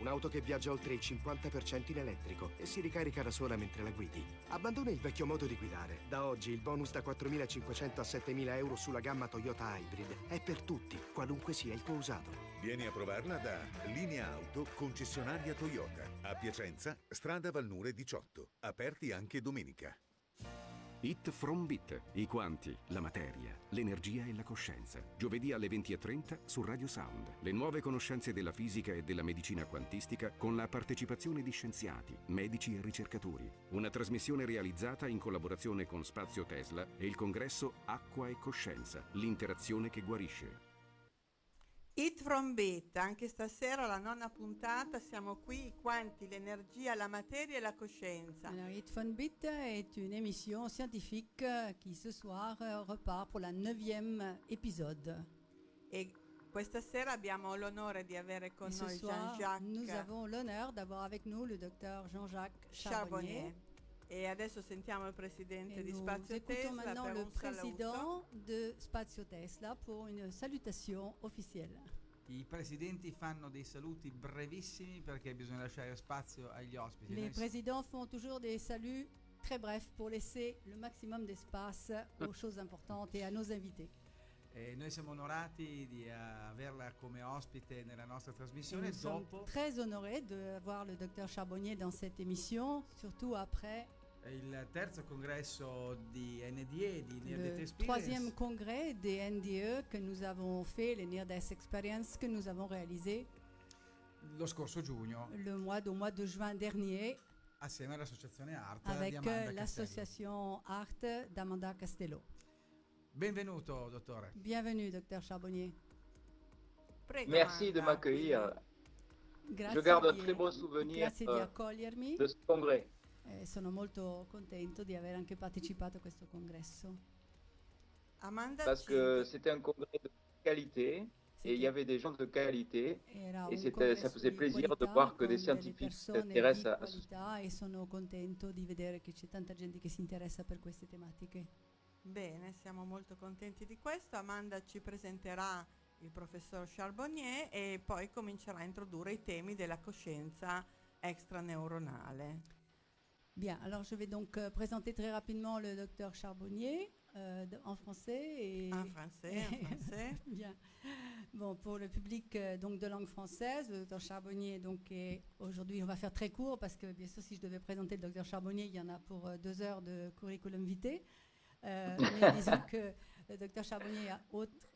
un'auto che viaggia oltre il 50% in elettrico e si ricarica da sola mentre la guidi. Abbandona il vecchio modo di guidare. Da oggi il bonus da 4.500 a 7.000 euro sulla gamma Toyota Hybrid è per tutti, qualunque sia il tuo usato. Vieni a provarla da Linea Auto concessionaria Toyota. A Piacenza, strada Valnure 18. Aperti anche domenica. It from Bit, i quanti, la materia, l'energia e la coscienza. Giovedì alle 20:30 su Radio Sound. Le nuove conoscenze della fisica e della medicina quantistica con la partecipazione di scienziati, medici e ricercatori. Una trasmissione realizzata in collaborazione con Spazio Tesla e il congresso Acqua e Coscienza, l'interazione che guarisce. It from Bit, anche stasera la nona puntata, siamo qui, quanti, l'energia, la materia e la coscienza. Alors, It from Bit est une émission scientifique qui ce soir repart pour la 9e épisode. E questa sera abbiamo l'onore di avere con Et ce noi soir, Jean-Jacques nous avons l'honneur d'avoir avec nous le docteur Jean-Jacques Charbonnier. Charbonnier. E adesso sentiamo il presidente Et di nous Spazio écoutons Tesla maintenant per le un saluto. président de Spazio Tesla pour une salutation officielle. I presidenti fanno dei saluti brevissimi perché bisogna lasciare spazio agli ospiti. Les présidents font toujours des saluts très brefs pour laisser le maximum d'espace aux choses importantes et à nos invités. Noi siamo onorati di averla come ospite nella nostra Et trasmissione. nous sommes très honorés d'avoir le docteur Charbonnier dans cette émission, surtout après il terzo congresso di NDE, di Near Death le Experience. troisième congrès des NDE que nous avons fait, les Near Death Experience que nous avons réalisé Lo scorso giugno au mois de juin dernier assieme all'associazione ART di avec Amanda Castello. l'association ART d'Amanda Castello. Benvenuto, dottore. Bienvenue, docteur Charbonnier. Prego, Merci Amanda. de m'accueillir. Grazie Je garde un di- très bon souvenir grazie di accogliermi. de ce congrès. Sono molto contento di aver anche partecipato a questo congresso. Amanda Parce ci- que c'était un congrès de qualité et il y avait des gens de qualité. Era Et un ça congresso faisait di plaisir de qualità, voir que con des delle scientifiques persone s'intéressent di à ce qualità, e sono contento di vedere che c'è tanta gente che si interessa per queste tematiche. Bene, siamo molto contenti di questo. Amanda ci presenterà il professor Charbonnier e poi comincerà a introdurre i temi della coscienza extraneuronale. Bien, alors je vais donc présenter très rapidement le docteur Charbonnier en français. Et En français. Bien. Bon, pour le public donc de langue française, le docteur Charbonnier, donc, aujourd'hui, on va faire très court parce que, bien sûr, si je devais présenter le docteur Charbonnier, il y en a pour 2 heures de curriculum vitae. Mais disons que le docteur Charbonnier,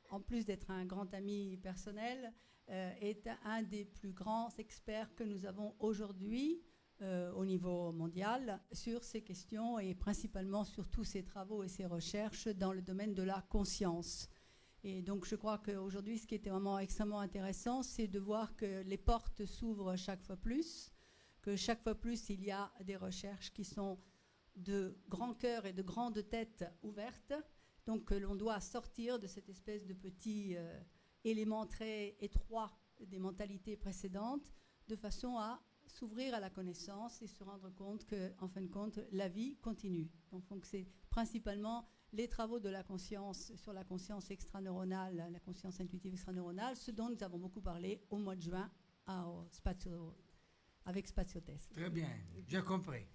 en plus d'être un grand ami personnel, est un des plus grands experts que nous avons aujourd'hui au niveau mondial sur ces questions et principalement sur tous ses travaux et ses recherches dans le domaine de la conscience. Et donc je crois qu'aujourd'hui, ce qui était vraiment extrêmement intéressant, c'est de voir que les portes s'ouvrent chaque fois plus, que chaque fois plus il y a des recherches qui sont de grand cœur et de grandes têtes ouvertes, donc que l'on doit sortir de cette espèce de petit élément très étroit des mentalités précédentes, de façon à s'ouvrir à la connaissance et se rendre compte que, en fin de compte, la vie continue. Donc c'est principalement les travaux de la conscience sur la conscience extraneuronale, la conscience intuitive extraneuronale, ce dont nous avons beaucoup parlé au mois de juin avec Spazio Tesla. Très bien, j'ai compris.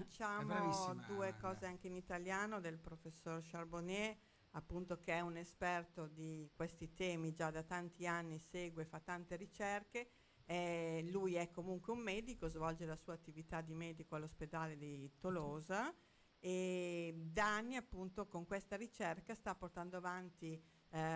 Diciamo bravissima, due Amanda. cose anche in italiano del professor Charbonnier, appunto, che è un esperto di questi temi, già da tanti anni segue, fa tante ricerche. Lui è comunque un medico, svolge la sua attività di medico all'ospedale di Tolosa e da anni appunto con questa ricerca sta portando avanti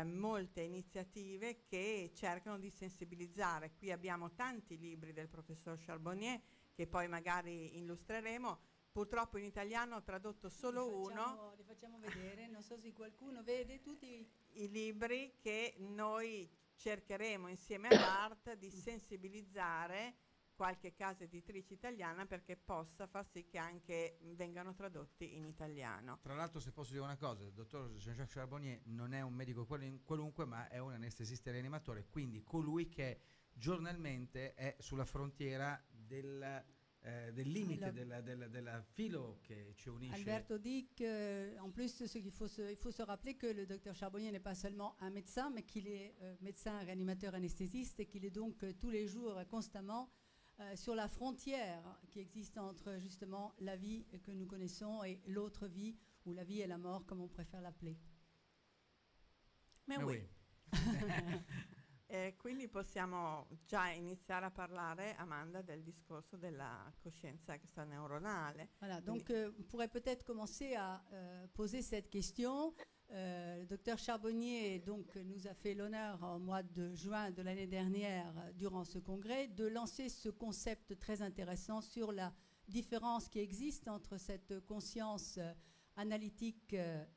molte iniziative che cercano di sensibilizzare. Qui abbiamo tanti libri del professor Charbonnier che poi magari illustreremo. Purtroppo in italiano ho tradotto solo uno. Li facciamo vedere, non so se qualcuno vede tutti I libri che noi cercheremo insieme all'ART di sensibilizzare qualche casa editrice italiana perché possa far sì che anche vengano tradotti in italiano. Tra l'altro, se posso dire una cosa, il dottor Jean-Jacques Charbonnier non è un medico qualunque, ma è un anestesista e rianimatore, quindi colui che giornalmente è sulla frontiera del limite della filo che ci unisce. Alberto dit qu'en plus, il faut se rappeler que le docteur Charbonnier n'est pas seulement un médecin, mais qu'il est médecin réanimateur anesthésiste et qu'il est donc tous les jours constamment sur la frontière qui existe entre justement la vie que nous connaissons et l'autre vie, ou la vie et la mort, comme on préfère l'appeler. Mais oui. Quindi possiamo già iniziare a parlare, Amanda, del discorso della coscienza extraneuronale. Voilà, donc on pourrait peut-être commencer à poser cette question. Le docteur Charbonnier donc, nous a fait l'honneur au mois de juin de l'année dernière, durant ce congrès, de lancer ce concept très intéressant sur la différence qui existe entre cette conscience analytique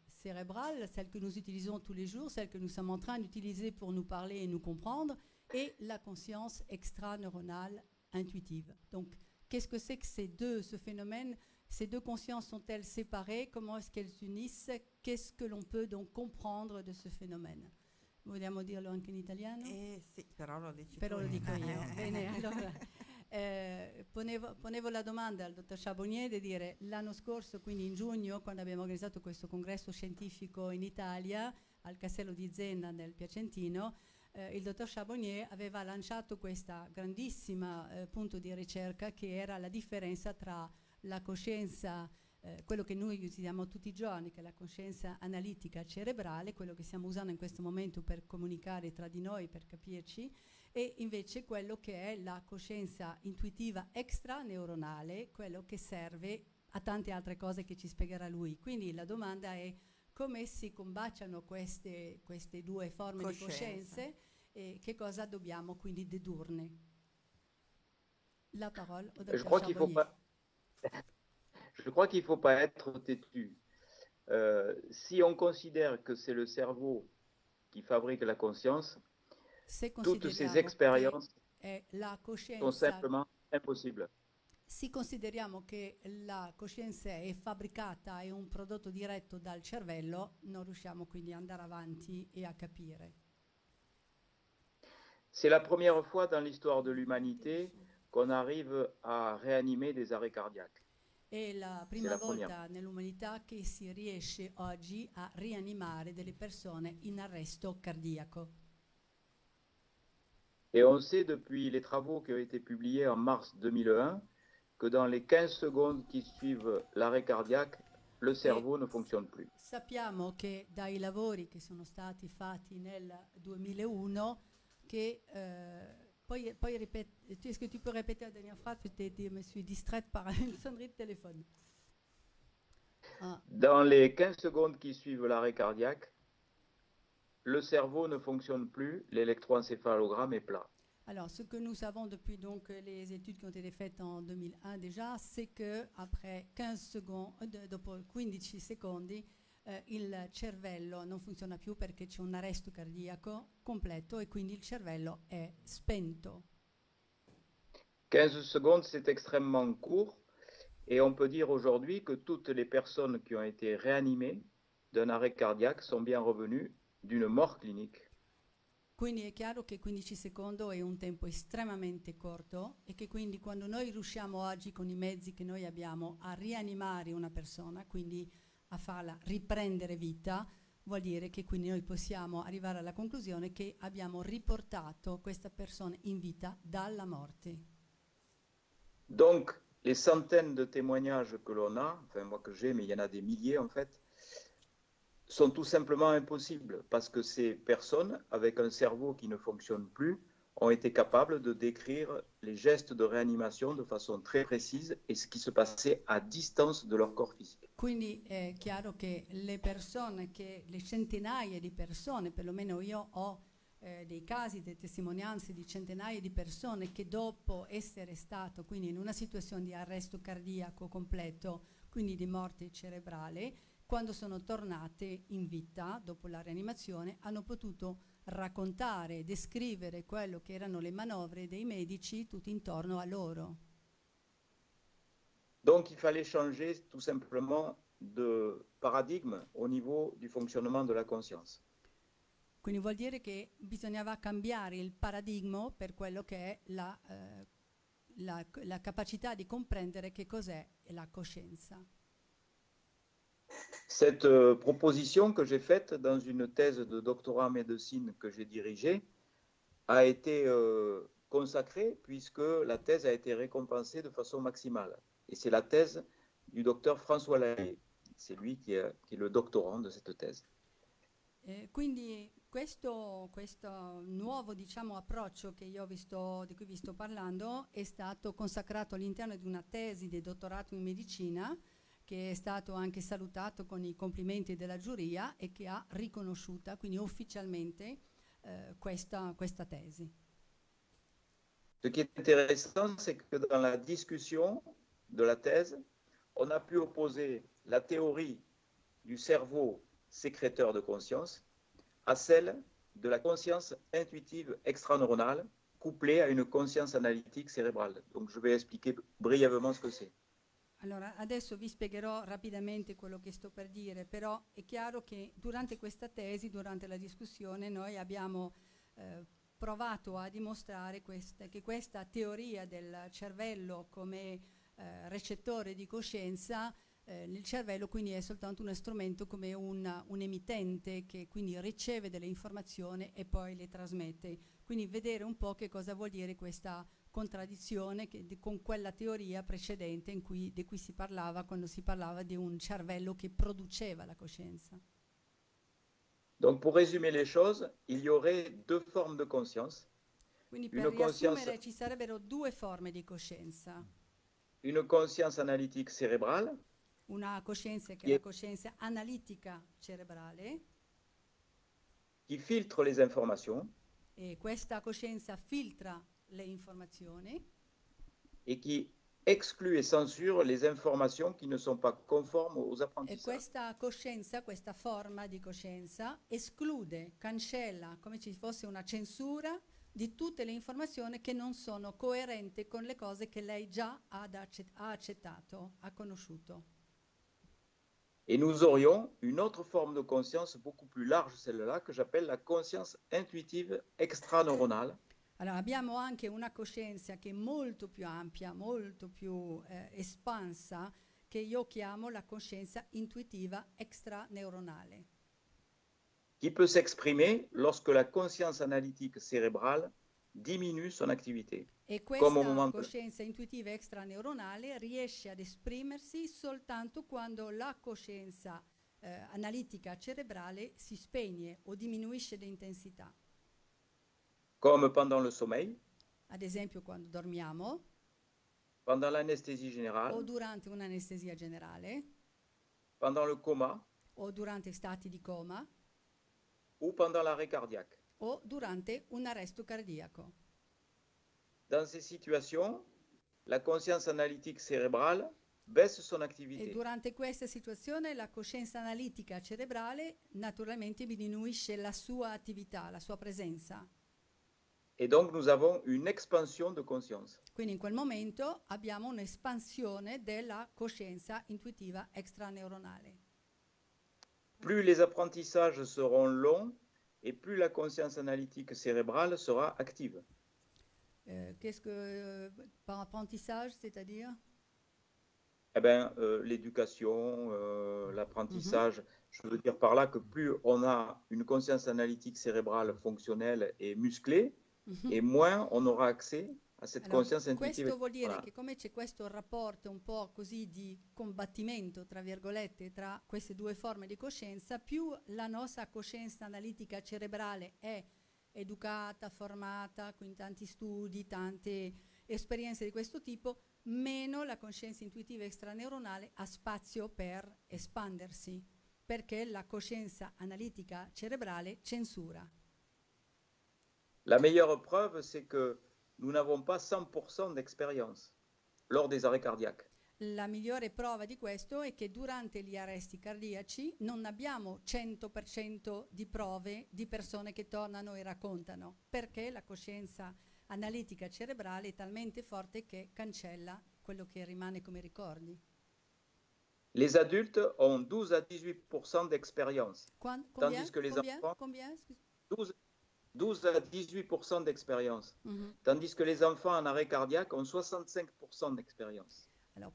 cérébrale, celle que nous utilisons tous les jours, celle que nous sommes en train d'utiliser pour nous parler et nous comprendre, et la conscience extraneuronale intuitive. Donc, qu'est-ce que c'est que ce phénomène? Ces deux consciences sont-elles séparées? Comment est-ce qu'elles s'unissent? Qu'est-ce que l'on peut donc comprendre de ce phénomène? Vogliamo dirlo anche in italiano? Sì, però lo dici Però tu. lo dico io. Bene, allora ponevo la domanda al dottor Charbonnier di dire l'anno scorso, quindi in giugno, quando abbiamo organizzato questo congresso scientifico in Italia, al Castello di Zena nel Piacentino, il dottor Charbonnier aveva lanciato questa grandissima punto di ricerca che era la differenza tra la coscienza, quello che noi usiamo tutti i giorni, che è la coscienza analitica cerebrale, quello che stiamo usando in questo momento per comunicare tra di noi, per capirci, e invece quello che è la coscienza intuitiva extraneuronale, quello che serve a tante altre cose che ci spiegherà lui. Quindi la domanda è come si combaciano queste due forme di coscienze e che cosa dobbiamo quindi dedurne. La parole au dottor Charbonnier. Je crois qu'il ne faut pas être têtu. Si on considère que c'est le cerveau qui fabrique la conscience, toutes ces expériences sont simplement impossibles. Se consideriamo che la coscienza è fabbricata, è un prodotto diretto dal cervello, non riusciamo quindi ad andare avanti e a capire. C'est la première fois dans l'histoire de l'humanité qu'on arrive à réanimer des arrêts cardiaques. È la prima volta nell'umanità che si riesce oggi a rianimare delle persone in arresto cardiaco. Et on sait depuis les travaux qui ont été publiés en mars 2001 que dans les 15 secondes qui suivent l'arrêt cardiaque, le cerveau ne fonctionne plus. Sappiamo che dai lavori che sono stati fatti nel 2001 che poi répète, est-ce que tu peux répéter la dernière phrase? Je me suis distraite par une sonnerie de téléphone. Dans les 15 secondes qui suivent l'arrêt cardiaque, le cerveau ne fonctionne plus, l'électroencéphalogramme est plat. Alors, ce que nous savons depuis donc les études qui ont été faites en 2001 déjà, c'est que après 15 secondes, dopo 15 secondi, il cervello non funziona più perché c'è un arresto cardiaco completo e quindi il cervello è spento. 15 secondes, c'est extrêmement court et on peut dire aujourd'hui que toutes les personnes qui ont été réanimées d'un arrêt cardiaque sont bien revenues d'une mort clinique. Quindi è chiaro che 15 secondi è un tempo estremamente corto e che quindi quando noi riusciamo oggi con i mezzi che noi abbiamo a rianimare una persona, quindi a farla riprendere vita, vuol dire che quindi noi possiamo arrivare alla conclusione che abbiamo riportato questa persona in vita dalla morte. Donc, les centaines de témoignages que l'on a, enfin moi que j'ai, mais il y en a des milliers en fait, sont tout simplement impossibles parce que ces personnes, avec un cerveau qui ne fonctionne plus, ont été capables de décrire les gestes de réanimation de façon très précise et ce qui se passait à distance de leur corps physique. Quindi è chiaro che le persone, le centinaia di persone, perlomeno io ho dei casi, delle testimonianze di centinaia di persone che dopo essere stato quindi in una situazione di arresto cardiaco completo, quindi di morte cerebrale, quando sono tornate in vita dopo la rianimazione hanno potuto raccontare, descrivere quello che erano le manovre dei medici tutti intorno a loro. Donc il fallait changer tout simplement de paradigme au niveau du fonctionnement de la conscience. Quindi vuol dire che bisognava cambiare il paradigma per quello che è la capacità di comprendere che cos'è la coscienza. Cette proposition que j'ai faite dans une thèse de doctorat en médecine que j'ai dirigée a été consacrée puisque la thèse a été récompensée de façon maximale. Et c'est la thèse du docteur François Lallier. C'est lui qui est le doctorant de cette thèse. Quindi questo nuovo, diciamo, approccio che di cui vi sto parlando è stato consacrato all'interno di una tesi di dottorato in medicina che è stato anche salutato con i complimenti della giuria e che ha riconosciuta quindi ufficialmente questa tesi. Ce qui est intéressant, c'est que dans la discussion de la thèse, on a pu opposer la théorie du cerveau sécréteur de conscience à celle de la conscience intuitive extraneuronale couplée à une conscience analytique cérébrale. Donc je vais expliquer brièvement ce que c'est. Allora, adesso vi spiegherò rapidamente quello che sto per dire, però è chiaro che durante questa tesi, durante la discussione, noi abbiamo provato a dimostrare che questa teoria del cervello come recettore di coscienza, il cervello quindi è soltanto uno strumento come un emittente che quindi riceve delle informazioni e poi le trasmette. Quindi vedere un po' che cosa vuol dire questa contraddizione con quella teoria precedente di cui si parlava quando si parlava di un cervello che produceva la coscienza. Donc pour résumer les choses, il y aurait deux formes de conscience. Quindi per riassumere ci sarebbero due forme di coscienza. Une conscience analytique cérébrale. Una coscienza che è la coscienza analitica cerebrale. Qui filtre les informations. E questa coscienza filtra le informazioni. Et qui exclut et censure les informations qui ne sont pas conformes aux apprentissages. E questa coscienza, questa forma di coscienza, esclude, cancella, come ci fosse una censura di tutte le informazioni che non sono coerenti con le cose che lei già ha accettato, ha conosciuto. Et nous aurions une autre forme de conscience beaucoup plus large, celle-là, que j'appelle la conscience intuitive extraneuronale. Allora, abbiamo anche una coscienza che è molto più ampia, molto più espansa, che io chiamo la coscienza intuitiva extraneuronale. Qui peut s'exprimer lorsque la conscience analytique cérébrale diminue son activité. E questa coscienza intuitiva extraneuronale riesce ad esprimersi soltanto quando la coscienza analitica cerebrale si spegne o diminuisce di intensità. Comme pendant le sommeil, ad esempio quando dormiamo, pendant l'anesthésie générale, o durante un'anestesia generale, pendant le coma, o durante stati di coma, ou pendant l'arrêt cardiaque. O durante un arresto cardiaco. Dans ces situations, la conscience analytique cérébrale baisse son activité. E durante questa situazione la coscienza analitica cerebrale naturalmente diminuisce la sua attività, la sua presenza. Et donc nous avons une expansion de conscience. Quindi in quel momento abbiamo un'espansione della coscienza intuitiva extraneuronale. Plus les apprentissages seront longs et plus la conscience analytique cérébrale sera active. Qu'est-ce que par apprentissage, c'est-à-dire? Eh bien, l'éducation, l'apprentissage, je veux dire par là que plus on a une conscience analytique cérébrale fonctionnelle et musclée, e moins on aura accès a cette conscience intuitive. Questo vuol dire che come c'è questo rapporto un po' così di combattimento, tra virgolette, tra queste due forme di coscienza, più la nostra coscienza analitica cerebrale è educata, formata, quindi tanti studi, tante esperienze di questo tipo, meno la coscienza intuitiva extraneuronale ha spazio per espandersi, perché la coscienza analitica cerebrale censura. La meilleure preuve, c'est que nous n'avons pas 100% d'expérience lors des arrêts cardiaques. La migliore prova di questo è che durante gli arresti cardiaci non abbiamo 100% di prove di persone che tornano e raccontano, perché la coscienza analitica cerebrale è talmente forte che cancella quello che rimane come ricordi. Les adultes ont 12 à 18% d'expérience, tandis que les enfants... 12 à 18% d'expérience, tandis que les enfants en arrêt cardiaque ont 65% d'expérience. Alors,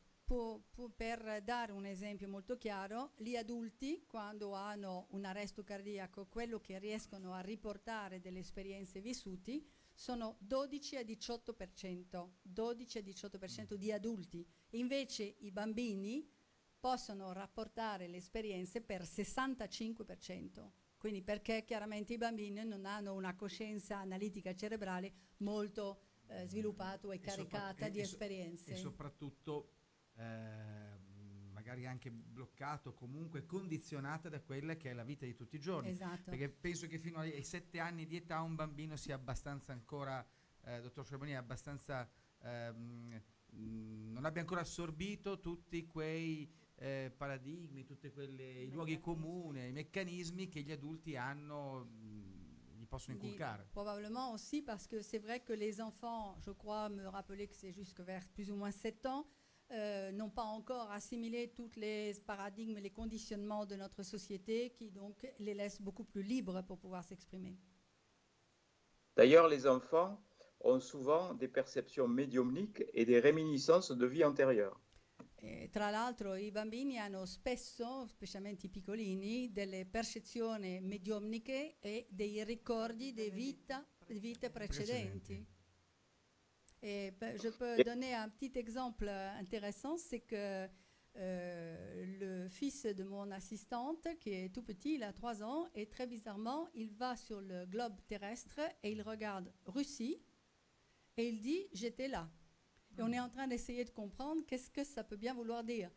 per dare un esempio molto chiaro, gli adulti quando hanno un arresto cardiaco, quello che riescono a riportare delle esperienze vissuti sono 12 a 18%, 12 a 18% di adulti. Invece i bambini possono rapportare le esperienze per 65%. Quindi perché chiaramente i bambini non hanno una coscienza analitica cerebrale molto sviluppata e caricata di esperienze. E soprattutto magari anche bloccato, comunque condizionata da quella che è la vita di tutti i giorni. Esatto. Perché penso che fino ai 7 anni di età un bambino sia abbastanza ancora, dottor Charbonnier, abbastanza non abbia ancora assorbito tutti quei paradigmi, tutti i luoghi comuni, i meccanismi che gli adulti hanno, gli possono inculcare. Probablement aussi parce que c'est vrai que les enfants, je crois me rappeler que c'est jusque vers plus ou moins 7 ans, n'ont pas encore assimilé tous les paradigmes, les conditionnements de notre société qui donc les laissent beaucoup plus libres pour pouvoir s'exprimer. D'ailleurs, les enfants ont souvent des perceptions médiumniques et des réminiscences de vie antérieure. E tra l'altro i bambini hanno spesso, specialmente i piccolini, delle percezioni mediumniche e dei ricordi di vite precedenti. Et je peux donner un petit exemple intéressant, c'est que le fils de mon assistante, qui est tout petit, il a 3 ans, et très bizarrement, il va sur le globe terrestre et il regarde Russie et il dit « j'étais là ». Et on est en train d'essayer de comprendre qu'est-ce que ça peut bien vouloir dire.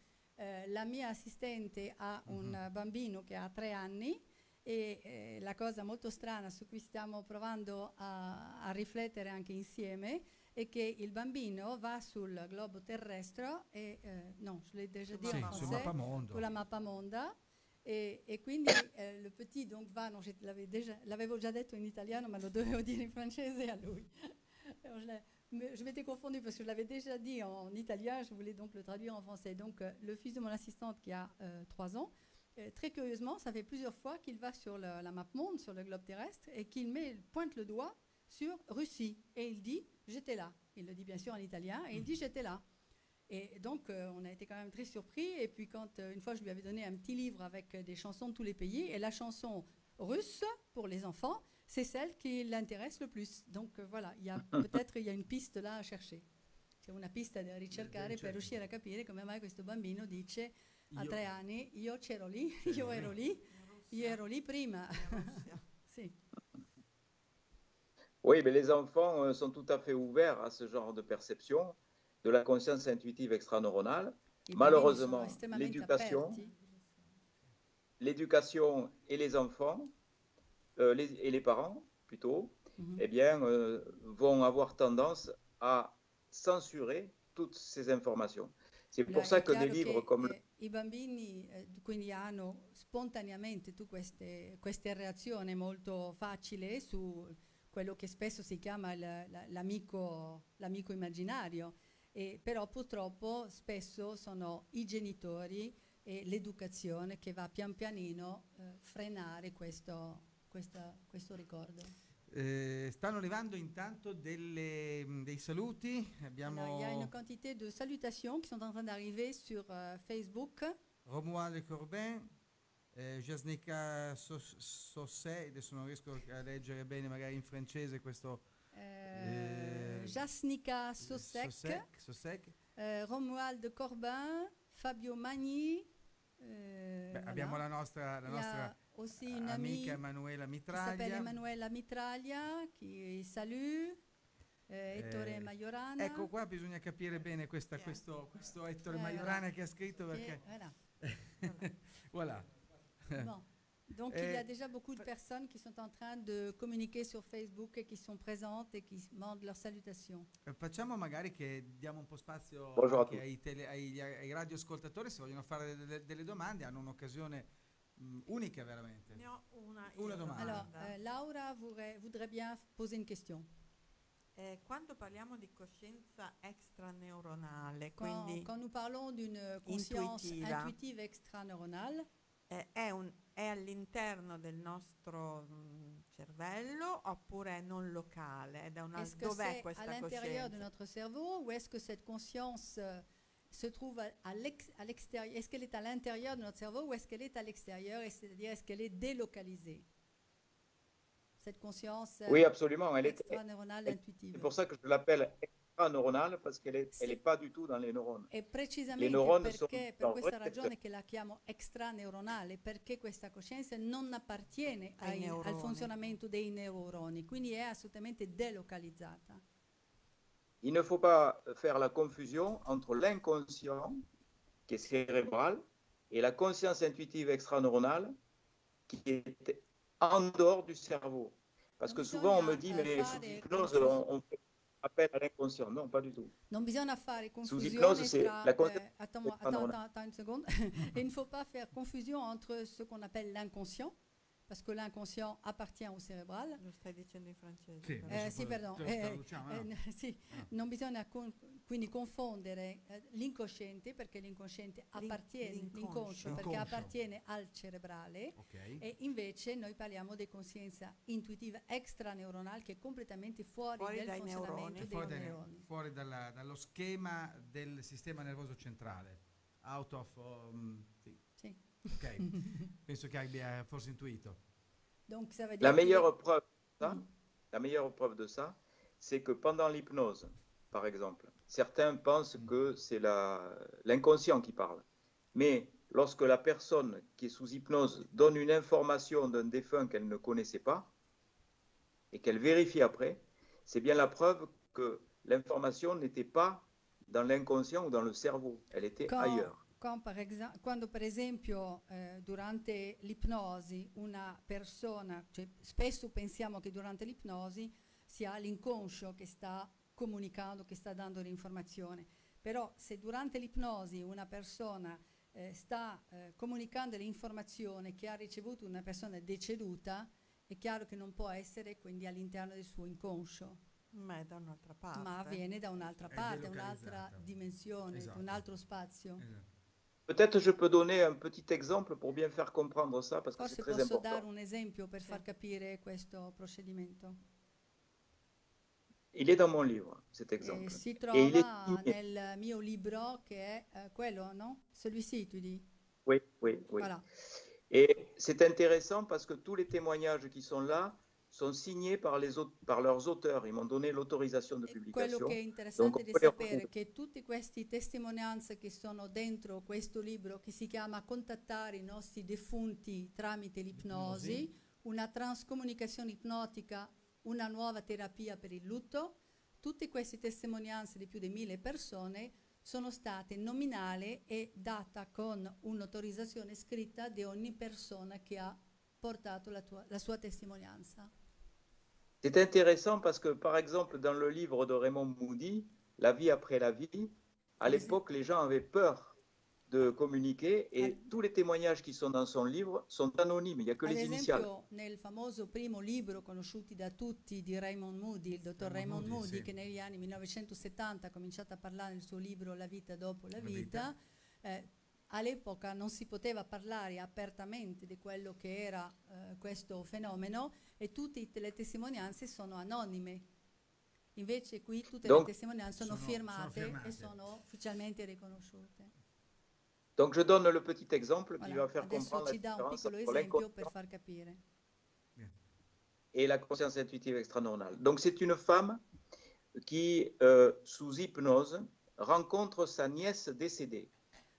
La mia assistente ha un bambino che ha 3 anni e la cosa molto strana su cui stiamo provando a riflettere anche insieme è che il bambino va sul globo terrestre e non, je l'ai déjà dit en français, con la mappamondo e quindi le petit donc va, non, l'avevo già detto in italiano ma lo dovevo dire in francese a lui. Je m'étais confondue parce que je l'avais déjà dit en italien, je voulais donc le traduire en français. Donc le fils de mon assistante qui a 3 ans, très curieusement, ça fait plusieurs fois qu'il va sur la map monde, sur le globe terrestre, et qu'il pointe le doigt sur Russie. Et il dit « j'étais là ». Il le dit bien sûr en italien, et il dit « j'étais là ». Et donc on a été quand même très surpris. Et puis quand une fois je lui avais donné un petit livre avec des chansons de tous les pays, et la chanson russe pour les enfants, c'est celle qui l'intéresse le plus. Donc voilà, peut-être il y a une piste là a chercher. C'è una pista da ricercare per riuscire a capire come mai questo bambino dice a 3 anni io c'ero lì, io ero lì prima. Sì. Oui, mais les enfants sont tout à fait ouverts à ce genre de perception, de la conscience intuitive extraneuronale. Malheureusement, l'éducation et les enfants, et les parents plutôt, eh bien, vont avoir tendance à censurer toutes ces informations. C'est pour ça que des livres comme... I bambini quindi hanno spontaneamente queste reazioni molto facili su quello che spesso si chiama l'amico immaginario, però purtroppo spesso sono i genitori e l'educazione che va pian pianino frenare questo ricordo. Stanno arrivando intanto dei saluti. Abbiamo Il y a une quantité de salutations qui sont en train d'arriver sur Facebook. Romuald Corbin, Jasnika Sosse, adesso non riesco a leggere bene magari in francese questo. Jasnika Sosek, Romuald Corbin, Fabio Magni. Abbiamo la nostra aussi amica Emanuela Mitraglia. Qui s'appelle Emanuela Mitraglia, qui salue. Ettore Majorana. Ecco qua bisogna capire bene questo Ettore Majorana che ha scritto perché... Voilà. Bon. Donc il y a déjà beaucoup de personnes qui sont en train de communiquer sur Facebook et qui sont présentes et qui mandent leurs salutations. Facciamo magari che diamo un po' spazio anche ai radioascoltatori, se vogliono fare delle domande, hanno un'occasione unica veramente. Ne ho una domanda. Alors, Laura voudrait bien poser une question. Quando parliamo di coscienza extraneuronale, quand nous parlons d'une conscience intuitive extraneuronale, è all'interno del nostro cervello oppure è non locale? È dov'è questa coscienza? Est-ce que c'est à l'intérieur de notre cerveau ou est-ce que cette conscience se trouve à l'extérieur? Est-ce qu'elle est à l'intérieur de notre cerveau ou est-ce qu'elle est à l'extérieur, c'est-à-dire est-ce qu'elle est délocalisée? cette conscience Oui, absolument. extraneuronale intuitive. C'est pour ça que je l'appelle extraneuronale, parce qu'elle n'est pas du tout dans les neurones. E precisamente Les neurones sono perché, per questa ragione che la chiamo extraneuronale, perché questa coscienza non appartiene al funzionamento dei neuroni, quindi è assolutamente delocalizzata. Il ne faut pas faire la confusion entre l'inconscient, qui est cérébral, et la conscience intuitive extraneuronale, qui est en dehors du cerveau. Parce que souvent on me dit, mais sous hypnose, on fait appel à l'inconscient. Non, pas du tout. Non bisogna fare Sous hypnose, confusione c'est tra... la conscience attends une seconde. Il ne faut pas faire confusion entre ce qu'on appelle l'inconscient, parce que l'inconscient appartient au cérébral. Lo stai dicendo in francese. Sì, però. Sì, perdono. Sì, non bisogna quindi confondere l'inconsciente, perché l'inconsciente appartiene, l'inconscio perché appartiene al cerebrale, e invece noi parliamo di coscienza intuitiva extraneuronale, che è completamente fuori del dai funzionamento neuroni. dei neuroni. Fuori dallo schema del sistema nervoso centrale. Out of... Sì. Ok, penso che abbia forse intuito. Donc, ça veut dire La meilleure preuve de ça, c'est que pendant l'hypnose, par exemple, certains pensent que c'est l'inconscient qui parle. Mais lorsque la personne qui est sous hypnose donne une information d'un défunt qu'elle ne connaissait pas et qu'elle vérifie après, c'est bien la preuve que l'information n'était pas dans l'inconscient ou dans le cerveau, elle était ailleurs. Quando per esempio durante l'ipnosi una persona, cioè spesso pensiamo che durante l'ipnosi sia l'inconscio che sta comunicando, che sta dando l'informazione, però se durante l'ipnosi una persona sta comunicando l'informazione che ha ricevuto una persona deceduta, è chiaro che non può essere quindi all'interno del suo inconscio. Ma è da un'altra parte. Ma avviene da un'altra parte, un'altra dimensione, esatto. un altro spazio. Esatto. Peut-être je peux donner un petit exemple pour bien faire comprendre ça, parce que c'est Forse très posso important. dare un esempio per far capire questo procedimento. Il est dans mon livre, cet exemple. Si Et il est trova signé. nel mio libro, che è quello, no? Celui-ci, tu dis? Oui, oui, oui. Voilà. Et c'est intéressant parce que tous les témoignages qui sont là sont signés par leurs auteurs. Ils m'ont donné l'autorisation de Quello publication. che è interessante Donc, di on peut les sapere è retrouver. che tutte queste testimonianze che sono dentro questo libro, che si chiama Contattare i nostri defunti tramite l'ipnosi, una transcomunicazione ipnotica, una nuova terapia per il lutto, tutte queste testimonianze di più di 1000 persone sono state nominali e data con un'autorizzazione scritta di ogni persona che ha portato la sua testimonianza. C'est intéressant parce que, par exemple, dans le livre de Raymond Moody, La vie après la vie, à l'époque, les gens avaient peur de communiquer et tous les témoignages qui sont dans son livre sont anonymes, il n'y a que Ad les initiales. esempio, nel famoso primo libro conosciuti da tutti di Raymond Moody, il dottor Raymond Moody, sì. che negli anni 1970 ha cominciato a parlare nel suo libro La vita dopo la vita, all'epoca non si poteva parlare apertamente di quello che era questo fenomeno e tutte le testimonianze sono anonime. Invece qui tutte le testimonianze sono firmate e sono ufficialmente riconosciute. Donc je donne le petit exemple qui Voilà. va faire Adesso comprendre la ci dà un différence piccolo entre esempio per l'inconscient far capire. et la conscience intuitive extraneuronale. Donc c'est une femme qui, sous hypnose, rencontre sa nièce décédée.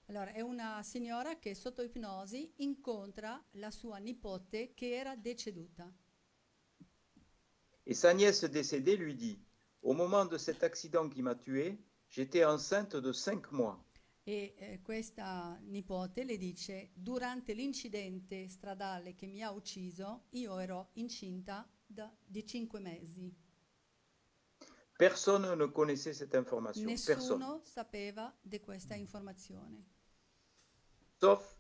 Allora, è una signora che sotto ipnosi incontra la sua nipote che era deceduta. Et sa nièce décédée lui dit, au moment de cet accident qui m'a tué, j'étais enceinte de 5 mois. E questa nipote le dice: durante l'incidente stradale che mi ha ucciso, io ero incinta di 5 mesi. Personne ne connaissait cette information. Nessuno Personne. sapeva di questa informazione. Sauf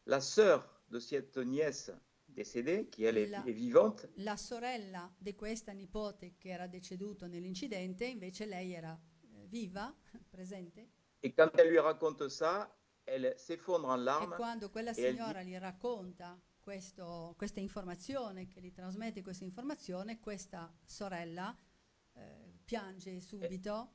la sœur de cette nièce décédée, qui elle est vivante. La sorella di questa nipote che era deceduta nell'incidente, invece lei era viva, presente. Et quand elle lui raconte ça, elle s'effondre en E larmes. quando quella signora gli racconta questa informazione, che gli trasmette questa informazione, questa sorella piange subito.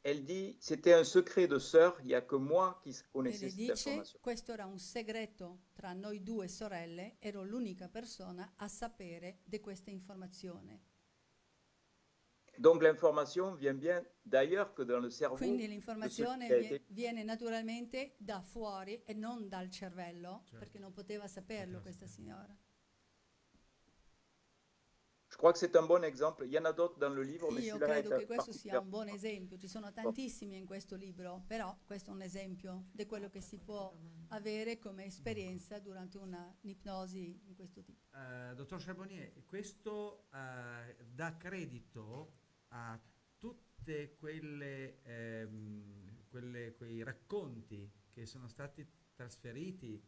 elle dit c'était un secret de sœur, il n'y a que moi qui E connaissais le cette dice, information. questo era un segreto tra noi due sorelle, ero l'unica persona a sapere di questa informazione. Donc l'information vient bien d'ailleurs que dans le cerveau Quindi de celui l'informazione qui a été... viene naturalmente da fuori e non dal cervello, Certo. perché non poteva saperlo Poteva questa saperlo. signora. Je crois que c'est un bon exemple. Il y en a d'autres dans le livre, mais Io celui-là credo est che questo sia un particulièrement... buon esempio, ci sono tantissimi in questo libro, però questo è un esempio di quello che si può avere come esperienza durante un'ipnosi di questo tipo. Dottor Charbonnier, questo dà credito a tutte quei racconti che sono stati trasferiti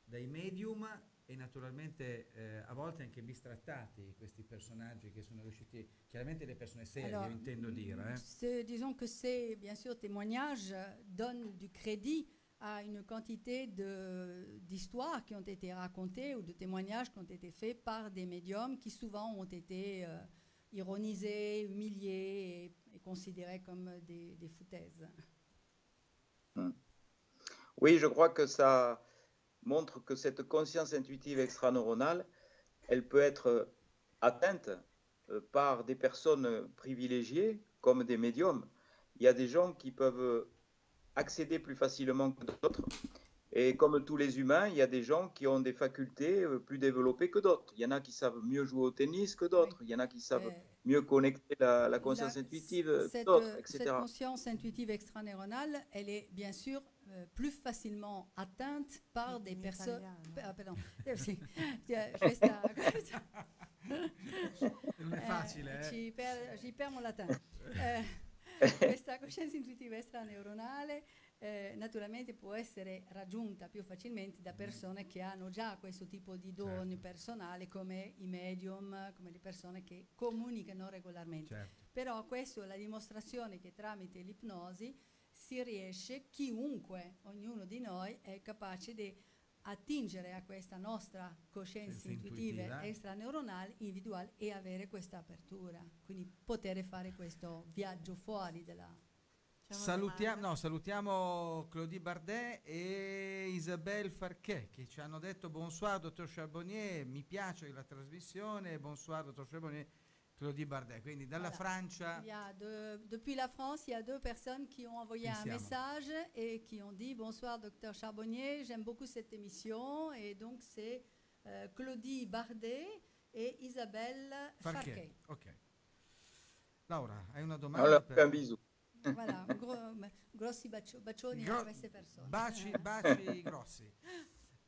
dai medium e naturalmente a volte anche bistrattati, questi personaggi che sono riusciti, chiaramente le persone serie, Alors, io intendo dire. disons que ces, bien sûr, témoignages donnent du crédit à une quantité d'histoires qui ont été racontées ou de témoignages qui ont été faits par des médiums qui souvent ont été ironisés, humiliés et considérés comme des foutaises. Oui, je crois que ça montre que cette conscience intuitive extraneuronale, elle peut être atteinte par des personnes privilégiées comme des médiums. Il y a des gens qui peuvent accéder plus facilement que d'autres. Et comme tous les humains, il y a des gens qui ont des facultés plus développées que d'autres. Il y en a qui savent mieux jouer au tennis que d'autres. Oui. Il y en a qui savent mieux connecter la conscience intuitive que d'autres, etc. Cette conscience intuitive extraneuronale, elle est bien sûr plus facilement atteinte par des personnes... pardon. Sì, Non è facile, ci perdo mon latin. Questa coscienza intuitiva extraneuronale naturalmente può essere raggiunta più facilmente da persone che hanno già questo tipo di doni personali, come i medium, come le persone che comunicano regolarmente. Certo. Però questo è la dimostrazione che tramite l'ipnosi si riesce, chiunque, ognuno di noi è capace di attingere a questa nostra coscienza intuitiva extraneuronale individuale e avere questa apertura, quindi poter fare questo viaggio fuori dalla... Salutiamo Claudie Bardet e Isabelle Farquet che ci hanno detto bonsoir dottor Charbonnier, mi piace la trasmissione, bonsoir dottor Charbonnier, Claudie Bardet, quindi dalla Francia. Depuis la France, il y a deux personnes qui ont envoyé un message et qui ont dit bonsoir docteur Charbonnier, j'aime beaucoup cette émission, et donc c'est Claudie Bardet et Isabelle Farquet. Ok. Laura, hai una domanda? Allora, un bisou. Voilà, grossi bacioni a queste persone. Baci grossi.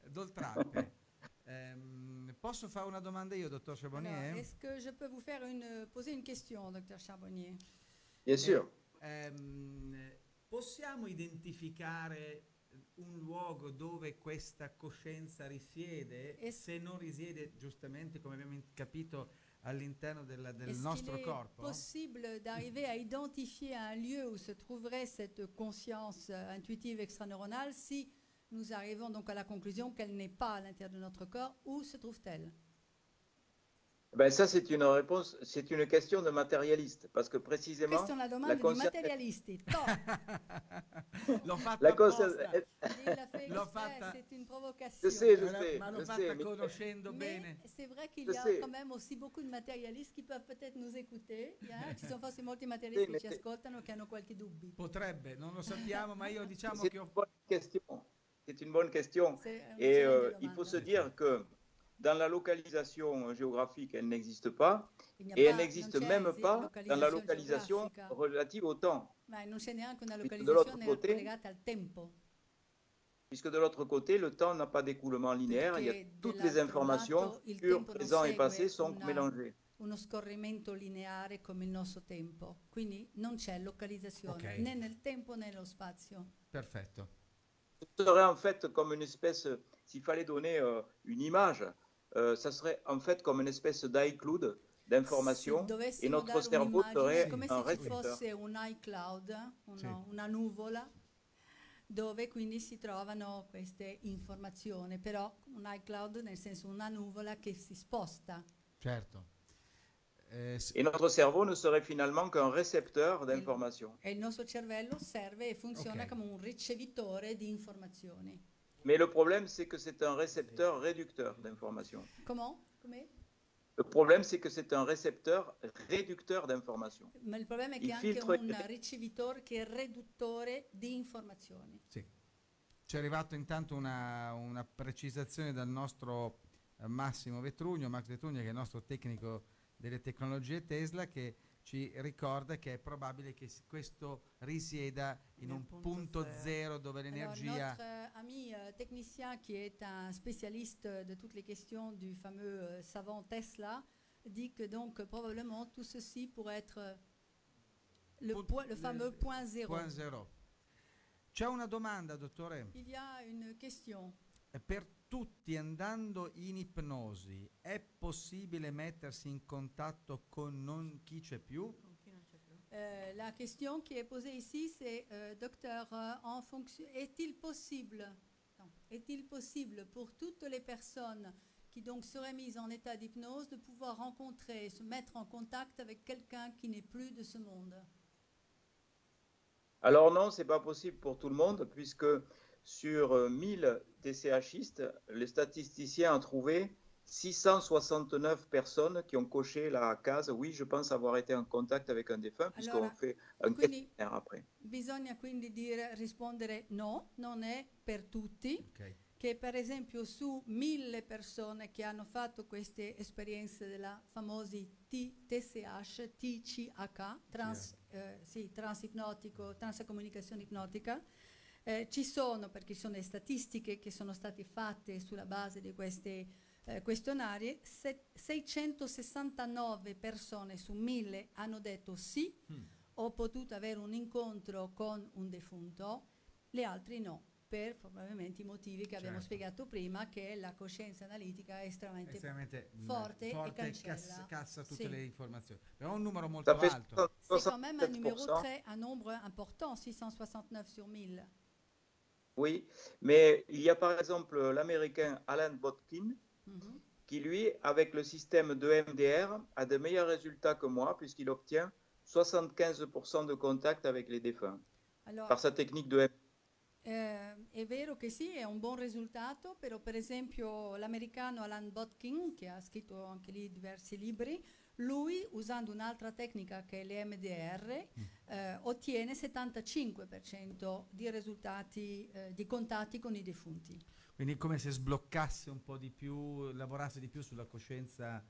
D'oltralpe. Posso fare una domanda io, dottor Charbonnier? Alors, est-ce que je peux vous faire poser une question, docteur Charbonnier? Bien sûr. Possiamo identificare un luogo dove questa coscienza risiede? E se non risiede, giustamente, come abbiamo capito, all'interno del nostro corpo? Est-ce possible d'arriver à identifier un lieu où se trouverait cette conscience intuitive extraneuronale si nous arrivons donc à la conclusion qu'elle n'est pas à l'intérieur de notre corps? Où se trouve-t-elle? Ben ça, c'est une réponse, c'est une question de matérialiste, parce que précisément, questa è una domanda di materialisti. L'ho fatta la apposta. L'ho fatta. C'est une provocation. Je sais, ma l'ho fatta conoscendo bene. C'est vrai qu'il y a quand même aussi beaucoup de matérialistes qui peuvent peut-être nous écouter. Ci sono forse molti materialisti che ci ascoltano che hanno qualche dubbio. Potrebbe, non lo sappiamo, ma io diciamo che c'est une bonne question. Et il faut se dire que dans la localisation géographique, elle n'existe pas, et elle n'existe même pas dans la localisation relative au temps. Ma non c'è neanche una localizzazione collegata al tempo. Puisque de l'autre côté, le temps n'a pas d'écoulement linéaire, il y a toutes les informations futures, présent et passé sont mélangées. Uno scorrimento lineare come il nostro tempo, quindi non c'è localizzazione né nel tempo né nello spazio. Perfetto. Ce serait en fait comme une espèce, s'il fallait donner une image, ça serait en fait comme une espèce d'iCloud d'informations et notre cerveau serait come un se ci récepteur. fosse un iCloud, una nuvola dove quindi si trovano queste informazioni, però un iCloud nel senso una nuvola che si sposta. Certo. Et notre cerveau ne serait finalement qu'un récepteur d'informations. E il nostro cervello serve e funziona Ok. come un ricevitore di informazioni. Mais le problème, c'est que c'est un récepteur réducteur d'informations. Comment? Come? Le problème, c'est que c'est un récepteur réducteur d'informations. Ma il problema è che Il è anche filtro un ricevitore che è reduttore di informazioni. Sì. Ci è arrivato intanto una precisazione dal nostro Max Vetrugno, che è il nostro tecnico delle tecnologie Tesla, che ci ricorda che è probabile che questo risieda in Nel un punto punto zero. zero dove Alors, l'energia... notre ami technicien, qui est un spécialiste de toutes les questions du fameux savant Tesla, dit que donc probablement tout ceci pourrait être le fameux point zéro. Point zero. C'è una domanda, dottore. Il y a une question. Per tutti, andando in ipnosi, è possibile mettersi in contatto con non chi c'è più? Con chi non c'è più? La question qui est posée ici, c'est docteur, en fonction, est-il possible pour toutes les personnes qui donc seraient mises en état d'hypnose de pouvoir rencontrer, se mettre en contact avec quelqu'un qui n'est plus de ce monde? Alors non, c'est pas possible pour tout le monde, puisque sur 1000 TCHistes, les statisticiens ont trouvé 669 personnes qui ont coché la case « Oui, je pense avoir été en contact avec un défunt », puisqu'on Allora, fait un quindi questionnaire après. bisogna quindi rispondere no, non è per tutti, Ok. che per esempio su 1000 persone che hanno fatto queste esperienze della famosi TCH, transipnotico, transcomunicazione ipnotica, ci sono, perché ci sono le statistiche che sono state fatte sulla base di queste questionari, 669 persone su 1000 hanno detto sì, ho potuto avere un incontro con un defunto, le altre no, per probabilmente i motivi che abbiamo Certo. spiegato prima, che la coscienza analitica è estremamente forte e forte cancella. cassa tutte Sì. le informazioni. Però è un numero molto Ça fait alto. C'est quand même un numéro 67%. un nombre important, 669 sur 1000. Oui, mais il y a par exemple l'Américain Alan Botkin, Mhm. qui lui, avec le système de MDR, a de meilleurs résultats que moi, puisqu'il obtient 75% de contact avec les défunts, Allora, par sa technique de MDR. è vero che sì, è un buon risultato, però per esempio l'americano Alan Botkin, che ha scritto anche lì diversi libri, lui, usando un'altra tecnica che è l'EMDR, ottiene 75% di risultati, di contatti con i defunti. Quindi è come se sbloccasse un po' di più, lavorasse di più sulla coscienza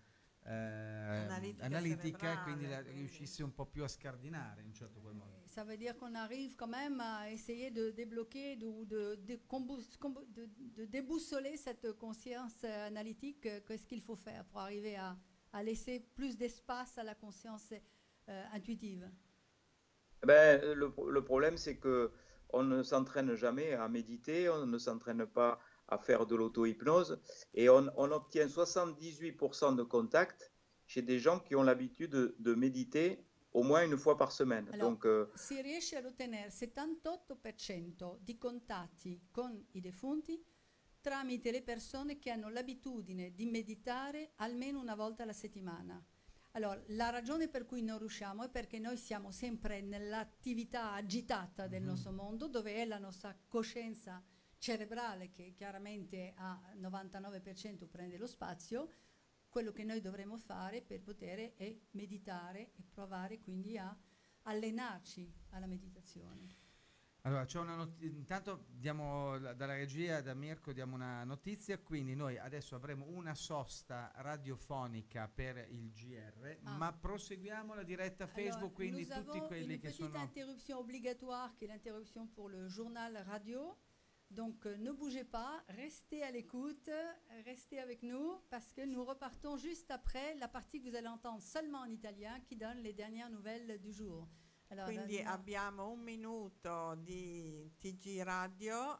analitica, cerebrale, quindi quindi. riuscisse un po' più a scardinare in un certo qual modo. Ça veut dire qu'on arrive quand même à essayer de débloquer, de déboussoler cette conscience analytique. Qu'est-ce qu'il faut faire pour arriver à laisser plus d'espace à la conscience intuitive? Ben, le problème, c'est que on ne s'entraîne jamais à méditer, on ne s'entraîne pas à faire de l'auto-hypnose, et on obtient 78% de contact chez des gens qui ont l'habitude de méditer au moins une fois par semaine. Allora, Donc, si riesce ad ottenere 78% di contatti con i defunti tramite le persone che hanno l'abitudine di meditare almeno una volta alla settimana. Allora, la ragione per cui non riusciamo è perché noi siamo sempre nell'attività agitata del nostro mondo, dove è la nostra coscienza cerebrale che chiaramente a 99% prende lo spazio. Quello che noi dovremmo fare per poter è meditare e provare quindi a allenarci alla meditazione. Allora, c'è intanto diamo dalla regia, da Mirko, diamo una notizia, quindi noi adesso avremo una sosta radiofonica per il GR, ma proseguiamo la diretta Facebook, quindi tutti quelli che sono... Nous avons une petite interruption obligatoire qui est l'interruption pour le journal radio. Donc ne bougez pas, restez à l'écoute, restez avec nous parce que nous repartons juste après la partie que vous allez entendre seulement en italien qui donne les dernières nouvelles du jour. Allora, Quindi no. abbiamo un minuto di TG Radio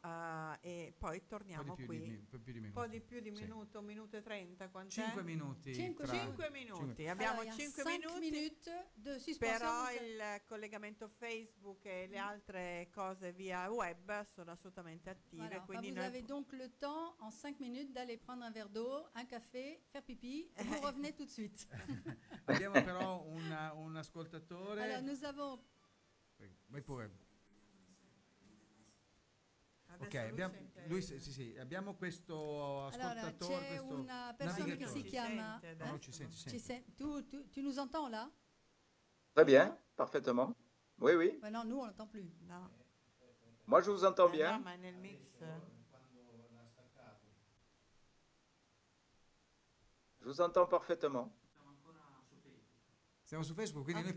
e poi torniamo qui. Un po' più di Un minuto. po' di più di Sì. minuto, un minuto e 30, quant'è? 5 minuti. Cinque tra- 5 minuti, cinque- abbiamo Alors, il y a 5 5 minuti, minutes de suspension. però il collegamento Facebook e le altre cose via web sono assolutamente attive. Voilà, enfin, Quindi vous noi avez donc le temps en 5 minutes d'aller prendre un verre d'eau, un café, faire pipi, et vous revenez tout de suite. Abbiamo però un ascoltatore. Alors nous avons Vai pure. adesso Ok, abbiamo, sente- sì, abbiamo questo allora, ascoltatore. c'è questo una persona che navigatore. si chiama sente, No, eh? non ci senti, Ci tu nous entends là? Très bien, parfaitement. Oui, oui. Ouais, non, nous on l'entend plus. No. Moi, je vous entends No, bien. ma è nel mix. Je vous entends parfaitement. Siamo su Facebook, quindi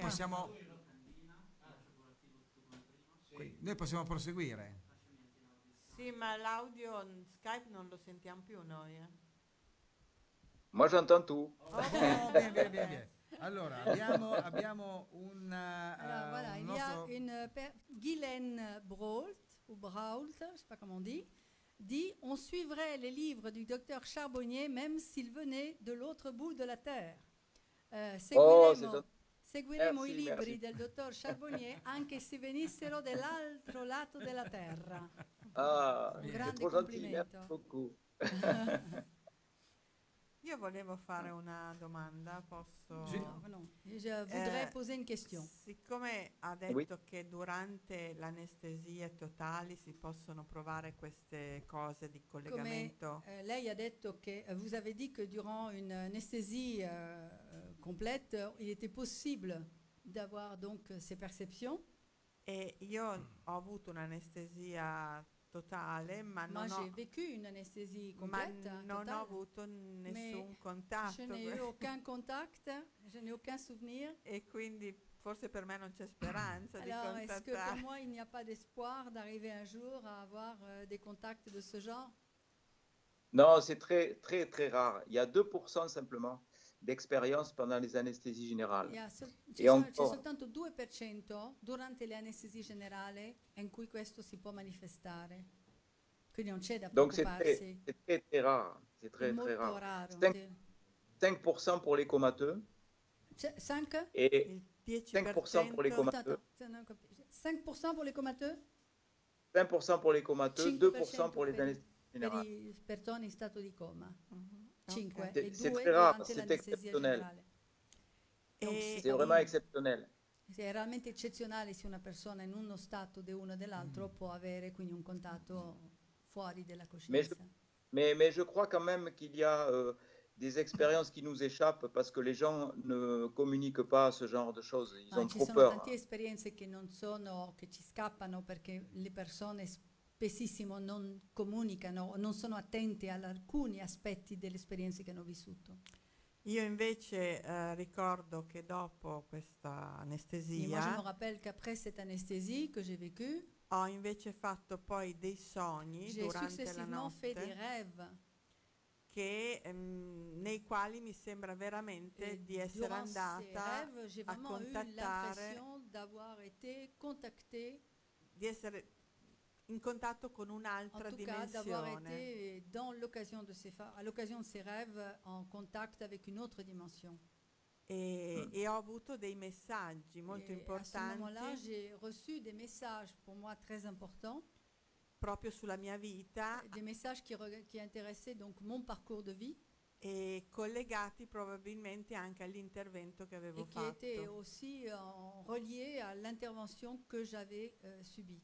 Ok. noi possiamo proseguire. Sì, ma l'audio Skype non lo sentiamo più noi. Moi, j'entends tout. Oh, bene. Allora, abbiamo Alors voilà, un il y a nostro... une Guylaine Brault, ou Brault, je ne sais pas comment on dit, on suivrait les livres du docteur Charbonnier même s'il venait de l'autre bout de la terre. Seguiremo Merci, i libri merci. del dottor Charbonnier anche se venissero dall'altro lato della terra. Ah, Un c'est grande trop gentil. Merci complimento. beaucoup. Io volevo fare una domanda, posso? Sì. Non, je voudrais poser une question. Siccome ha detto che durante l'anestesia totali si possono provare queste cose di Come collegamento, lei ha detto che vous avez dit que durant une anesthésie complète, il était possible d'avoir donc ces perceptions. e io ho avuto un'anestesia totale, ma Moi, non j'ai ho, vécu une anesthésie ma complète. non totale. ho avuto nessun contatto Je n'ai eu aucun contact, je n'ai aucun souvenir. e quindi forse per me non c'è speranza di Alors, est-ce que pour contattare. moi, il n'y a pas d'espoir d'arriver un jour à avoir des contacts de ce genre? Non, c'est très, très, très rare. Il y a 2% simplement d'expérience pendant les anesthésies générales. C'è soltanto 2% durante le anestesie generali in cui questo si può manifestare. Quindi non c'è da Donc c'est preoccuparsi. très, très, très rare. C'est È très, très molto rare. raro. 5% pour les comateux 5? et Il 5% pour les 10% comateux. 5% pour les comateux? 5% pour les comateux, 2% pour les per anesthésies per générales. i persone in stato di coma. Mhm. 5 Ok. e C'est 2 très rare, durante c'est l'anestesia exceptionnel. generale. E- C'est vraiment exceptionnel. È realmente eccezionale se una persona in uno stato di uno o dell'altro può avere quindi un contatto fuori della coscienza. Mais je crois quand même qu'il y a des expériences qui nous échappent parce que les gens ne communiquent pas ce genre de choses. Ils Ma ont ci trop sono peur. tante esperienze che non sono, che ci scappano perché le persone spessissimo non comunicano, non sono attente ad alcuni aspetti delle esperienze che hanno vissuto. Io invece ricordo che dopo questa Et moi, je anestesia me rappelle qu'après cette anesthésie que j'ai vécue, ho invece fatto poi dei sogni j'ai durante la successivement fait des notte rêves. che, nei quali mi sembra veramente Et di essere durant ces andata rêves, j'ai a vraiment eu contattare, l'impression d'avoir été contactée, di essere in contatto con en un'altra tout cas d'avoir dimensione. été à l'occasion de ces rêves en contact avec une autre dimension. E ho avuto dei messaggi molto Et à ce moment-là, importanti j'ai reçu des messages pour moi très importants, proprio sulla mia vita des messages qui intéressaient donc mon parcours de vie e collegati probabilmente anche all'intervento che avevo et qui étaient fatto. aussi reliés à l'intervention que j'avais subie.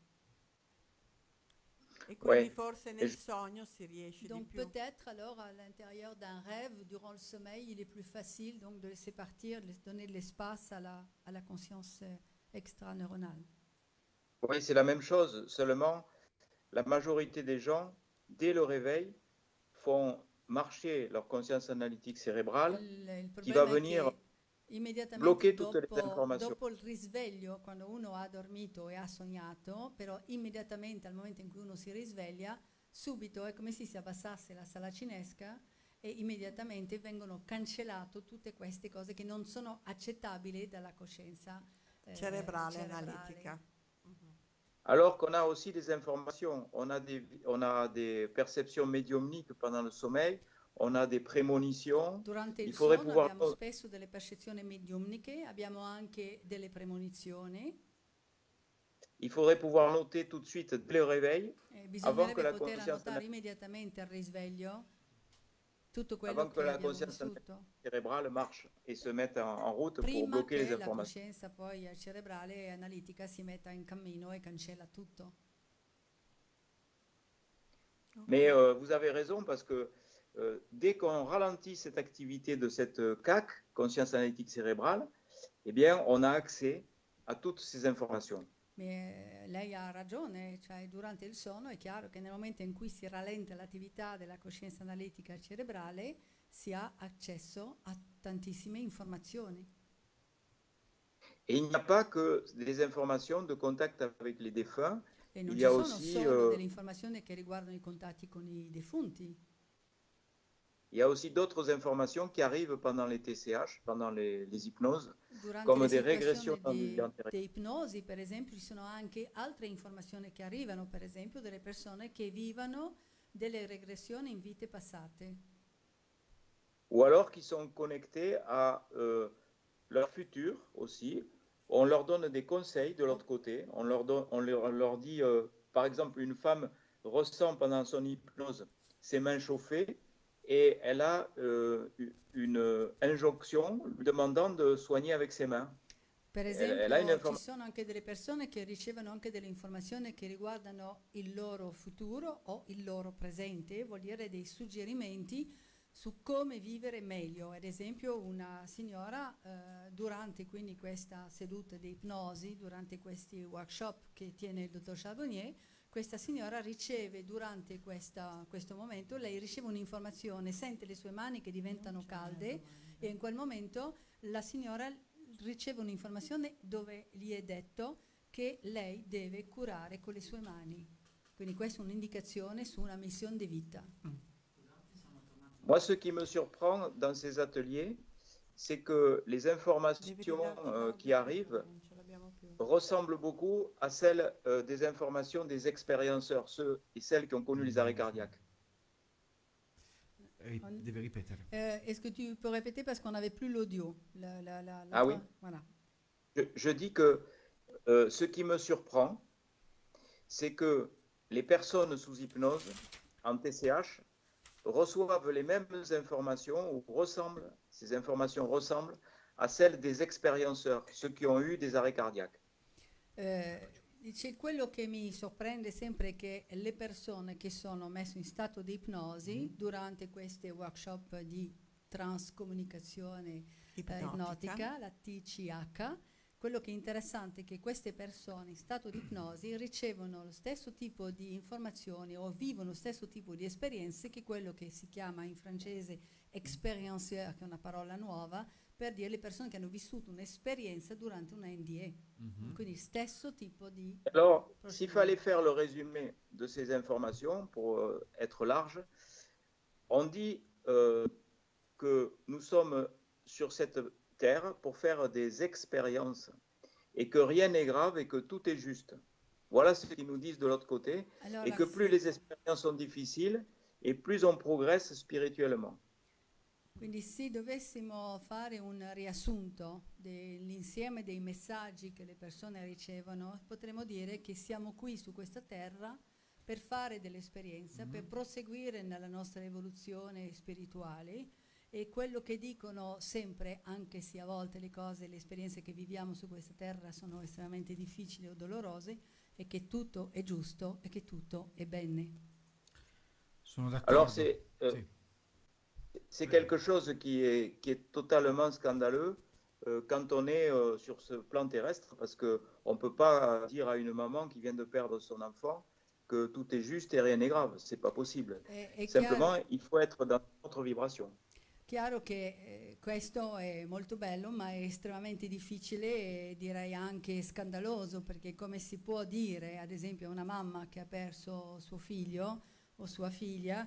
E quindi Ouais. forse nel sogno si riesce di Donc più. peut-être alors à l'intérieur d'un rêve, durant le sommeil, il est plus facile donc de laisser partir, de donner de l'espace à la conscience extraneuronale. Oui, c'est la même chose, seulement la majorité des gens, dès le réveil, font marcher leur conscience analytique cérébrale Il qui va problema è venir che immediatamente bloquer tutte le informazioni. dopo il risveglio, quando uno ha dormito e ha sognato, però immediatamente al momento in cui uno si risveglia, subito è come se si abbassasse la saracinesca e immediatamente vengono cancellate tutte queste cose che non sono accettabili dalla coscienza cerebrale analitica. Alors qu'on a aussi des informations, on a des perceptions médiumniques pendant le sommeil, on a des prémonitions. Durante il Il faudrait sonno pouvoir... abbiamo spesso delle percezioni mediumniche, abbiamo anche delle premonizioni. Il faudrait pouvoir noter tout de suite dès le réveil, avant que Bisognerebbe la poter conscience annotare immediatamente al risveglio tutto quello che abbiamo vissuto. cérébrale marche et se mette en route pour Prima bloquer les che la informations. coscienza poi cerebrale e analitica si metta in cammino e cancella tutto. Mais vous avez raison parce que dès qu'on ralentit cette activité de cette CAC, conscience analytique cérébrale, eh bien, on a accès à toutes ces informations. Lei ha ragione, cioè durante il sonno è chiaro che nel momento in cui si rallenta l'attività della coscienza analitica cerebrale si ha accesso a tantissime informazioni. Et il n'y a pas que des informations de contact avec les défunts, E non il ci y a sono aussi, solo delle informazioni che riguardano i contatti con i defunti. il y a aussi d'autres informations qui arrivent pendant les TCH, pendant les hypnoses, Durante come le des régressions dans situazioni le vie antérieure. di ipnosi, per esempio, ci sono anche altre informazioni che arrivano, per esempio, delle persone che vivono delle regressioni in vite passate. Ou alors qui sont connectés à leur futur aussi. On leur donne des conseils de l'autre côté. On leur dit, par exemple, une femme ressent pendant son hypnose ses mains chauffées et elle a une injonction lui demandant de soigner avec ses mains. Per esempio, ci sono anche delle persone che ricevono anche delle informazioni che riguardano il loro futuro o il loro presente, vuol dire dei suggerimenti su come vivere meglio. Ad esempio una signora durante quindi questa seduta di ipnosi, durante questi workshop che tiene il dottor Charbonnier, questa signora riceve durante questo momento, lei riceve un'informazione, sente le sue mani che diventano calde e in quel momento la signora riceve un'informazione dove gli è detto che lei deve curare con le sue mani. Quindi questa è un'indicazione su una missione di vita. Moi, ce qui me surprend dans ces ateliers, c'est que les informations qui arrivent ressemblent beaucoup à celles des informations des expérienceurs, ceux et celles qui ont connu les arrêts cardiaques. Deve ripetere. Est-ce que tu peux répéter parce qu'on n'avait plus l'audio? Ah oui. Voilà. Je dis que ce qui me surprend, c'est que les personnes sous hypnose, en TCH, reçoivent les mêmes informations ou ces informations ressemblent à celles des expérienceurs, ceux qui ont eu des arrêts cardiaques. Dice, quello che mi sorprende sempre è che le persone che sono messe in stato di ipnosi durante questi workshop di transcomunicazione ipnotica, la TCH, quello che è interessante è che queste persone in stato di ipnosi ricevono lo stesso tipo di informazioni o vivono lo stesso tipo di esperienze che quello che si chiama in francese expérienceur, che è una parola nuova, per dire le persone che hanno vissuto un'esperienza durante una NDE. Quindi stesso tipo di... Alors, s'il fallait faire le résumé de ces informations pour être large, on dit que nous sommes sur cette terre pour faire des expériences et que rien n'est grave et que tout est juste. Voilà ce qu'ils nous disent de l'autre côté. Alors, et que plus les expériences sont difficiles et plus on progresse spirituellement. Quindi se dovessimo fare un riassunto dell'insieme dei messaggi che le persone ricevono, potremmo dire che siamo qui su questa terra per fare delle esperienze, per proseguire nella nostra evoluzione spirituale, e quello che dicono sempre, anche se a volte le cose, le esperienze che viviamo su questa terra sono estremamente difficili o dolorose, è che tutto è giusto e che tutto è bene. Sono d'accordo. Alors c'est quelque chose qui est totalement scandaleux quand on est sur ce plan terrestre, parce qu'on ne peut pas dire à une maman qui vient de perdre son enfant que tout est juste et rien n'est grave. C'est pas possible. Simplement, il faut être dans notre vibration. Chiaro che questo è molto bello, ma è estremamente difficile e direi anche scandaloso, perché come si può dire, ad esempio, a una mamma che ha perso suo figlio o sua figlia,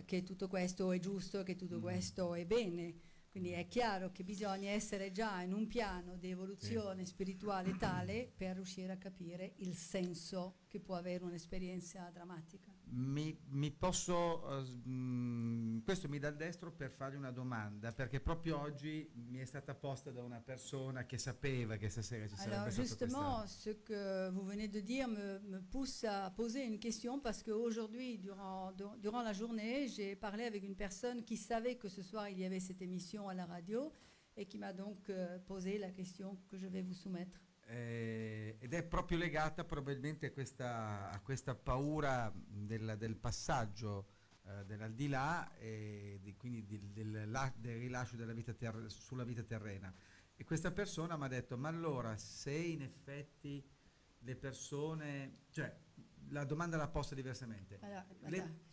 che tutto questo è giusto, che tutto questo è bene. Quindi è chiaro che bisogna essere già in un piano di evoluzione spirituale tale per riuscire a capire il senso che può avere un'esperienza drammatica. Questo mi dà il destro per fargli una domanda, perché proprio oggi mi è stata posta da una persona che sapeva che stasera ci sarebbe Alors stato justement, questa... ce que vous venez de dire me pousse à poser une question parce qu'aujourd'hui, durant la journée, j'ai parlé avec une personne qui savait que ce soir il y avait cette émission à la radio et qui m'a donc posé la question que je vais vous soumettre. Ed è proprio legata probabilmente a questa paura del passaggio dell'aldilà e quindi del rilascio della vita sulla vita terrena. E questa persona mi ha detto: ma allora se in effetti le persone, cioè la domanda l'ha posta diversamente.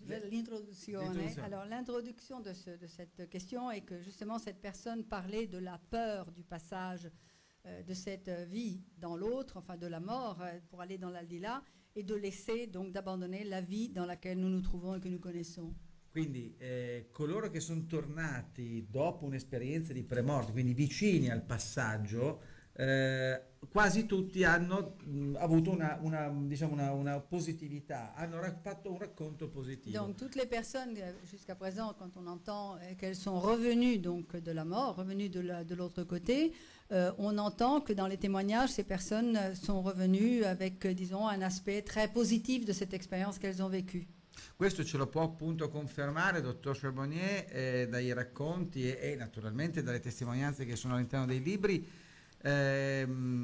L'introduction de cette question est que justement cette personne parlait de la peur du passage de cette vie dans l'autre, enfin de la mort pour aller dans l'aldilà, et de laisser, donc d'abandonner la vie dans laquelle nous nous trouvons et que nous connaissons. Quindi coloro che sono tornati dopo un'esperienza di premorte, quindi vicini al passaggio, quasi tutti hanno avuto una positività, hanno fatto un racconto positivo. Donc toutes les personnes jusqu'à présent, quand on entend qu'elles sont revenues donc de la mort, revenues de l'autre côté, on entend que dans les témoignages, ces personnes sont revenues avec, disons, un aspect très positif de cette expérience qu'elles ont vécue. Questo ce lo può appunto confermare, dottor Charbonnier, dai racconti e naturalmente dalle testimonianze che sono all'interno dei libri,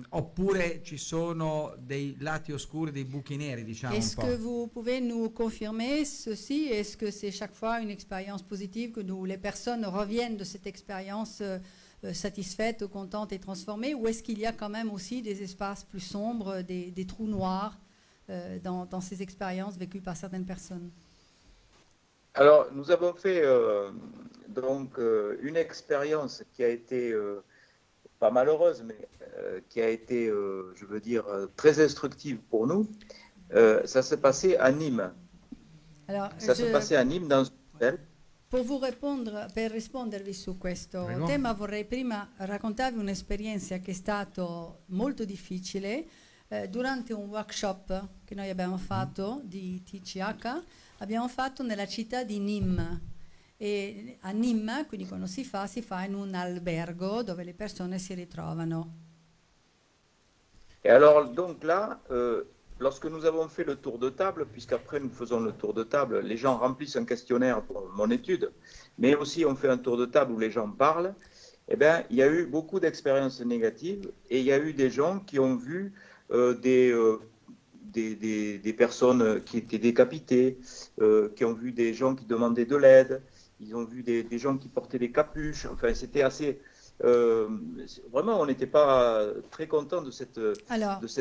oppure ci sono dei lati oscuri, dei buchi neri, diciamo. Est-ce que vous pouvez nous confirmer ceci? Est-ce que c'est chaque fois une expérience positive, que les personnes reviennent de cette expérience satisfaites, contentes et transformées, ou est-ce qu'il y a quand même aussi des espaces plus sombres, des trous noirs dans ces expériences vécues par certaines personnes? Alors, nous avons fait une expérience qui a été pas malheureuse, mais qui a été, je veux dire, très instructive pour nous. Ça s'est passé à Nîmes. Alors, ça s'est passé à Nîmes dans un hôtel. Per rispondervi su questo tema vorrei prima raccontarvi un'esperienza che è stata molto difficile durante un workshop che noi abbiamo fatto di TCH, abbiamo fatto nella città di Nîmes. E a Nîmes, quindi quando si fa in un albergo dove le persone si ritrovano. Et alors donc là, lorsque nous avons fait le tour de table, puisqu'après nous faisons le tour de table, les gens remplissent un questionnaire pour mon étude, mais aussi on fait un tour de table où les gens parlent, eh bien il y a eu beaucoup d'expériences négatives et il y a eu des gens qui ont vu des personnes qui étaient décapitées, qui ont vu des gens qui demandaient de l'aide, ils ont vu des gens qui portaient des capuches, enfin c'était assez... vraiment, on n'était pas très content de cette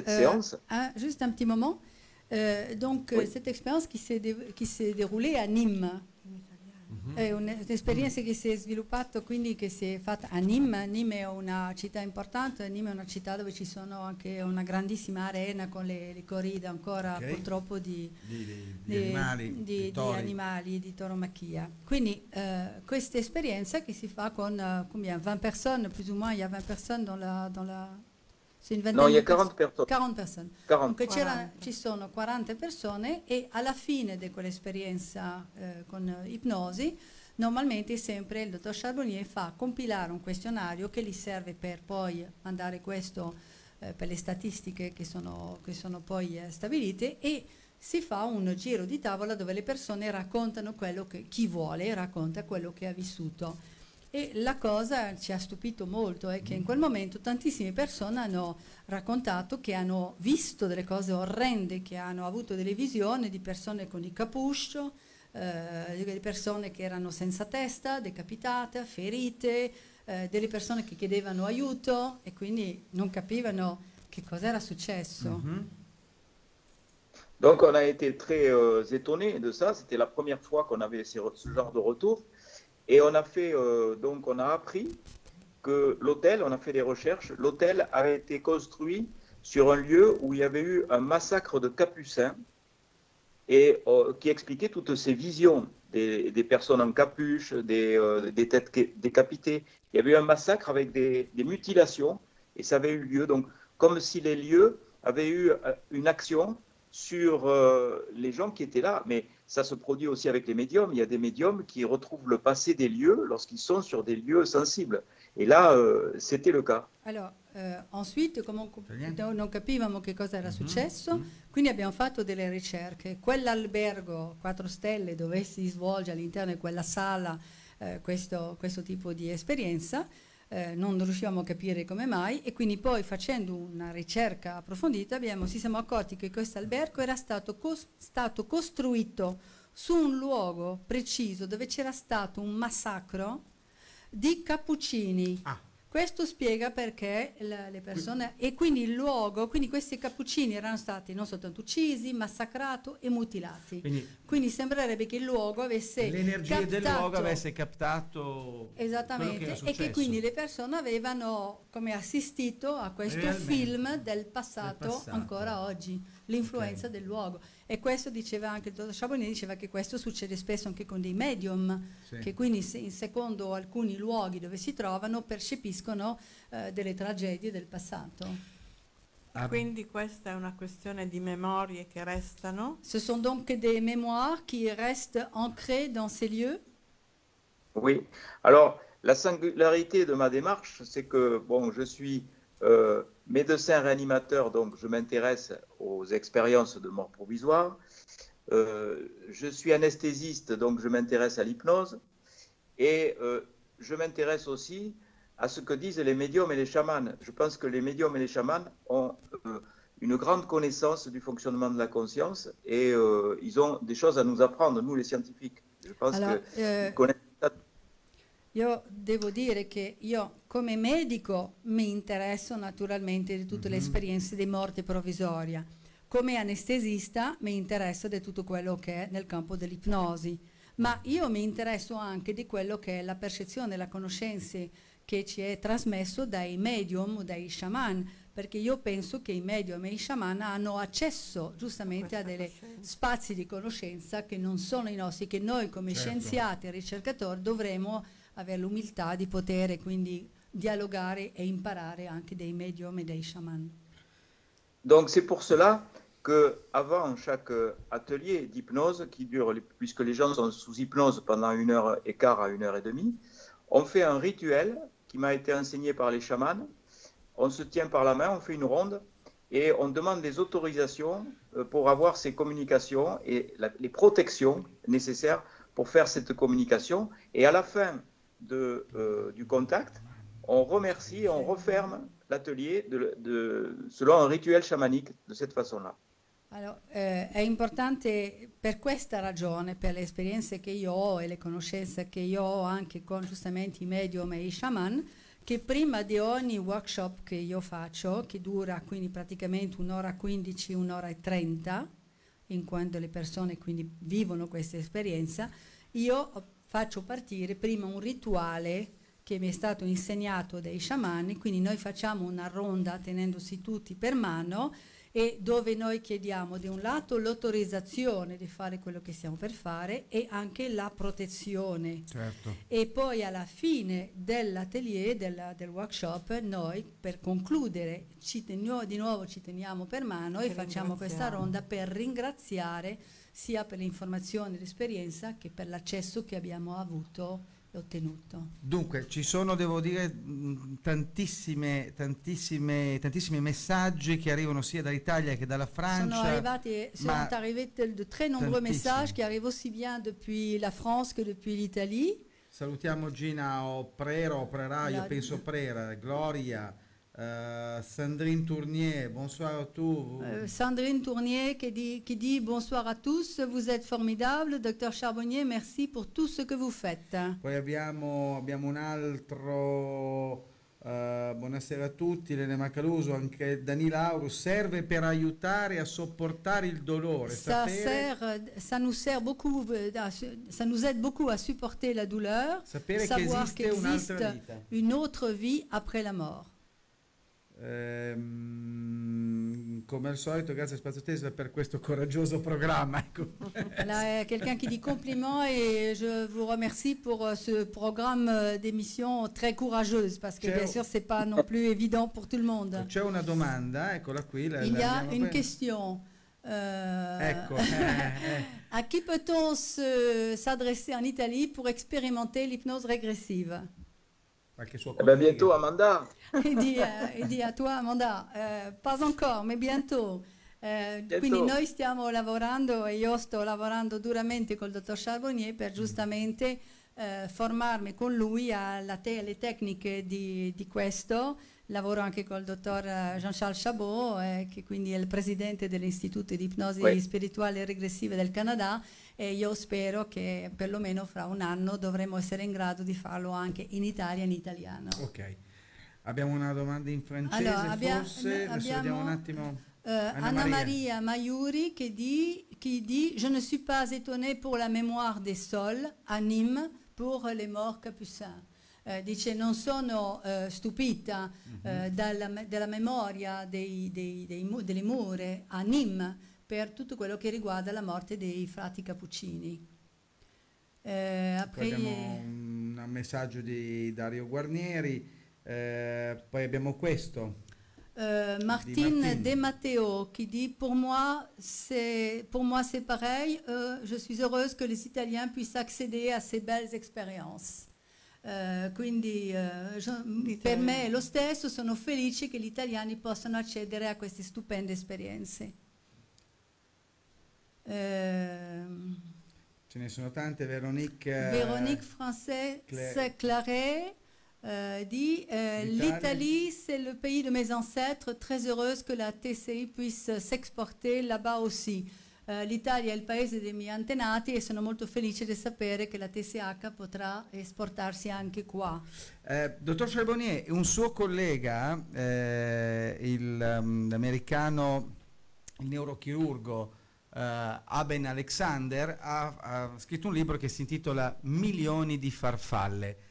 séance. Juste un petit moment. Oui. Cette expérience qui s'est déroulée à Nîmes, è un'esperienza che si è sviluppata, quindi che si è fatta a Nîmes. Nîmes è una città importante, Nîmes è una città dove ci sono anche una grandissima arena con le corride ancora purtroppo di animali, di tauromachia. Quindi questa esperienza che si fa con 20 persone, più o meno, il y a 20 persone dans la c'est une vingtaine. No, il y a 40 personnes. 40 persone. 40. Dunque ci sono 40 persone e alla fine di quell'esperienza con ipnosi, normalmente sempre il dottor Charbonnier fa compilare un questionario che gli serve per poi mandare questo per le statistiche che sono poi stabilite, e si fa un giro di tavola dove le persone raccontano quello che chi vuole racconta quello che ha vissuto. E la cosa ci ha stupito molto è che in quel momento tantissime persone hanno raccontato che hanno visto delle cose orrende, che hanno avuto delle visioni di persone con il cappuccio, di persone che erano senza testa, decapitate, ferite, delle persone che chiedevano aiuto e quindi non capivano che cosa era successo. Donc on a été très étonnés de ça, c'était la première fois qu'on avait ce genre de retour. Et on a fait, donc on a appris que l'hôtel, on a fait des recherches, l'hôtel avait été construit sur un lieu où il y avait eu un massacre de capucins et qui expliquait toutes ces visions des personnes en capuche, des têtes décapitées. il y avait eu un massacre avec des mutilations, et ça avait eu lieu, donc comme si les lieux avaient eu une action sur les gens qui étaient là. Mais ça se produit aussi avec les médiums. Il y a des médiums qui retrouvent le passé des lieux lorsqu'ils sont sur des lieux sensibles. Et là, c'était le cas. Alors, ensuite, come non capivamo che cosa era successo, quindi abbiamo fatto delle ricerche. Quell'albergo 4 stelle dove si svolge all'interno di quella sala questo tipo di esperienza, non riuscivamo a capire come mai, e quindi poi facendo una ricerca approfondita ci siamo accorti che questo albergo era stato costruito su un luogo preciso dove c'era stato un massacro di cappuccini. Questo spiega perché le persone, e quindi il luogo, quindi questi cappuccini erano stati non soltanto uccisi, massacrati e mutilati. Quindi sembrerebbe che il luogo avesse l'energia del luogo avesse captato esattamente, e che quindi le persone avevano come assistito a questo film del passato ancora oggi, l'influenza del luogo. E questo diceva anche il dottor Charbonnier, diceva che questo succede spesso anche con dei medium, che quindi secondo alcuni luoghi dove si trovano percepiscono delle tragedie del passato. Quindi questa è una questione di memorie che restano. Ce sont donc des mémoires qui restent ancrées dans ces lieux. Oui. Alors, la singularité de ma démarche, c'est que, bon, je suis médecin réanimateur, donc je m'intéresse aux expériences de mort provisoire. Je suis anesthésiste, donc je m'intéresse à l'hypnose. Et je m'intéresse aussi à ce que disent les médiums et les chamans. Je pense que les médiums et les chamans ont une grande connaissance du fonctionnement de la conscience et ils ont des choses à nous apprendre, nous les scientifiques. Je pense qu'ils connaissent ça. Io devo dire che io come medico mi interesso naturalmente di tutte le esperienze di morte provvisoria. Come anestesista mi interesso di tutto quello che è nel campo dell'ipnosi, ma io mi interesso anche di quello che è la percezione, la conoscenza che ci è trasmesso dai medium o dai shaman, perché io penso che i medium e i shaman hanno accesso giustamente a dei spazi di conoscenza che non sono i nostri, che noi come scienziati e ricercatori dovremo avere l'umiltà di poter quindi dialogare e imparare anche dei medium et des chamans. Donc c'est pour cela que avant chaque atelier d'hypnose qui dure, puisque les gens sont sous hypnose pendant 1h15 à 1h30, on fait un rituel qui m'a été enseigné par les chamans. On se tient par la main, on fait une ronde et on demande des autorisations pour avoir ces communications et les protections nécessaires pour faire cette communication. Et à la fin du contact, on remercie et on referme l'atelier selon un rituel chamanique de cette façon-là. Allora, è importante per questa ragione, per le esperienze che io ho e le conoscenze che io ho anche con giustamente i medium e i shaman, che prima di ogni workshop che io faccio, che dura quindi praticamente 1h15, 1h30, in quanto le persone quindi vivono questa esperienza, io faccio partire prima un rituale che mi è stato insegnato dai sciamani, quindi noi facciamo una ronda tenendosi tutti per mano e dove noi chiediamo di un lato l'autorizzazione di fare quello che stiamo per fare e anche la protezione. Certo. E poi alla fine dell'atelier, del workshop, noi per concludere di nuovo ci teniamo per mano e facciamo questa ronda per ringraziare sia per le informazioni e l'esperienza che per l'accesso che abbiamo avuto e ottenuto. Dunque ci sono, devo dire, tantissimi messaggi che arrivano sia dall'Italia che dalla Francia. Sont arrivés de très nombreux messages qui arrivent aussi bien depuis la France que depuis l'Italie. Salutiamo Gina Prera, io penso Prera, Gloria, Sandrine Tournier, bonsoir à tous. Sandrine Tournier qui dit bonsoir à tous, vous êtes formidables, Dr Charbonnier, merci pour tout ce que vous faites. Poi abbiamo un altro, buonasera a tutti, Elena Macaluso, anche Dani Lauro, serve per aiutare a sopportare il dolore. Ça nous aide beaucoup à supporter la douleur, sapere savoir che esiste un'altra vita. une autre vie après la mort. Come al solito, grazie a Spazio Tesla per questo coraggioso programma. Ecco. Là, quelqu'un qui dit compliment et je vous remercie pour ce programme d'émission très courageuse parce que bien sûr c'est pas non plus évident pour tout le monde. C'è una domanda, eccola qui. Il y a une question. Ecco. À qui peut-on s'adresser en Italie pour expérimenter l'hypnose régressive? Bientôt Amanda. Il dit a toi Amanda, pas encore, ma bientôt. Quindi noi stiamo lavorando e io sto lavorando duramente col dottor Charbonnier per giustamente formarmi con lui alle tecniche di questo. Lavoro anche col dottor Jean-Charles Chabot, che quindi è il presidente dell'Istituto di Ipnosi Spirituale e Regressiva del Canada, e io spero che perlomeno fra un anno dovremo essere in grado di farlo anche in Italia, in italiano. Ok, abbiamo una domanda in francese, allora, forse? Adesso vediamo un attimo. Anna Maria Maiuri qui dit Je ne suis pas étonnée pour la mémoire des sols à Nîmes pour les morts capucins. Dice non sono stupita della memoria delle mure a Nîmes per tutto quello che riguarda la morte dei frati cappuccini. Poi abbiamo un messaggio di Dario Guarnieri, poi abbiamo questo. Martine De Matteo qui dit pour moi c'est pareil, je suis heureuse que les Italiens puissent accéder à ces belles expériences. Quindi per me è lo stesso, sono felice che gli italiani possano accedere a queste stupende esperienze. Ce ne sono tante. Véronique Claret dit l'Italie c'est le pays de mes ancêtres, très heureuse que la TCI puisse s'exporter là-bas aussi. L'Italia è il paese dei miei antenati e sono molto felice di sapere che la TSH potrà esportarsi anche qua. Dottor Charbonnier, un suo collega, l'americano, il neurochirurgo Aben Alexander, ha scritto un libro che si intitola Milioni di farfalle.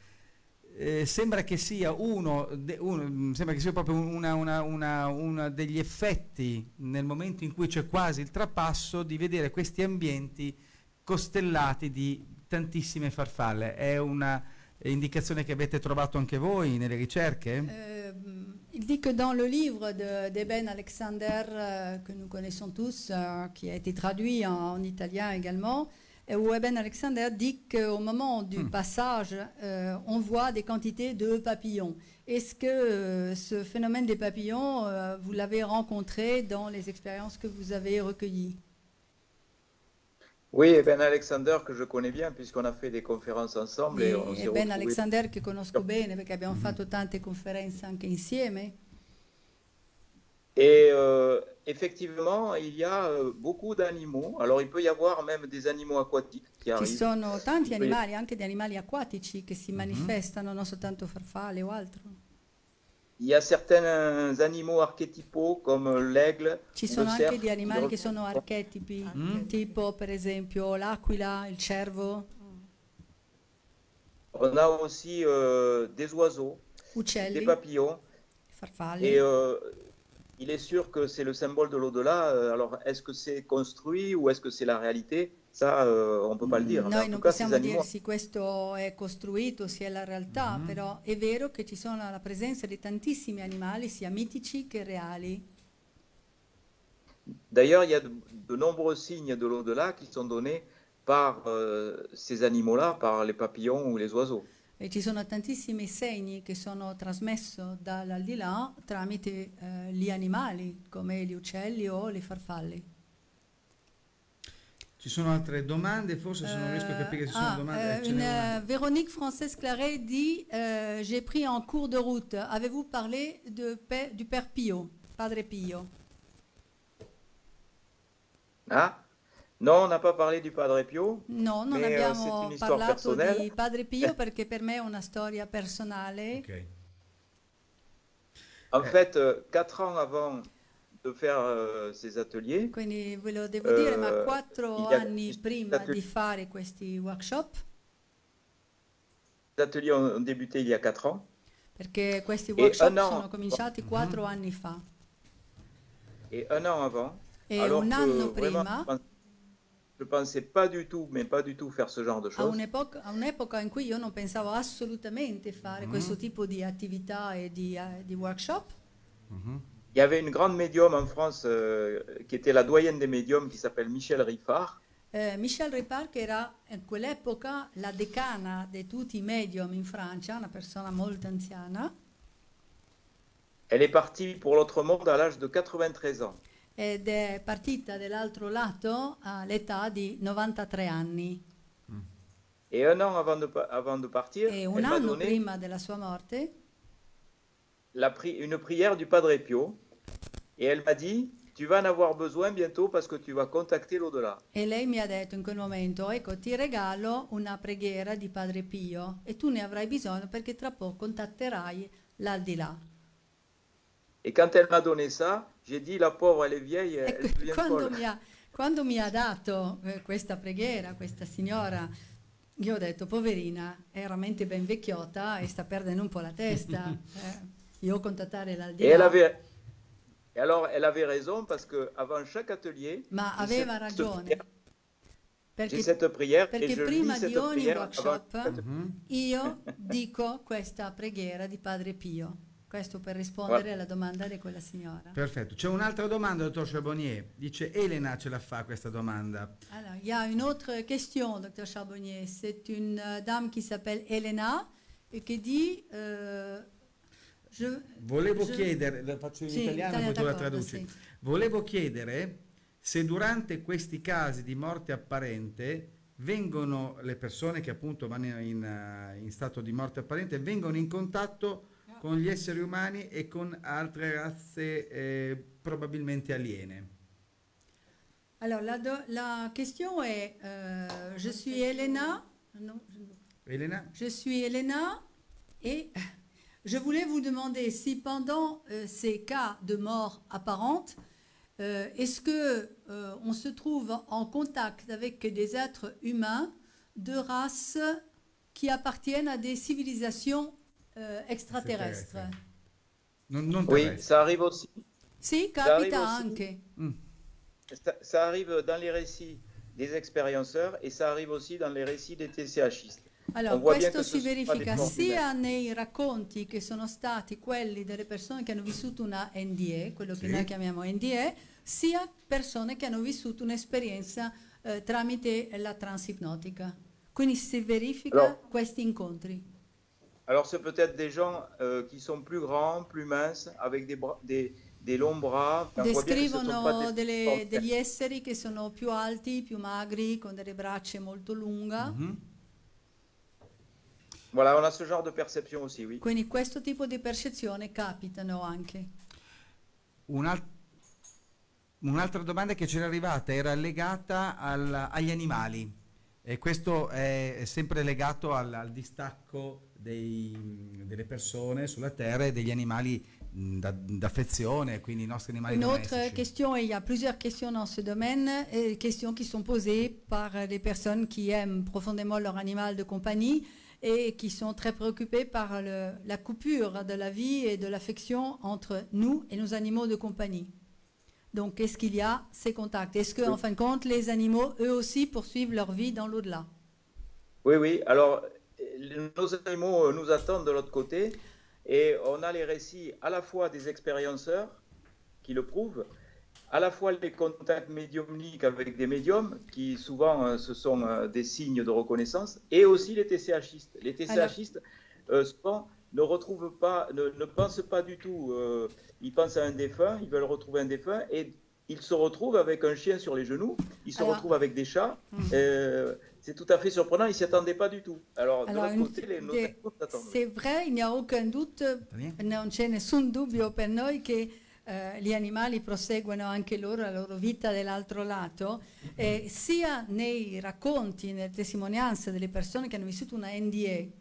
Sembra che sia sembra che sia proprio una degli effetti nel momento in cui c'è quasi il trapasso di vedere questi ambienti costellati di tantissime farfalle. È una indicazione che avete trovato anche voi nelle ricerche? Il dit que dans le livre d'Eben Alexander, que nous connaissons tous, qui a été traduit en italien également, où Eben Alexander dit qu'au moment du passage, on voit des quantités de papillons. Est-ce que ce phénomène des papillons, vous l'avez rencontré dans les expériences que vous avez recueillies? Oui, Eben Alexander que je connais bien puisqu'on a fait des conférences ensemble. Et Eben Alexander che conosco bene perché abbiamo fatto tante conferenze anche insieme. Et effectivement, il y a beaucoup d'animaux. Alors, il peut y avoir même des animaux aquatiques qui arrivent. Ci sono tanti animali, anche di animali acquatici che si manifestano, non soltanto farfalle o altro. Il y a certains animaux archétypaux comme l'aigle. Ci sono anche di animali che sono archetipi, tipo per esempio l'aquila, il cervo. On a aussi des oiseaux, uccelli, des papillons. Farfalle. Et il est sûr que c'est le symbole de l'au-delà. Alors, est-ce que c'est construit ou est-ce que c'est la réalité? Ça, on ne peut pas le dire. Noi non possiamo dire se questo è costruito, sia la realtà, però è vero che ci sono la presenza di tantissimi animali, sia mitici che reali. D'ailleurs, il y a de nombreux signes de l'au-delà qui sont donnés par ces animaux-là, par les papillons ou les oiseaux. E ci sono tantissimi segni che sono trasmessi dall'aldilà tramite gli animali, come gli uccelli o le farfalle. Ci sono altre domande, forse se non riesco a capire se sono domande. Véronique Française Claret dit j'ai pris en cours de route. Avez-vous parlé du Père Pio, Padre Pio? Ah? No, on n'a pas parlé du Padre Pio. No, non abbiamo parlato di Padre Pio perché per me è una storia personale. Okay. En fait, 4 ans avant de faire ces ateliers. Quindi ve lo devo dire, ma 4 anni prima di fare questi workshop. Les ateliers ont débuté il y a 4 ans. perché questi Et workshop un an, sono cominciati 4 anni fa. et un an avant, E alors un que anno vraiment, prima, je pensais pas du tout, mais pas du tout faire ce genre de a choses. un'epoca in cui io non pensavo assolutamente fare questo tipo di attività e di workshop. Il y avait une grande médium en France qui était la doyenne des médiums qui s'appelle Michel Riffard. Michel Ripard, che era in quell'epoca la decana di tutti i medium in Francia, una persona molto anziana, Elle est partie pour l'autre monde à l'âge de 93 ans. ed è partita dall'altro lato all'età di 93 anni. Et un an avant de partir, E elle un m'a anno donné prima della sua morte une prière du Padre Pio. Et elle m'a dit, tu vas en avoir besoin bientôt parce que tu vas contacter l'au-delà. e lei mi ha detto in quel momento, ecco, ti regalo una preghiera di Padre Pio e tu ne avrai bisogno perché tra poco contatterai l'aldilà. Et quand elle m'a donné ça, j'ai dit, la pauvre, elle est vieille, E elle devient folle. quando mi ha dato questa preghiera, questa signora, io ho detto, poverina, è veramente ben vecchiotta e sta perdendo un po' la testa. Io contattare Et l'aldilà. et alors, elle avait raison parce que avant chaque atelier, Ma j'ai aveva cette ragione, prière- j'ai perché, cette prière et perché je prima lis di cette ogni prière avant workshop chaque atelier. io dico questa preghiera di Padre Pio. Questo per rispondere alla domanda di quella signora. Perfetto. C'è un'altra domanda, dottor Charbonnier. Dice Elena ce la fa questa domanda. Alors, il y a une autre question, docteur Charbonnier. C'est une dame qui s'appelle Elena et qui dit Volevo chiedere, la faccio in Sì, italiano, poi tu la d'accordo, traduci. sì. Volevo chiedere se durante questi casi di morte apparente vengono le persone che appunto vanno in stato di morte apparente, vengono in contatto con gli esseri umani e con altre razze probabilmente aliene. Alors, la question est, je suis Elena. Non, Elena? je suis Elena et je voulais vous demander si pendant ces cas de mort apparente, est-ce que on se trouve en contact avec des êtres humains de races qui appartiennent à des civilisations extraterrestres? Non Oui, terrestri. ça arrive aussi. Sì, Ça arrive capita aussi. anche. Ça arrive dans les récits des expérienceurs et ça arrive aussi dans les récits des TCHistes. Allora, On voit bien questo que ce si sono verifica dei sia nei racconti che sono stati quelli delle persone che hanno vissuto una NDE, quello che Sì. noi chiamiamo NDE, sia persone che hanno vissuto un'esperienza tramite la transipnotica. Quindi si verifica Allora, questi incontri. Alors, c'est peut-être des gens qui sont plus grands, plus minces, avec des longs bras. On voit bien que ce sont pas Descrivono des degli esseri che sono più alti, più magri, con delle braccia molto lunghe. Voilà, on a ce genre de perception aussi, oui. Quindi questo tipo di percezione capitano anche. Un'altra domanda che c'era arrivata era legata agli animali e questo è sempre legato al distacco delle persone sulla Terra e degli animali d'affezione, quindi i nostri animali Une autre domestici. question, et il y a plusieurs questions dans ce domaine, questions qui sont posées par des personnes qui aiment profondément leur animal de compagnie et qui sont très préoccupées par la coupure de la vie et de l'affection entre nous et nos animaux de compagnie. Donc, est-ce qu'il y a ces contacts? Est-ce que, en fin de compte, les animaux, eux aussi, poursuivent leur vie dans l'au-delà? Oui, oui. Alors, nos animaux nous attendent de l'autre côté et on a les récits à la fois des expérienceurs qui le prouvent, à la fois les contacts médiumniques avec des médiums qui souvent ce sont des signes de reconnaissance et aussi les TCHistes. Les TCHistes souvent ne retrouvent pas, ne pensent pas du tout, ils pensent à un défunt, ils veulent retrouver un défunt et ils se retrouvent avec un chien sur les genoux, ils se retrouvent avec des chats. C'est tout à fait surprenant, ils ne s'y attendaient pas du tout. Alors, de l'autre côté, nos animaux s'attendent. C'est vrai, il n'y a aucun doute, non c'è nessun dubbio per noi che gli animali proseguono anche loro la loro vita dell'altro lato, sia nei racconti, nelle testimonianze delle persone che hanno vissuto una NDE,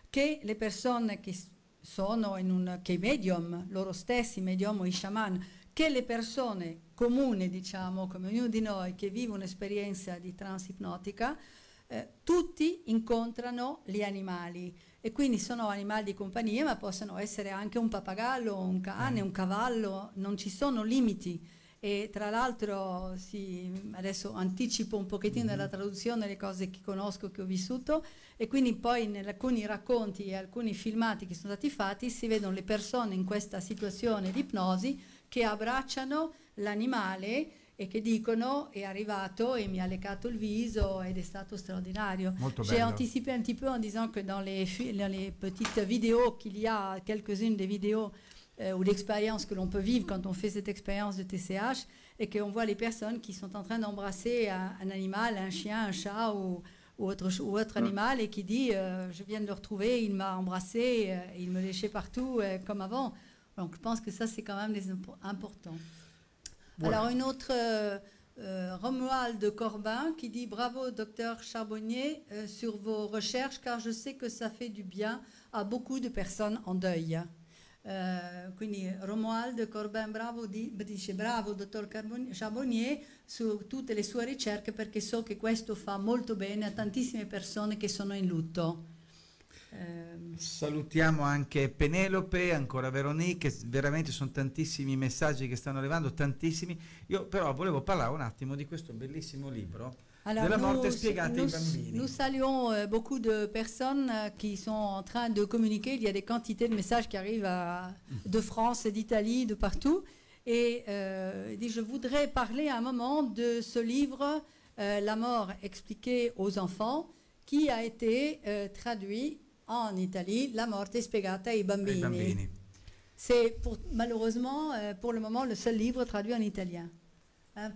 che le persone che sono che i medium, loro stessi, i medium o i shaman, che le persone comuni, diciamo, come ognuno di noi che vive un'esperienza di transipnotica, tutti incontrano gli animali e quindi sono animali di compagnia, ma possono essere anche un pappagallo, un cane, un cavallo, non ci sono limiti. E tra l'altro adesso anticipo un pochettino nella traduzione le cose che conosco, che ho vissuto, e quindi poi in alcuni racconti e alcuni filmati che sono stati fatti si vedono le persone in questa situazione di ipnosi che abbracciano l'animale e che dicono è arrivato et mi ha leccato il viso ed è stato straordinario. J'ai anticipé un petit peu en disant que dans les petites vidéos qu'il y a, quelques-unes des vidéos ou l'expérience que l'on peut vivre quand on fait cette expérience de TCH, et qu'on voit les personnes qui sont en train d'embrasser un animal, un chien, un chat ou autre animal, et qui dit je viens de le retrouver, il m'a embrassé, il me léchait partout comme avant. Donc je pense que ça c'est quand même important. Voilà. Alors une autre, Romuald Corbin qui dit bravo docteur Charbonnier sur vos recherches, car je sais que ça fait du bien à beaucoup de personnes en deuil. Quindi Romuald Corbin dice bravo dottor Charbonnier su tutte le sue ricerche, perché so che questo fa molto bene a tantissime persone che sono in lutto. Salutiamo anche Penelope, ancora Veronique, veramente sono tantissimi messaggi che stanno arrivando, tantissimi. Io però volevo parlare un attimo di questo bellissimo libro. Alors de la morte spiegata ai bambini. Nous saluons beaucoup de personnes qui sont en train de communiquer. Il y a des quantités de messages qui arrivent de France, d'Italie, de partout. Et je voudrais parler à un moment de ce livre, La mort expliquée aux enfants, qui a été traduit en Italie, La morte spiegata ai bambini. C'est malheureusement pour le moment le seul livre traduit en italien.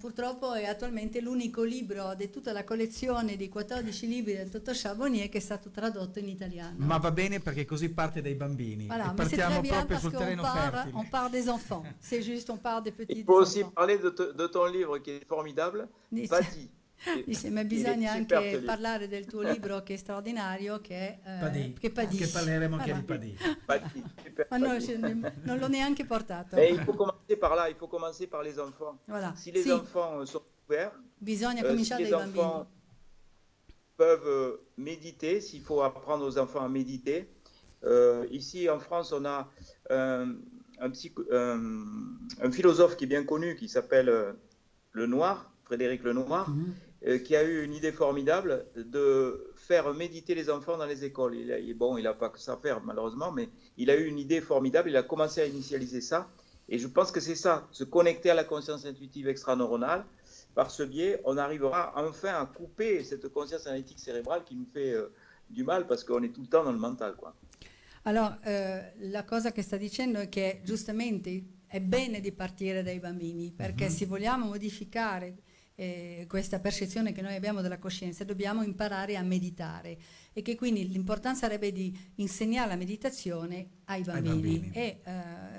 Purtroppo è attualmente l'unico libro di tutta la collezione di 14 libri del dottor Charbonnier che è stato tradotto in italiano. Ma va bene, perché così parte dai bambini. Voilà, e partiamo proprio sul terreno fertile. On part des enfants, c'est juste, on part des petits. Il faut aussi parler de ton livre qui est formidable, Padì. Dice, ma bisogna anche parlare del tuo libro che è straordinario, che è Padì. Che parleremo anche di Padì. Ma no, non l'ho neanche portato. Et il faut commencer par là, il faut commencer par les enfants. Voilà. Si les enfants sont ouverts, bisogna cominciare si dai les bambini. enfants peuvent méditer, s'il faut apprendre aux enfants à méditer. Ici en France, on a un philosophe qui est bien connu, qui s'appelle Lenoir, Frédéric Lenoir, qui a eu une idée formidable de faire méditer les enfants dans les écoles. Il n'a pas que ça à faire malheureusement, mais il a eu une idée formidable, il a commencé à initialiser ça. Et je pense que c'est ça, se connecter à la conscience intuitive extraneuronale. Par ce biais, on arrivera enfin à couper cette conscience analytique cérébrale qui nous fait du mal, parce qu'on est tout le temps dans le mental, quoi. Allora, la cosa che sta dicendo è che giustamente è bene di partire dai bambini, perché se vogliamo modificare questa percezione che noi abbiamo della coscienza, dobbiamo imparare a meditare, e che quindi l'importanza sarebbe di insegnare la meditazione ai bambini. E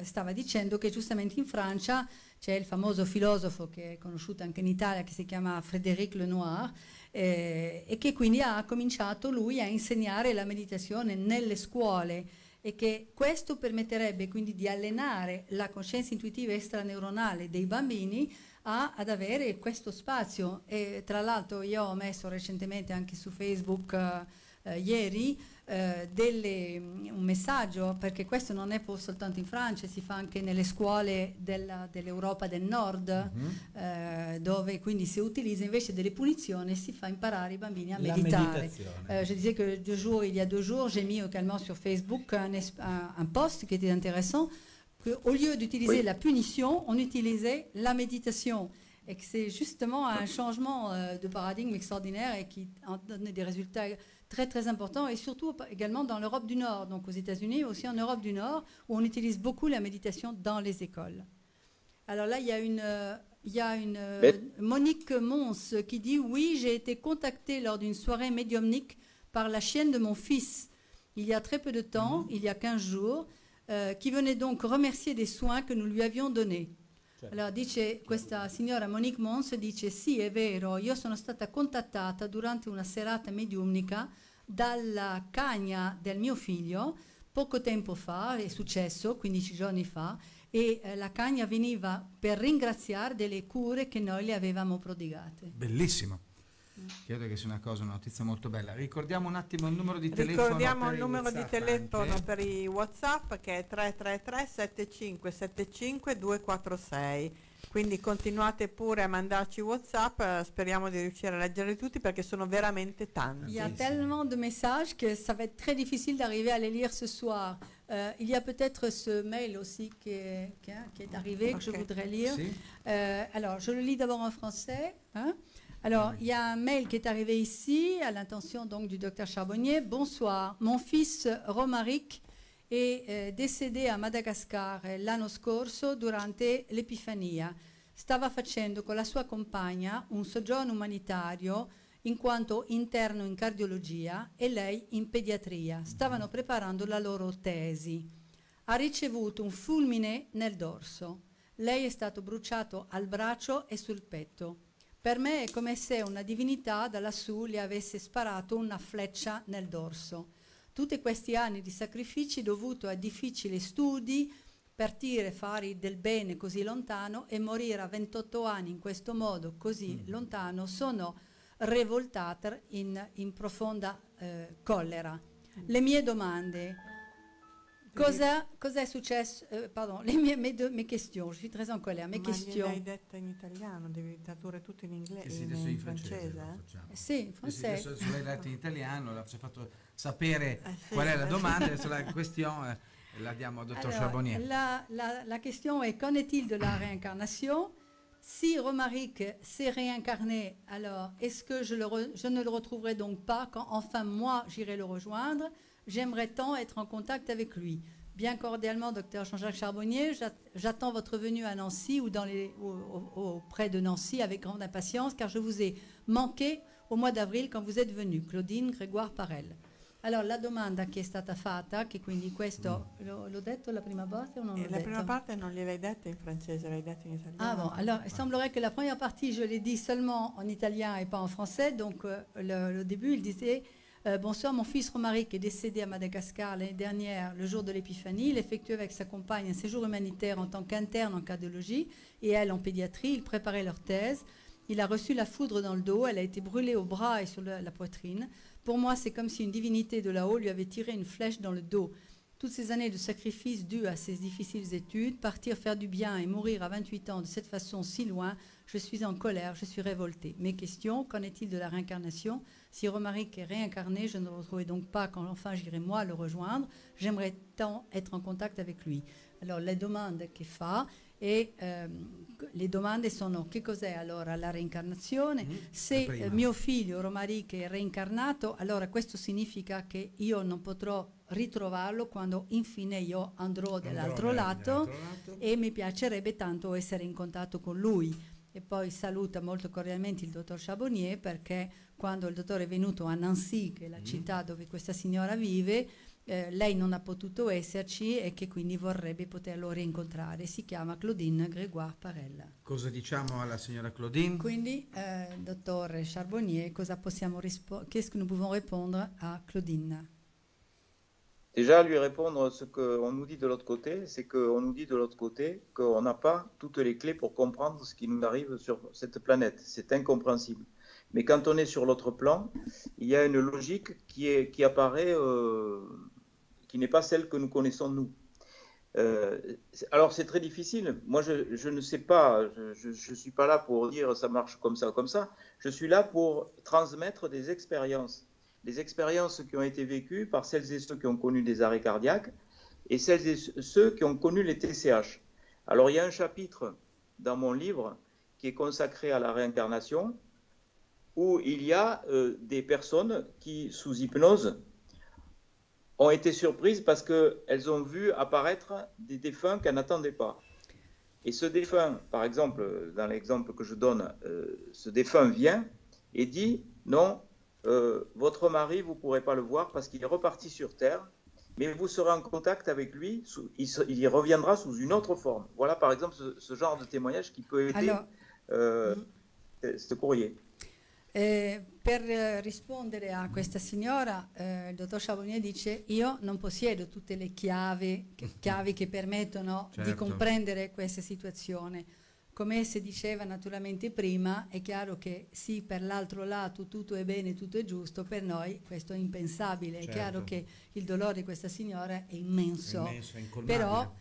stava dicendo che giustamente in Francia c'è il famoso filosofo che è conosciuto anche in Italia, che si chiama Frédéric Lenoir, e che quindi ha cominciato lui a insegnare la meditazione nelle scuole, e che questo permetterebbe quindi di allenare la coscienza intuitiva extraneuronale dei bambini ad avere questo spazio. E tra l'altro io ho messo recentemente anche su Facebook ieri un messaggio, perché questo non è soltanto in Francia, si fa anche nelle scuole dell'Europa del Nord, dove quindi si utilizza invece delle punizioni, si fa imparare i bambini a meditare. Je disais que il y a 2 jours, j'ai mis également sur Facebook un post qui était intéressant, qu'au lieu d'utiliser la punition, on utilisait la méditation. Et que c'est justement un changement de paradigme extraordinaire et qui a donné des résultats très très importants, et surtout également dans l'Europe du Nord, donc aux États-Unis, aussi en Europe du Nord, où on utilise beaucoup la méditation dans les écoles. Alors là, il y a une Monique Mons qui dit « Oui, j'ai été contactée lors d'une soirée médiumnique par la chienne de mon fils, il y a très peu de temps, il y a 15 jours, qui venait donc remercier des soins che nous lui avions donnés. » Allora dice questa signora Monique Mons, dice sì, è vero, io sono stata contattata durante una serata mediumnica dalla cagna del mio figlio poco tempo fa, è successo 15 giorni fa, e la cagna veniva per ringraziare delle cure che noi le avevamo prodigate. Bellissimo. Credo che sia una notizia molto bella. Ricordiamo un attimo il numero di telefono. Ricordiamo il numero di telefono anche per i WhatsApp, che è 333 7575 246. Quindi continuate pure a mandarci WhatsApp, speriamo di riuscire a leggerli tutti perché sono veramente tanti. Il y a tellement de messages que ça va être très difficile d'arriver à les lire ce soir. Il y a peut-être ce mail aussi qui est arrivé, que je voudrais lire. Sì. Alors, je le lis d'abord en français. Hein. Alors, il y a un mail qui est arrivé ici, à l'intention donc du docteur Charbonnier. Bonsoir, mon fils Romaric è décédé a Madagascar l'anno scorso durante l'Epifania. Stava facendo con la sua compagna un soggiorno umanitario in quanto interno in cardiologia e lei in pediatria. Stavano preparando la loro tesi. Ha ricevuto un fulmine nel dorso. Lei è stato bruciato al braccio e sul petto. Per me è come se una divinità da lassù le avesse sparato una freccia nel dorso. Tutti questi anni di sacrifici dovuti a difficili studi, partire, fare del bene così lontano e morire a 28 anni in questo modo così lontano, sono rivoltata in profonda collera. Le mie domande, cosa è successo? Pardon, mes questions, je suis très en colère. Mes questions. Ma l'hai detta in italiano, devi tradurre tutto in inglese, Sì, in francese. Sì, in francese. Adesso l'hai detto in italiano, ci ha fatto sapere qual è la domanda, adesso la questione la diamo al dottor Charbonnier. La question est, qu'en est-il de la réincarnation? Si Romaric s'est réincarné, alors est-ce que je ne le retrouverai donc pas quand enfin moi j'irai le rejoindre? J'aimerais tant être en contact avec lui. Bien cordialement, docteur Jean-Jacques Charbonnier, j'attends votre venue à Nancy ou auprès de Nancy avec grande impatience, car je vous ai manqué au mois d'avril quand vous êtes venu. Claudine Grégoire Parel. Allora, la domanda che è stata fatta, che quindi questo, l'ho detto la prima parte o non l'ho detto? La prima parte non gliel'hai detta in francese, l'hai detta in italiano. Ah bon, alors il semblerait que la première partie, je l'ai dit seulement en italien et pas en français, donc le début, il disait bonsoir, mon fils Romaric est décédé à Madagascar l'année dernière, le jour de l'Épiphanie. Il effectuait avec sa compagne un séjour humanitaire en tant qu'interne en cardiologie et elle en pédiatrie. Ils préparaient leur thèse. Il a reçu la foudre dans le dos, elle a été brûlée au bras et sur la poitrine. Pour moi, c'est comme si une divinité de là-haut lui avait tiré une flèche dans le dos. Toutes ces années de sacrifice dues à ces difficiles études, partir faire du bien et mourir à 28 ans de cette façon si loin, je suis en colère, je suis révoltée. Mes questions, qu'en est-il de la réincarnation? Si Romaric est réincarné, je ne le retrouverai donc pas quand enfin j'irai moi le rejoindre. J'aimerais tant être en contact avec lui. Alors, le domande che fa le domande sono: che cos'è allora la reincarnazione? Se mio figlio Romaric è reincarnato, allora questo significa che io non potrò ritrovarlo quando infine io andrò dall'altro lato e mi piacerebbe tanto essere in contatto con lui. E poi saluta molto cordialmente il dottor Charbonnier, perché quando il dottore è venuto a Nancy, che è la città dove questa signora vive, lei non ha potuto esserci e che quindi vorrebbe poterlo rincontrare. Si chiama Claudine Grégoire Parel. Cosa diciamo alla signora Claudine? Quindi, dottore Charbonnier, qu'est-ce que nous pouvons répondre à Claudine? Déjà, lui répondre ce qu'on nous dit de l'autre côté, c'est qu'on nous dit de l'autre côté qu'on n'a pas toutes les clés pour comprendre ce qui nous arrive sur cette planète. C'est incompréhensible. Mais quand on est sur l'autre plan, il y a une logique qui apparaît, qui n'est pas celle que nous connaissons nous. Alors c'est très difficile. Moi, je ne sais pas, je ne suis pas là pour dire ça marche comme ça ou comme ça. Je suis là pour transmettre des expériences qui ont été vécues par celles et ceux qui ont connu des arrêts cardiaques et celles et ceux qui ont connu les TCH. Alors il y a un chapitre dans mon livre qui est consacré à la réincarnation, où il y a des personnes qui, sous hypnose, ont été surprises parce qu'elles ont vu apparaître des défunts qu'elles n'attendaient pas. Et ce défunt, par exemple, dans l'exemple que je donne, ce défunt vient et dit « Non, votre mari, vous ne pourrez pas le voir parce qu'il est reparti sur Terre, mais vous serez en contact avec lui, il y reviendra sous une autre forme. » Voilà, par exemple, ce genre de témoignage qui peut aider ce courrier. Per rispondere a questa signora, il dottor Charbonnier dice: io non possiedo tutte le chiavi che permettono di comprendere questa situazione. come si diceva naturalmente prima, è chiaro che sì, per l'altro lato tutto è bene, tutto è giusto, per noi questo è impensabile. Certo. È chiaro che il dolore di questa signora è immenso, È incolmabile. però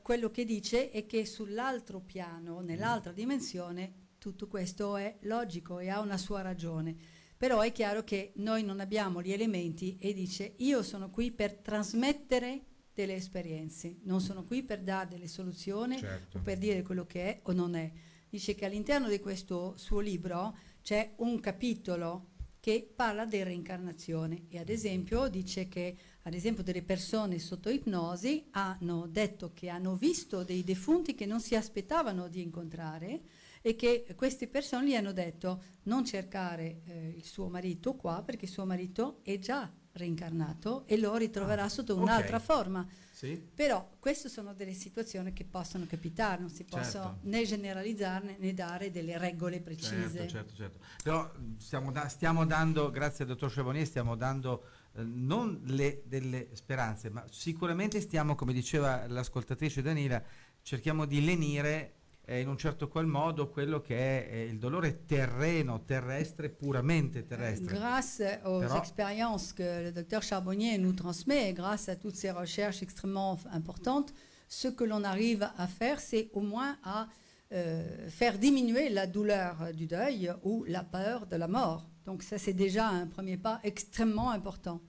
quello che dice è che sull'altro piano, nell'altra dimensione, tutto questo è logico e ha una sua ragione. Però è chiaro che noi non abbiamo gli elementi e dice io sono qui per trasmettere delle esperienze, non sono qui per dare delle soluzioni Certo. o per dire quello che è o non è. Dice che all'interno di questo suo libro c'è un capitolo che parla di reincarnazione e ad esempio dice che ad esempio delle persone sotto ipnosi hanno detto che hanno visto dei defunti che non si aspettavano di incontrare e che queste persone gli hanno detto non cercare il suo marito qua perché suo marito è già reincarnato e lo ritroverà sotto un'altra forma. Sì. Però queste sono delle situazioni che possono capitare, non si possono né generalizzarne né dare delle regole precise. Certo. Però stiamo dando, grazie al dottor Charbonnier, stiamo dando non delle speranze, ma sicuramente stiamo, come diceva l'ascoltatrice Danila, cerchiamo di lenire in un certo qual modo quello che è il dolore terrestre, puramente terrestre. Grâce aux expériences que le docteur Charbonnier nous transmet et grâce à toutes ces recherches extrêmement importantes, ce que l'on arrive à faire, c'est au moins à faire diminuer la douleur du deuil ou la peur de la mort. Donc ça, c'est déjà un premier pas extrêmement important.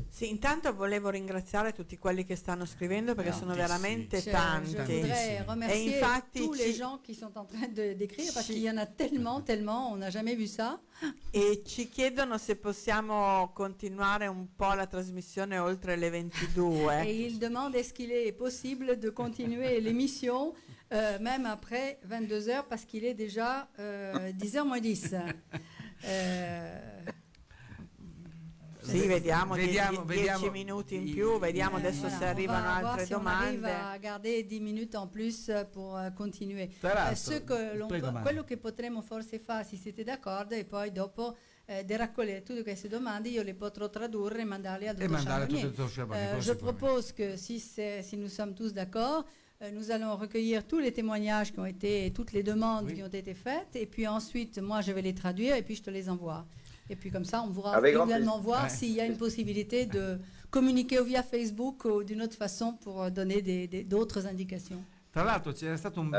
Sì, intanto volevo ringraziare tutti quelli che stanno scrivendo perché sono veramente tanti. Je voudrais remercier infatti tous les gens qui sont en train d'écrire parce qu'il y en a tellement, on n'a jamais vu ça. E ci chiedono se possiamo continuare un po' la trasmissione oltre le 22. Et ils demandent est-ce qu'il est possible de continuer l'émission même après 22 heures parce qu'il est déjà 10h moins 10. Sì, vediamo 10 minuti in più, vediamo adesso se arrivano altre domande. On arrive a garder 10 minutes en plus pour continuer. Quello che potremmo forse fare, se siete d'accordo, e poi dopo di raccogliere tutte queste domande, io le potrò tradurre e mandarle al dottor Charbonnier. Je propose que si nous sommes tous d'accord, nous allons recueillir tous les témoignages qui ont été, toutes les demandes qui ont été faites, et puis ensuite, moi, je vais les traduire, et puis je te les envoie. Et puis comme ça, on pourra également voir s'il y a une possibilité de communiquer via Facebook ou d'une autre façon pour donner d'autres indications. Tra l'altro c'è stato un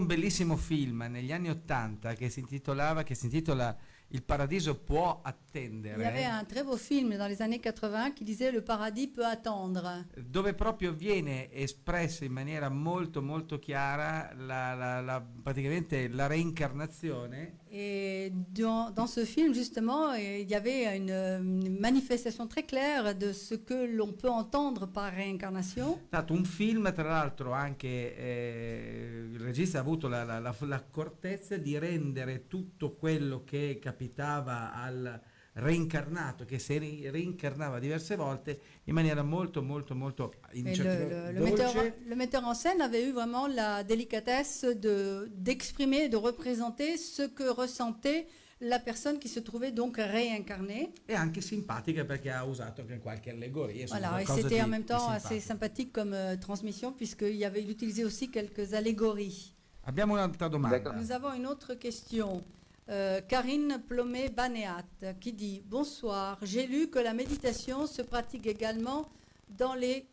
bellissimo film negli anni '80 che si intitola Il paradiso può attendere. Il y avait un très beau film dans les années 80 qui disait Le paradis peut attendre. Dove proprio viene espressa in maniera molto molto chiara praticamente la reincarnazione. Et dans ce film, justement, il y avait une manifestation très claire de ce que l'on peut entendre par réincarnation. È stato un film, tra l'altro, anche il regista ha avuto l'accortezza di rendere tutto quello che capitava al reincarnato, che si reincarnava diverse volte, in maniera molto molto molto le metteur en scène avait eu vraiment la délicatesse d'exprimer, de représenter ce que ressentait la personne qui se trouvait donc réincarnée. E anche simpatica perché ha usato anche qualche allegoria. Voilà, et c'était en même temps assez sympathique comme transmission puisqu'il avait utilisé aussi quelques allégories. Abbiamo un'altra domanda. Nous avons une autre question. Karine Plomet-Banéat qui dit « Bonsoir, j'ai lu que la méditation se pratique également dans les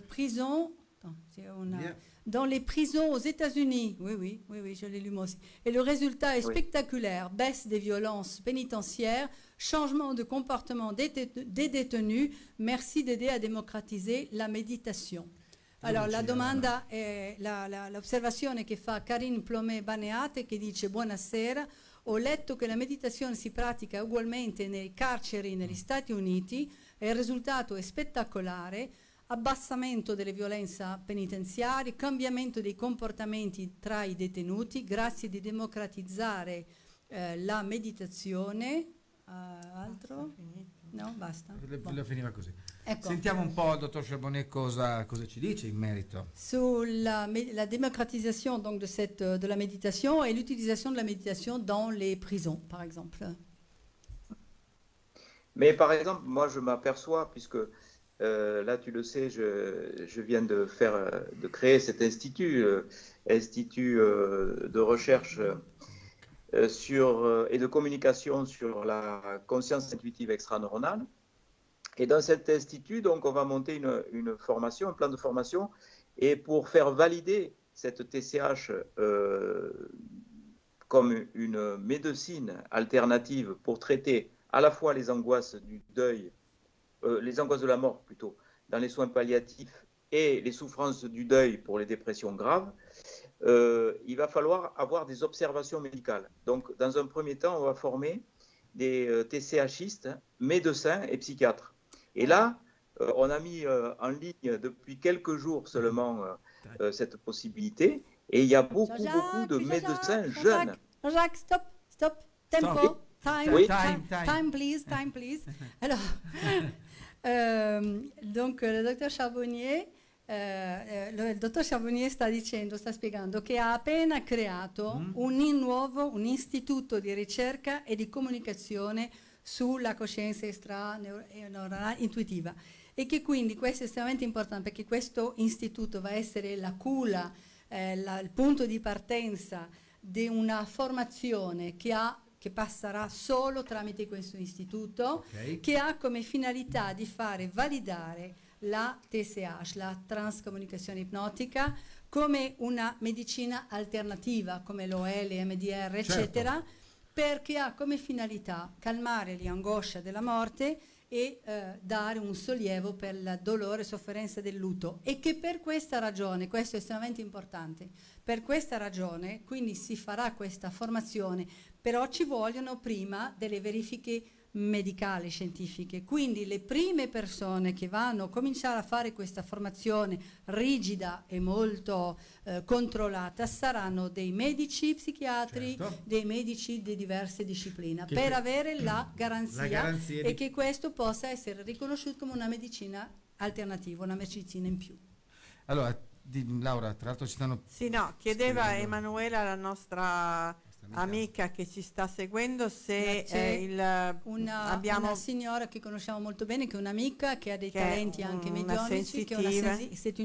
prisons... Dans les prisons aux États-Unis. Oui, je l'ai lu moi aussi. Et le résultat est spectaculaire. Baisse des violences pénitentiaires, changement de comportement des détenus. Merci d'aider à démocratiser la méditation. Allora, la domanda è l'osservazione che fa Karine Plomet-Banéat che dice buonasera, ho letto che la meditazione si pratica ugualmente nei carceri negli Stati Uniti e il risultato è spettacolare, abbassamento delle violenze penitenziarie, cambiamento dei comportamenti tra i detenuti, grazie di democratizzare la meditazione. Altro? No, basta. La finiva così. Ecco. Sentiamo un po' il dottor Charbonnier cosa ci dice in merito. Sulla la démocratisation donc de la méditation et l'utilisation de la méditation dans les prisons, par exemple. Mais par exemple, moi je m'aperçois, puisque Là, tu le sais, je viens de créer cet institut, institut de recherche et de communication sur la conscience intuitive extraneuronale. Et dans cet institut, donc, on va monter une formation, un plan de formation, et pour faire valider cette TCH comme une médecine alternative pour traiter à la fois les angoisses du deuil, les angoisses de la mort plutôt, dans les soins palliatifs et les souffrances du deuil pour les dépressions graves, il va falloir avoir des observations médicales. Donc, dans un premier temps, on va former des TCHistes, médecins et psychiatres. Et là, on a mis en ligne depuis quelques jours seulement cette possibilité. Et il y a beaucoup de médecins jeunes. Jean-Jacques, stop, tempo, time, Oui. time, please. Alors, donc le dottor Charbonnier sta spiegando che ha appena creato un istituto di ricerca e di comunicazione sulla coscienza extraneurale intuitiva, e che quindi questo è estremamente importante, perché questo istituto va a essere la culla, il punto di partenza di una formazione che passerà solo tramite questo istituto, che ha come finalità di fare validare la TCH, la transcomunicazione ipnotica, come una medicina alternativa, come lo è l'EMDR, eccetera, perché ha come finalità calmare l'angoscia della morte e dare un sollievo per il dolore e sofferenza del lutto, e che per questa ragione, questo è estremamente importante, per questa ragione quindi si farà questa formazione, però ci vogliono prima delle verifiche medicali, scientifiche. Quindi le prime persone che vanno a cominciare a fare questa formazione rigida e molto controllata saranno dei medici psichiatri, dei medici di diverse discipline, per avere la garanzia e che questo possa essere riconosciuto come una medicina alternativa, una medicina in più. Allora, Laura, tra l'altro ci stanno... Sì, no, chiedeva Emanuela, la nostra amica che ci sta seguendo, se abbiamo una signora che conosciamo molto bene, che è un'amica, che ha dei talenti anche medionici, che è una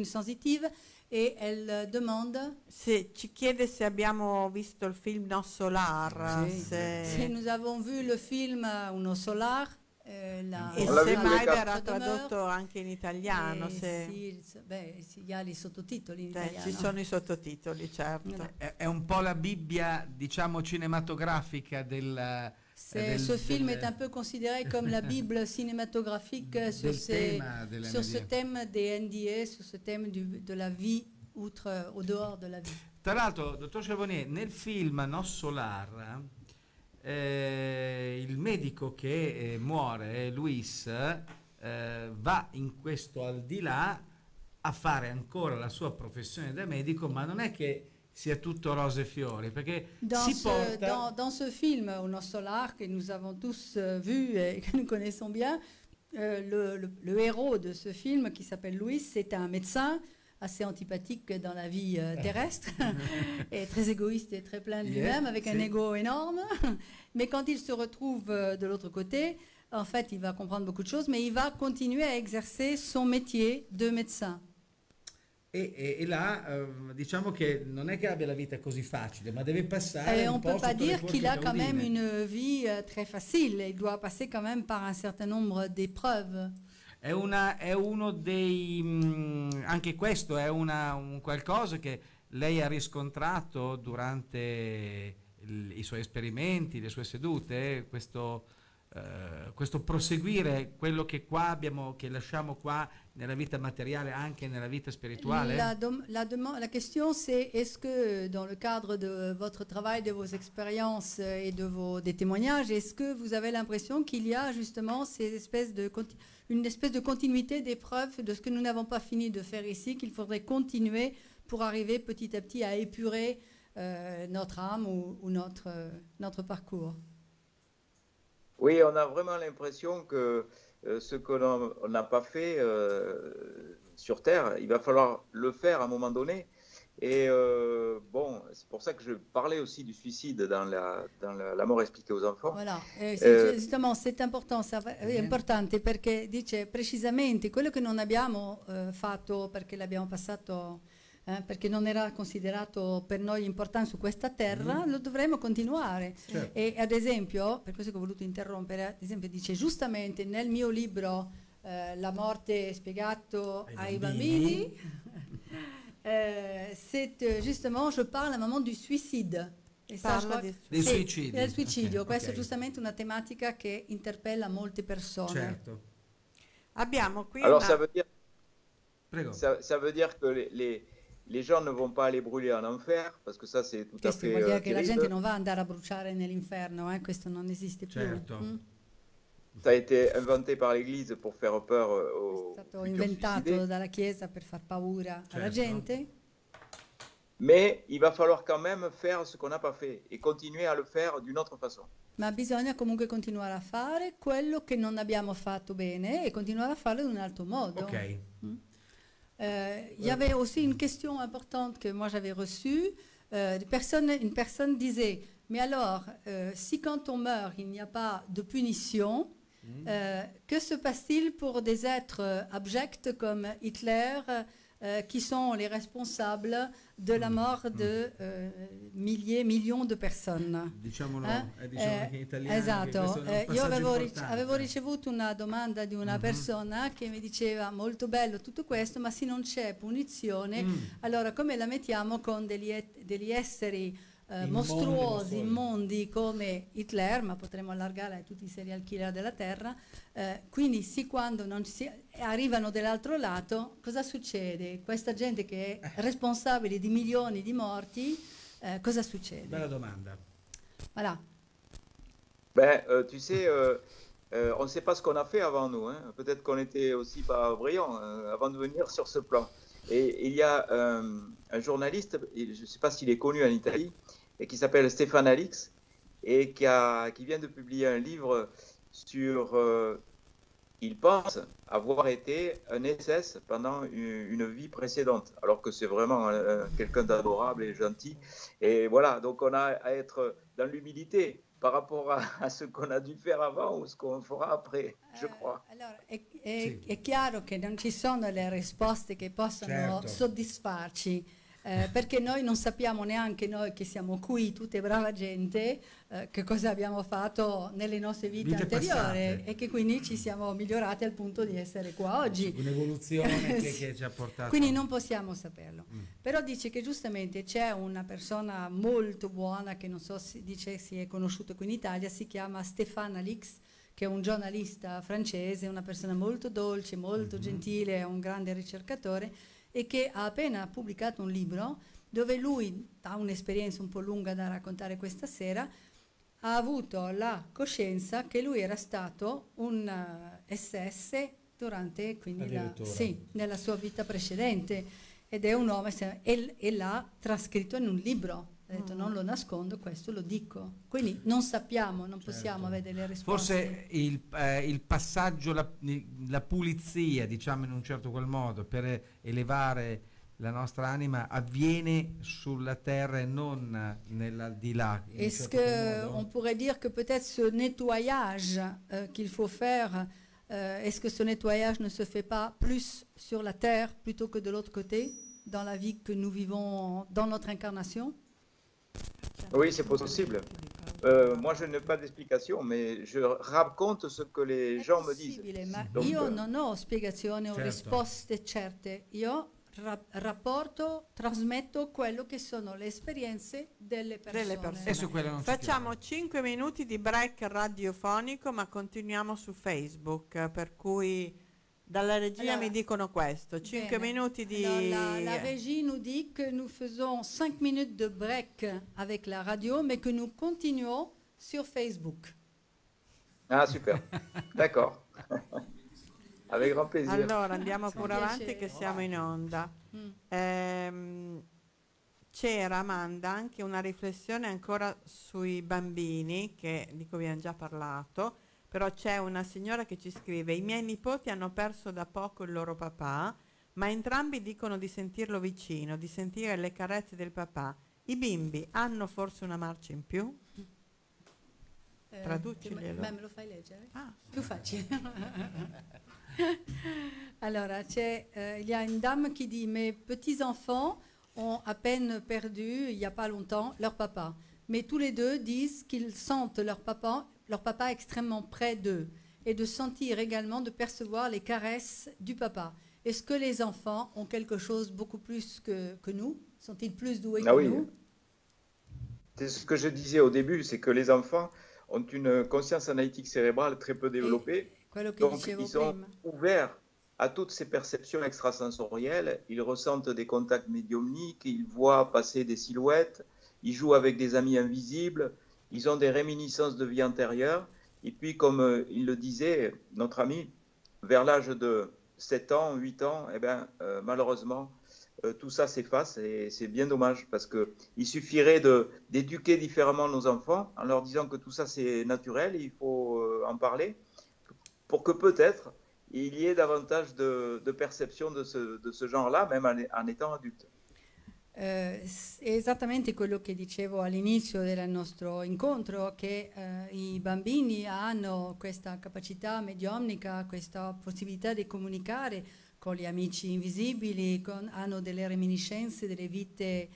sensitive, e elle demande ci chiede se abbiamo visto il film No Solar. Se nous avons vu le film Uno Solar, e se mai verrà tradotto anche in italiano. Sì, il y a i sottotitoli in italiano. Ci sono i sottotitoli, certo. È un po' la Bibbia, diciamo, cinématographique ce film est un peu considéré comme la Bible cinématographique sur ce thème des NDE, sur ce thème de la vie au dehors de la vie. Tra l'altro, dottor Charbonnier, nel film No Solar, il medico che muore, Luis, va in questo al di là a fare ancora la sua professione da medico, ma non è che sia tutto rose e fiori, perché dans ce film Uno Solar que nous avons tous vu et que nous connaissons bien, le héros de ce film, qui s'appelle Luis, c'est un médecin assez antipathique dans la vie terrestre, et très égoïste et très plein de lui-même, avec un ego énorme. Mais quand il se retrouve de l'autre côté, en fait, il va comprendre beaucoup de choses, mais il va continuer à exercer son métier de médecin. E là, diciamo che non è che abbia la vita così facile, ma deve passare on ne peut pas dire qu'il a quand même une vie très facile. Il doit passer quand même par un certain nombre d'épreuves. È uno dei... anche questo è un qualcosa che lei ha riscontrato durante i suoi esperimenti, le sue sedute, questo proseguire quello che qua abbiamo, che lasciamo qua nella vita materiale, anche nella vita spirituale. La question c'est, est-ce que dans le cadre de votre travail, de vos expériences et des témoignages, est-ce que vous avez l'impression qu'il y a justement une espèce de continuité d'épreuves de ce que nous n'avons pas fini de faire ici, qu'il faudrait continuer pour arriver petit à petit à épurer notre âme ou notre parcours? Oui, on a vraiment l'impression que ce que l'on n'a pas fait sur Terre, il va falloir le faire à un moment donné. Et bon, c'est pour ça que je parlais aussi du suicide dans la mort expliquée aux enfants. Voilà, justement, c'est important, è importante perché dice precisamente quello che non abbiamo fatto perché l'abbiamo passato, perché non era considerato per noi importante su questa terra, lo dovremo continuare. Certo. E ad esempio, per questo che ho voluto interrompere, ad esempio dice giustamente nel mio libro La morte spiegato ai bambini, justement, je parle à un moment du suicide. E Parla del suicidio. Del suicidio, Ok, questa ok. è giustamente una tematica che interpella molte persone. Certo. Abbiamo qui Alors una- ça veut dire, Prego. ça veut dire que les gens ne vont pas aller brûler en enfer, parce que ça c'est tout à Questo fait vuol dire che la terrible. gente non va ad andare a bruciare nell'inferno, questo non esiste più. Certo. Ça a été inventé par l'Église pour faire peur È aux stato futurs inventato suicidés. dalla Chiesa per far paura alla Certo. gente, Mais il va falloir quand même faire ce qu'on n'a pas fait et continuer à le faire d'une autre façon. ma bisogna comunque continuare a fare quello che non abbiamo fatto bene e continuare a farlo in un altro modo. Ok. Il y avait aussi une question importante que moi j'avais reçue. Une personne disait, mais alors, si quand on meurt, il n'y a pas de punition, que se passe-t-il pour des êtres abjects comme Hitler, qui sont les responsables de la mort de millions de personnes? Diciamolo, Eh? diciamo anche in italiano. Esatto, che questo è un io passaggio avevo importante. ricevuto una domanda di una persona che mi diceva molto bello tutto questo, ma se non c'è punizione, allora come la mettiamo con degli esseri mostruosi, immondi come Hitler, ma potremmo allargare a tutti i serial killer della Terra, quindi sì, quando non si arrivano dall'altro lato, cosa succede? Questa gente che è responsabile di milioni di morti, cosa succede? Bella domanda. Voilà. Ben, tu sais, on ne sait pas ce qu'on a fait avant nous. Hein. Peut-être qu'on était aussi pas brillants avant de venir sur ce plan. Et il y a un journaliste, et je ne sais pas s'il est connu en Italie, et qui s'appelle Stéphane Alix, et qui vient de publier un livre sur... il pense avoir été un SS pendant une vie précédente, alors que c'est vraiment quelqu'un d'adorable et gentil. Et voilà, donc on a à être dans l'humilité par rapport à ce qu'on a dû faire avant ou ce qu'on fera après, je crois. Allora, Sì. è chiaro che non ci sono le risposte che possano Certo. soddisfarci, perché noi non sappiamo neanche noi che siamo qui, tutte brava gente, che cosa abbiamo fatto nelle nostre vite anteriori passate. e che quindi ci siamo migliorati al punto di essere qua oggi. Un'evoluzione Sì. che ci ha portato. Quindi non possiamo saperlo. Però dice che giustamente c'è una persona molto buona che non so se dice si è conosciuto qui in Italia, si chiama Stéphane Alix, che è un giornalista francese, una persona molto dolce, molto gentile, è un grande ricercatore e che ha appena pubblicato un libro dove lui ha un'esperienza un po' lunga da raccontare questa sera, ha avuto la coscienza che lui era stato un SS durante quindi Addirittura. nella sua vita precedente ed è un uomo e l'ha trascritto in un libro. Ha detto non lo nascondo, questo lo dico. Quindi non sappiamo, non possiamo avere delle risposte. Forse il passaggio, la pulizia, diciamo in un certo qual modo, per elevare la nostra anima avviene sulla terra e non nell'aldilà. in un Est-ce certo qual modo? qu'on pourrait dire que peut-être ce nettoyage qu'il faut faire, est-ce que ce nettoyage ne se fait pas plus sur la terre plutôt que de l'autre côté, dans la vie que nous vivons dans notre incarnation? Oui, c'est possible. Moi, je n'ai pas d'explication, mais je raconte ce que les È gens me disent. possibile, ma Donc, io non ho spiegazioni o Certo. risposte certe. Io rapporto, trasmetto quello che sono le esperienze delle persone. E su quello non ci Facciamo 5 minuti di break radiofonico, ma continuiamo su Facebook, per cui dalla regia Allora, mi dicono questo, 5 bene. minuti di... Alors, la régie nous dit que nous faisons 5 minutes de break avec la radio, mais que nous continuons sur Facebook. Ah, super. D'accord. Avec grand plaisir. Allora andiamo Con pure avanti piacere. che siamo in onda. Mm. C'era, Amanda, anche una riflessione ancora sui bambini, che di cui abbiamo già parlato, però c'è una signora che ci scrive: i miei nipoti hanno perso da poco il loro papà, ma entrambi dicono di sentirlo vicino, di sentire le carezze del papà. I bimbi hanno forse una marcia in più? Traduciglielo. Me lo fai leggere? Ah, Più facile. Alors, il y a une dame qui dit: mes petits-enfants ont à peine perdu, il n'y a pas longtemps, leur papa. Mais tous les deux disent qu'ils sentent leur papa extrêmement près d'eux, et de sentir également, de percevoir les caresses du papa. Est-ce que les enfants ont quelque chose beaucoup plus que nous? Sont-ils plus doués que nous? C'est ce que je disais au début, c'est que les enfants ont une conscience analytique cérébrale très peu développée, donc ils sont ouverts à toutes ces perceptions extrasensorielles, ils ressentent des contacts médiumniques, ils voient passer des silhouettes, ils jouent avec des amis invisibles, ils ont des réminiscences de vie antérieure, et puis comme il le disait, notre ami, vers l'âge de 7 ans, 8 ans, eh bien, malheureusement, tout ça s'efface et c'est bien dommage parce qu'il suffirait d'éduquer différemment nos enfants en leur disant que tout ça c'est naturel, il faut en parler pour que peut-être il y ait davantage de perception de ce genre-là, même en étant adulte. È esattamente quello che dicevo all'inizio del nostro incontro, che i bambini hanno questa capacità mediumnica, questa possibilità di comunicare con gli amici invisibili, hanno delle reminiscenze delle vite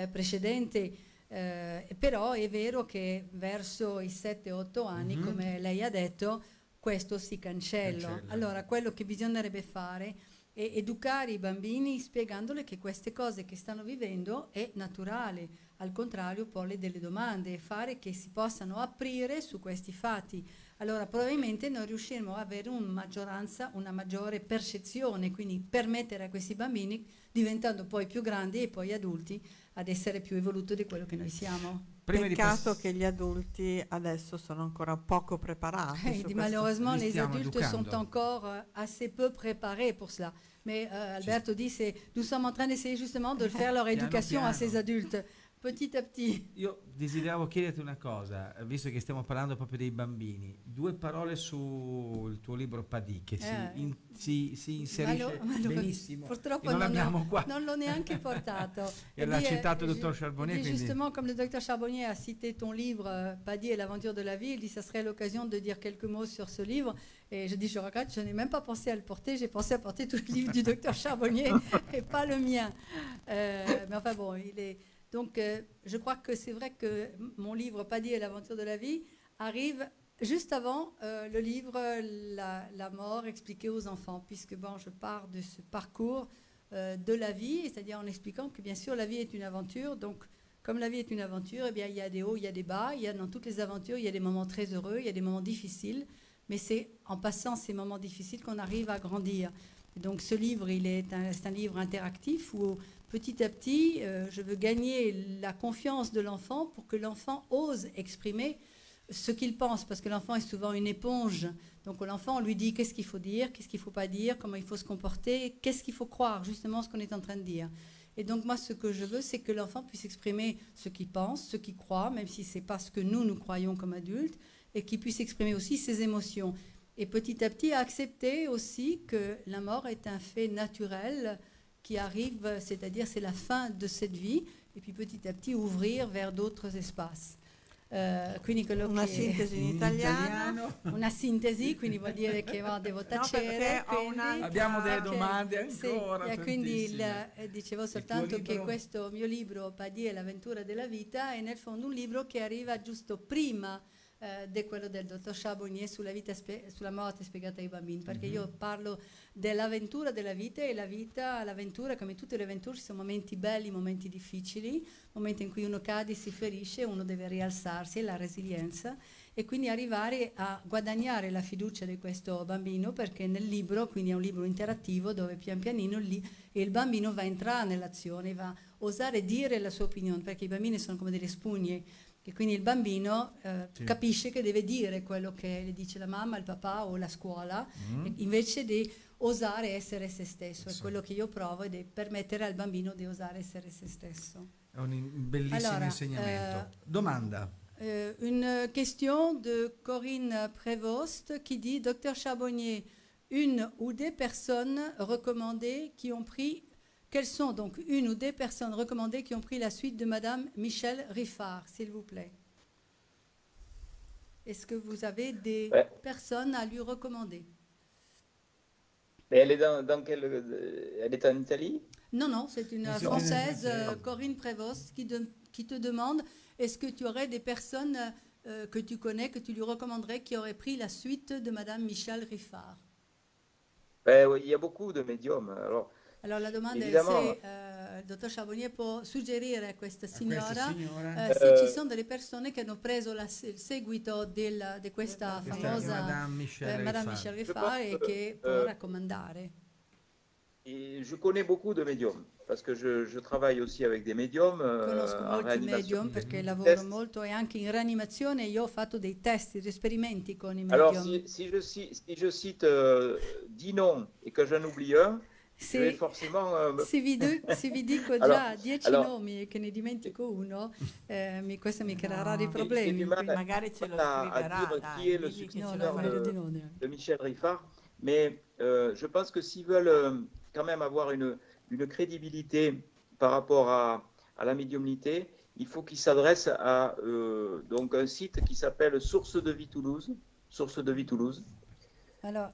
precedenti, però è vero che verso i 7-8 anni, come lei ha detto, questo si cancella. Allora, quello che bisognerebbe fare è educare i bambini spiegandole che queste cose che stanno vivendo è naturale, al contrario porle delle domande e fare che si possano aprire su questi fatti. Allora probabilmente noi riusciremo a avere una maggiore percezione, quindi permettere a questi bambini, diventando poi più grandi e poi adulti, ad essere più evoluti di quello che noi siamo. Peccato che gli adulti adesso sono ancora poco preparati. Malheureusement, les adultes sont encore assez peu préparés pour cela. Mais Alberto dit, nous sommes en train d'essayer justement de faire leur éducation à ces adultes, petit à petit. Io desideravo chiederti una cosa, visto che stiamo parlando proprio dei bambini, 2 parole sul tuo libro Padì, che si inserisce benissimo. Purtroppo non l'ho neanche portato. E l'ha citato il dottor Charbonnier. Quindi... Justement, comme le docteur Charbonnier a cité ton livre Padì et l'aventure de la vie, il dit ça serait l'occasion de dire quelques mots sur ce livre. Et je dis, je regrette, je n'ai même pas pensé à le porter, j'ai pensé à porter tout le livre du docteur Charbonnier et pas le mien. Mais enfin bon, il est... Donc, je crois que c'est vrai que mon livre Padì et l'aventure de la vie arrive juste avant le livre la mort expliquée aux enfants, puisque bon, je pars de ce parcours de la vie, c'est-à-dire en expliquant que bien sûr la vie est une aventure. Donc, comme la vie est une aventure, eh bien, il y a des hauts, il y a des bas, il y a dans toutes les aventures, il y a des moments très heureux, il y a des moments difficiles, mais c'est en passant ces moments difficiles qu'on arrive à grandir. Et donc, ce livre, c'est un livre interactif où petit à petit, je veux gagner la confiance de l'enfant pour que l'enfant ose exprimer ce qu'il pense, parce que l'enfant est souvent une éponge. Donc l'enfant, on lui dit qu'est-ce qu'il faut dire, qu'est-ce qu'il ne faut pas dire, comment il faut se comporter, qu'est-ce qu'il faut croire, justement ce qu'on est en train de dire. Et donc moi, ce que je veux, c'est que l'enfant puisse exprimer ce qu'il pense, ce qu'il croit, même si ce n'est pas ce que nous croyons comme adultes, et qu'il puisse exprimer aussi ses émotions. Et petit à petit, accepter aussi que la mort est un fait naturel qui arrive, c'est-à-dire c'est la fin de cette vie, et puis petit à petit ouvrir vers d'autres espaces. Quindi quello una sintesi in italiano. Una sintesi, quindi vuol dire che devo tacere. Abbiamo delle domande ancora. Sì, quindi dicevo soltanto che questo mio libro Padì e l'avventura della vita è nel fondo un libro che arriva giusto prima di quello del dottor Charbonnier sulla morte spiegata ai bambini, perché io parlo dell'avventura della vita, e l'avventura, come tutte le avventure, ci sono momenti belli, momenti difficili, momenti in cui uno cade, si ferisce, uno deve rialzarsi, la resilienza, e quindi arrivare a guadagnare la fiducia di questo bambino, perché nel libro, quindi è un libro interattivo dove pian pianino il bambino va a entrare nell'azione, va a osare dire la sua opinione, perché i bambini sono come delle spugne, e quindi il bambino capisce che deve dire quello che le dice la mamma, il papà o la scuola, invece di osare essere se stesso. È quello che io provo, ed è permettere al bambino di osare essere se stesso. È un bellissimo insegnamento. Domanda. Une question de Corinne Prévost qui dit: Docteur Charbonnier, une ou des personnes recommandées qui ont pris... Quelles sont donc une ou des personnes recommandées qui ont pris la suite de Madame Michel Riffard, s'il vous plaît? Est-ce que vous avez des personnes à lui recommander? Et elle est dans quelle... Elle est en Italie? Non, non, c'est une Française, Corinne Prévost, qui te demande est-ce que tu aurais des personnes que tu connais, que tu lui recommanderais, qui auraient pris la suite de Madame Michel Riffard? Oui, il y a beaucoup de médiums. Allora la domanda Evidemment. è se il dottor Charbonnier può suggerire a questa signora se ci sono delle persone che hanno preso il seguito di questa famosa Madame Michel Riffard e che può raccomandare. Et je connais beaucoup de médiums parce que je travaille aussi avec des médiums Conosco en molti réanimation. medium perché lavoro molto e anche in rianimazione. Io ho fatto dei test, degli esperimenti con i medium. Alors si je cite 10 noms et que j'en oublie un, je vais forcément... Se vi dico già 10 nomi e che ne dimentico uno, questo mi creerà dei problemi. Magari ce lo scriverà. Qui est le successeur de Michel Riffard, mais je pense que s'ils veulent quand même avoir une crédibilité par rapport à la médiumnité, il faut qu'ils s'adressent à donc un site qui s'appelle Source de Vie Toulouse. Source de Vie Toulouse. Alors,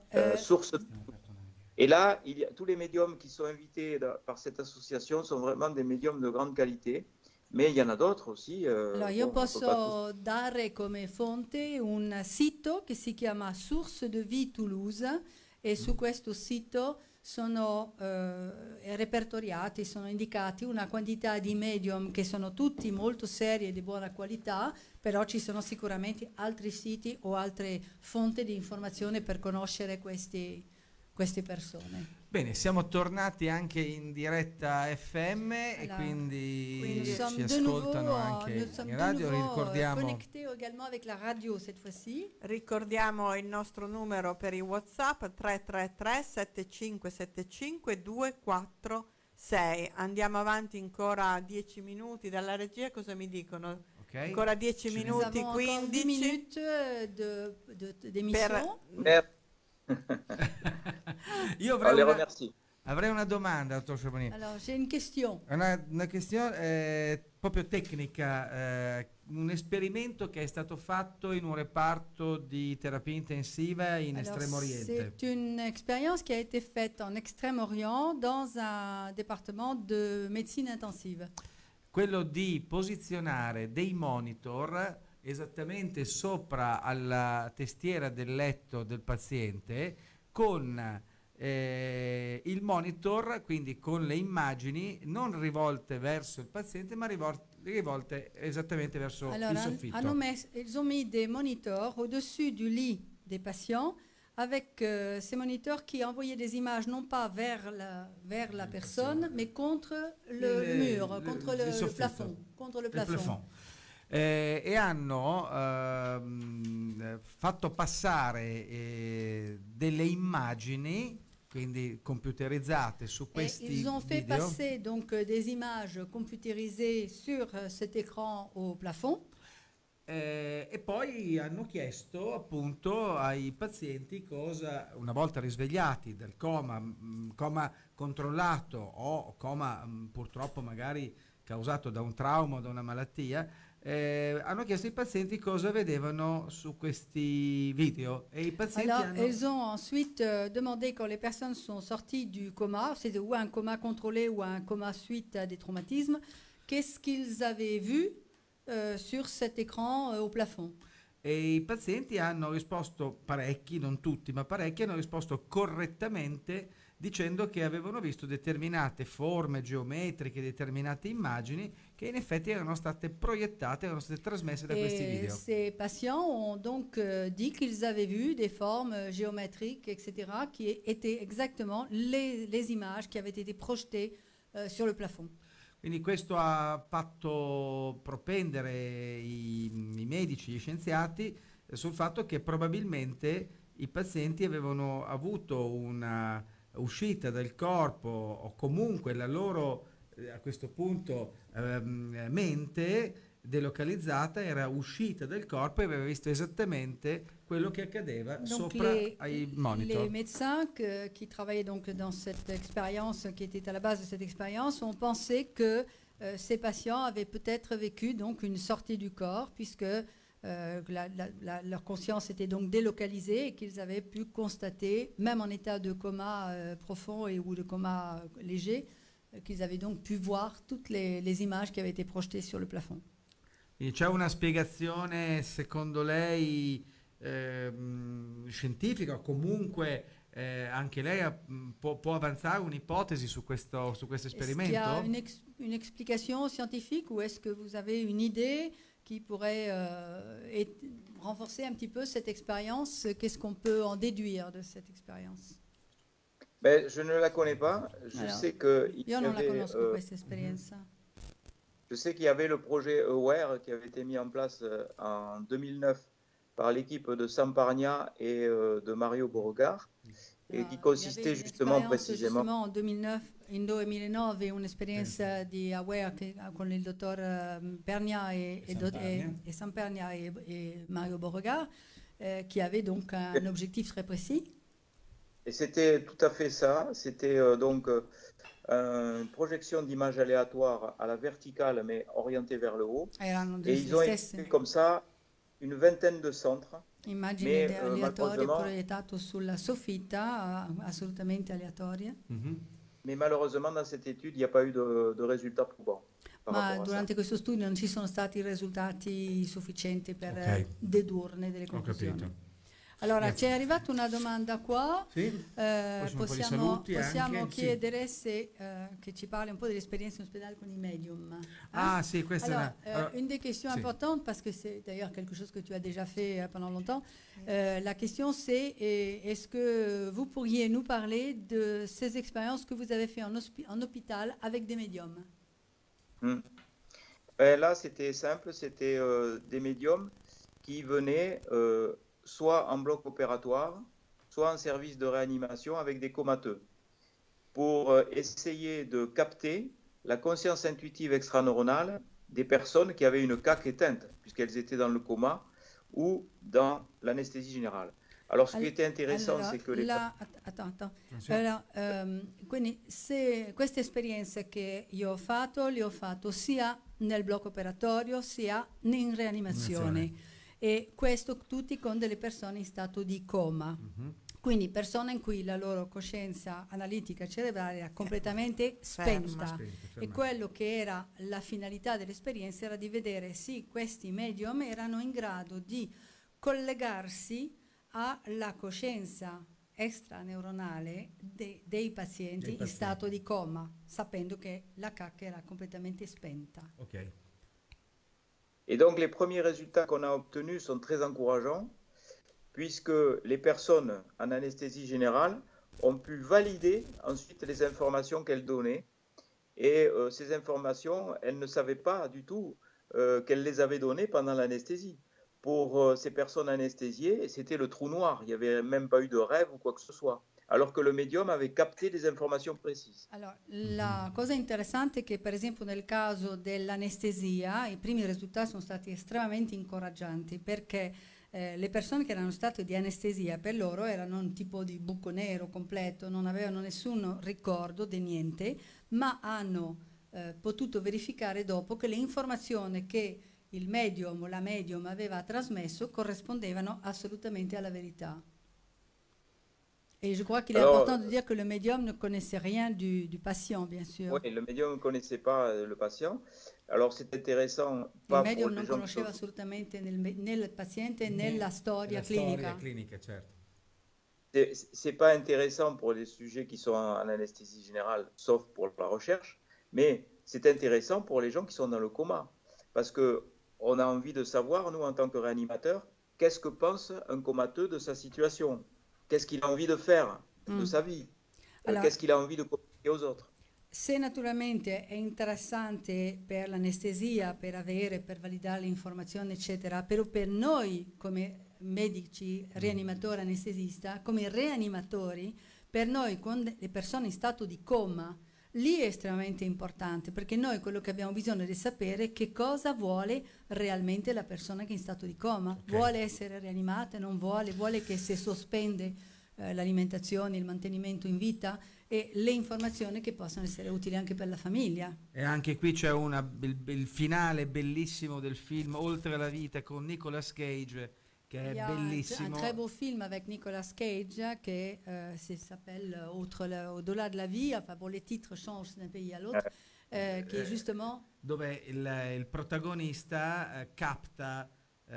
Et là, tous les médiums qui sont invités par cette association sont vraiment des médiums de grande qualité, mais il y en a d'autres aussi. Allora, io posso dare come fonte un sito che si chiama Source de Vie Toulouse e su questo sito sono repertoriati, sono indicati una quantità di medium che sono tutti molto seri e di buona qualità, però ci sono sicuramente altri siti o altre fonti di informazione per conoscere queste persone. Bene, siamo tornati anche in diretta FM e quindi ci ascoltano anche in radio. Ricordiamo avec la radio cette fois-ci. Ricordiamo il nostro numero per i WhatsApp 333 7575 246. Andiamo avanti ancora 10 minuti dalla regia, cosa mi dicono? Okay. Ancora 10 minuti, 15 minuti d'émission. Io avrei una domanda, dottor Charbonnier. Alors, j'ai une question. Una questione proprio tecnica, un esperimento che è stato fatto in un reparto di terapia intensiva in Estremo Oriente. C'est une expérience qui a été faite en Extrême-Orient dans un département de médecine intensive. Quello di posizionare dei monitor esattamente sopra alla testiera del letto del paziente con il monitor, quindi con le immagini non rivolte verso il paziente ma rivolte esattamente verso il soffitto. Ils ont mis des moniteurs au-dessus du lit des patients avec ces moniteurs qui envoyaient des images non pas vers la personne mais contre le mur, contre le plafond. Contre le plafond. E hanno fatto passare delle immagini, quindi computerizzate, su questi ils ont fait video. Passer donc des images computérisées sur cet écran au plafond. E poi hanno chiesto appunto ai pazienti cosa, una volta risvegliati dal coma controllato o coma purtroppo magari causato da un trauma o da una malattia, hanno chiesto ai pazienti cosa vedevano su questi video e i pazienti ils ont ensuite demandé quand les personnes sont sorties du coma, c'était ou un coma contrôlé ou un coma suite à des traumatismes, qu'est-ce qu'ils avaient vu sur cet écran au plafond. E i pazienti hanno risposto, parecchi, non tutti, ma parecchi hanno risposto correttamente dicendo che avevano visto determinate forme geometriche, determinate immagini che in effetti erano state proiettate, erano state trasmesse da questi video. Ces patients ont donc dit qu'ils avaient vu des formes géométriques, etc., qui étaient exactement les images qui avaient été projetées sur le plafond. Quindi questo ha fatto propendere i medici, gli scienziati sul fatto che probabilmente i pazienti avevano avuto una uscita del corpo o comunque la loro a questo punto mente delocalizzata, era uscita del corpo e aveva visto esattamente quello che accadeva Donc sopra ai monitor. les médecins qui travaillaient donc dans cette expérience, qui était à la base de cette expérience, ont pensé que ces patients avaient peut-être vécu donc une sortie du corps, puisque leur conscience était donc délocalisée et qu'ils avaient pu constater, même en état de coma profond ou de coma léger, qu'ils avaient donc pu voir toutes les images qui avaient été projetées sur le plafond. Quindi c'è una spiegazione, secondo lei, scientifica, o comunque anche lei può avanzare un'ipotesi su questo esperimento? Est-ce qu'il y a une explication scientifique, ou est-ce que vous avez une idée qui pourrait renforcer un petit peu cette expérience? Qu'est-ce qu'on peut en déduire de cette expérience? Ben, je ne la connais pas. Je sais que io non la conosco questa esperienza. Je sais qu'il y avait le projet AWARE qui avait été mis en place en 2009 par l'équipe de Samparnia et de Mario Beauregard, et qui consistait justement précisément... En 2009 un'esperienza di AWARE con il dottor Pernia e Sampernia et Mario Beauregard, qui avait donc un objectif très précis. Et c'était tout à fait ça. C'était donc une projection d'images aléatoires à la verticale, mais orientée vers le haut. Et ils ont été comme ça une vingtaine de centres. Immagini aleatorie proiettate sulla soffitta, assolutamente aleatorie. Mais malheureusement, dans cette étude, il n'y a pas eu de résultats probants. Ma durante questo studio non ci sono stati risultati sufficienti per dedurne delle conclusioni. Allora, ci è arrivata una domanda qua, sì? possiamo chiedere se che ci parli un po' dell'esperienza in ospedale con i medium. Ah sì, questa alors, une des questions importantes, parce que c'est d'ailleurs quelque chose que tu as déjà fait pendant longtemps, la question c'est, est-ce que vous pourriez nous parler de ces expériences que vous avez fait en hôpital avec des médiums? Là, c'était simple, c'était des médiums qui venaient... soit en bloc opératoire, soit en service de réanimation avec des comateux, pour essayer de capter la conscience intuitive extraneuronale des personnes qui avaient une CAC éteinte, puisqu'elles étaient dans le coma ou dans l'anesthésie générale. Alors, ce qui était intéressant, c'est que les... Allora, quindi queste esperienze che io ho fatto, le ho fatto sia nel blocco operatorio, sia in rianimazione. E questo tutti con delle persone in stato di coma, quindi persone in cui la loro coscienza analitica cerebrale era completamente spenta. E quello che era la finalità dell'esperienza era di vedere se questi medium erano in grado di collegarsi alla coscienza extraneuronale dei pazienti in stato di coma, sapendo che la CAC era completamente spenta. Ok. Et donc, les premiers résultats qu'on a obtenus sont très encourageants, puisque les personnes en anesthésie générale ont pu valider ensuite les informations qu'elles donnaient. Et ces informations, elles ne savaient pas du tout qu'elles les avaient données pendant l'anesthésie. Pour ces personnes anesthésiées, c'était le trou noir. Il n'y avait même pas eu de rêve ou quoi que ce soit. Alors que le medium avait capté des informations précises. Allora, la cosa interessante è che, per esempio, nel caso dell'anestesia, i primi risultati sono stati estremamente incoraggianti, perché le persone che erano state di anestesia, per loro erano un tipo di buco nero completo, non avevano nessun ricordo di niente, ma hanno potuto verificare dopo che le informazioni che il medium o la medium aveva trasmesso corrispondevano assolutamente alla verità. Et je crois qu'il est important de dire que le médium ne connaissait rien du patient, bien sûr. Oui, le médium ne connaissait pas le patient. Alors c'est intéressant. Il medium non conosceva assolutamente né il paziente né la storia clinica. Certo. C'est pas intéressant pour les sujets qui sont en anesthésie générale, sauf pour la recherche, mais c'est intéressant pour les gens qui sont dans le coma. Parce qu'on a envie de savoir, nous, en tant que réanimateurs, qu'est-ce que pense un comateux de sa situation? Qu'est-ce qu'il a envie de faire de sa vie? Qu'est-ce qu'il a envie de comuniquer aux autres? Se naturalmente è interessante per l'anestesia, per validare le informazioni, eccetera, però per noi come medici, rianimatori, anestesista, come reanimatori, per noi con le persone in stato di coma, lì è estremamente importante, perché noi quello che abbiamo bisogno di sapere è che cosa vuole realmente la persona che è in stato di coma. Vuole essere rianimata, non vuole che si sospende l'alimentazione, il mantenimento in vita, e le informazioni che possono essere utili anche per la famiglia. E anche qui c'è il finale bellissimo del film Oltre la vita con Nicolas Cage, che è bellissimo. Un très beau film avec Nicolas Cage qui s'appelle Au-delà de la vie, enfin bon, les titres changent d'un pays à l'autre, qui est justement... Dove il protagonista capta,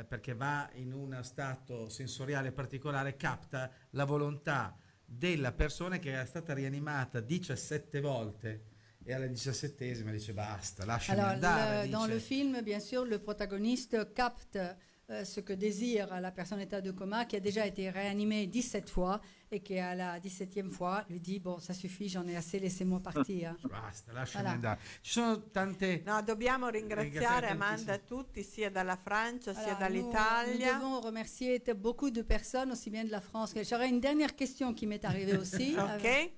perché va in uno stato sensoriale particolare, capta la volontà della persona che era stata rianimata 17 volte e alla 17esima dice basta, lasciami andare. Dans le film, bien sûr, le protagoniste capte ce que désire la personne en état de coma, qui a déjà été réanimée 17 fois et qui à la 17e fois lui dit bon, ça suffit, j'en ai assez, laissez-moi partir. Basta, lasciami andare. Ci sono tante... No, dobbiamo ringraziare Amanda tutti, sia dalla Francia sia dall'Italia. Nous devons remercier beaucoup de personnes, aussi bien de la France. J'aurais une dernière question qui m'est arrivée aussi. Ok.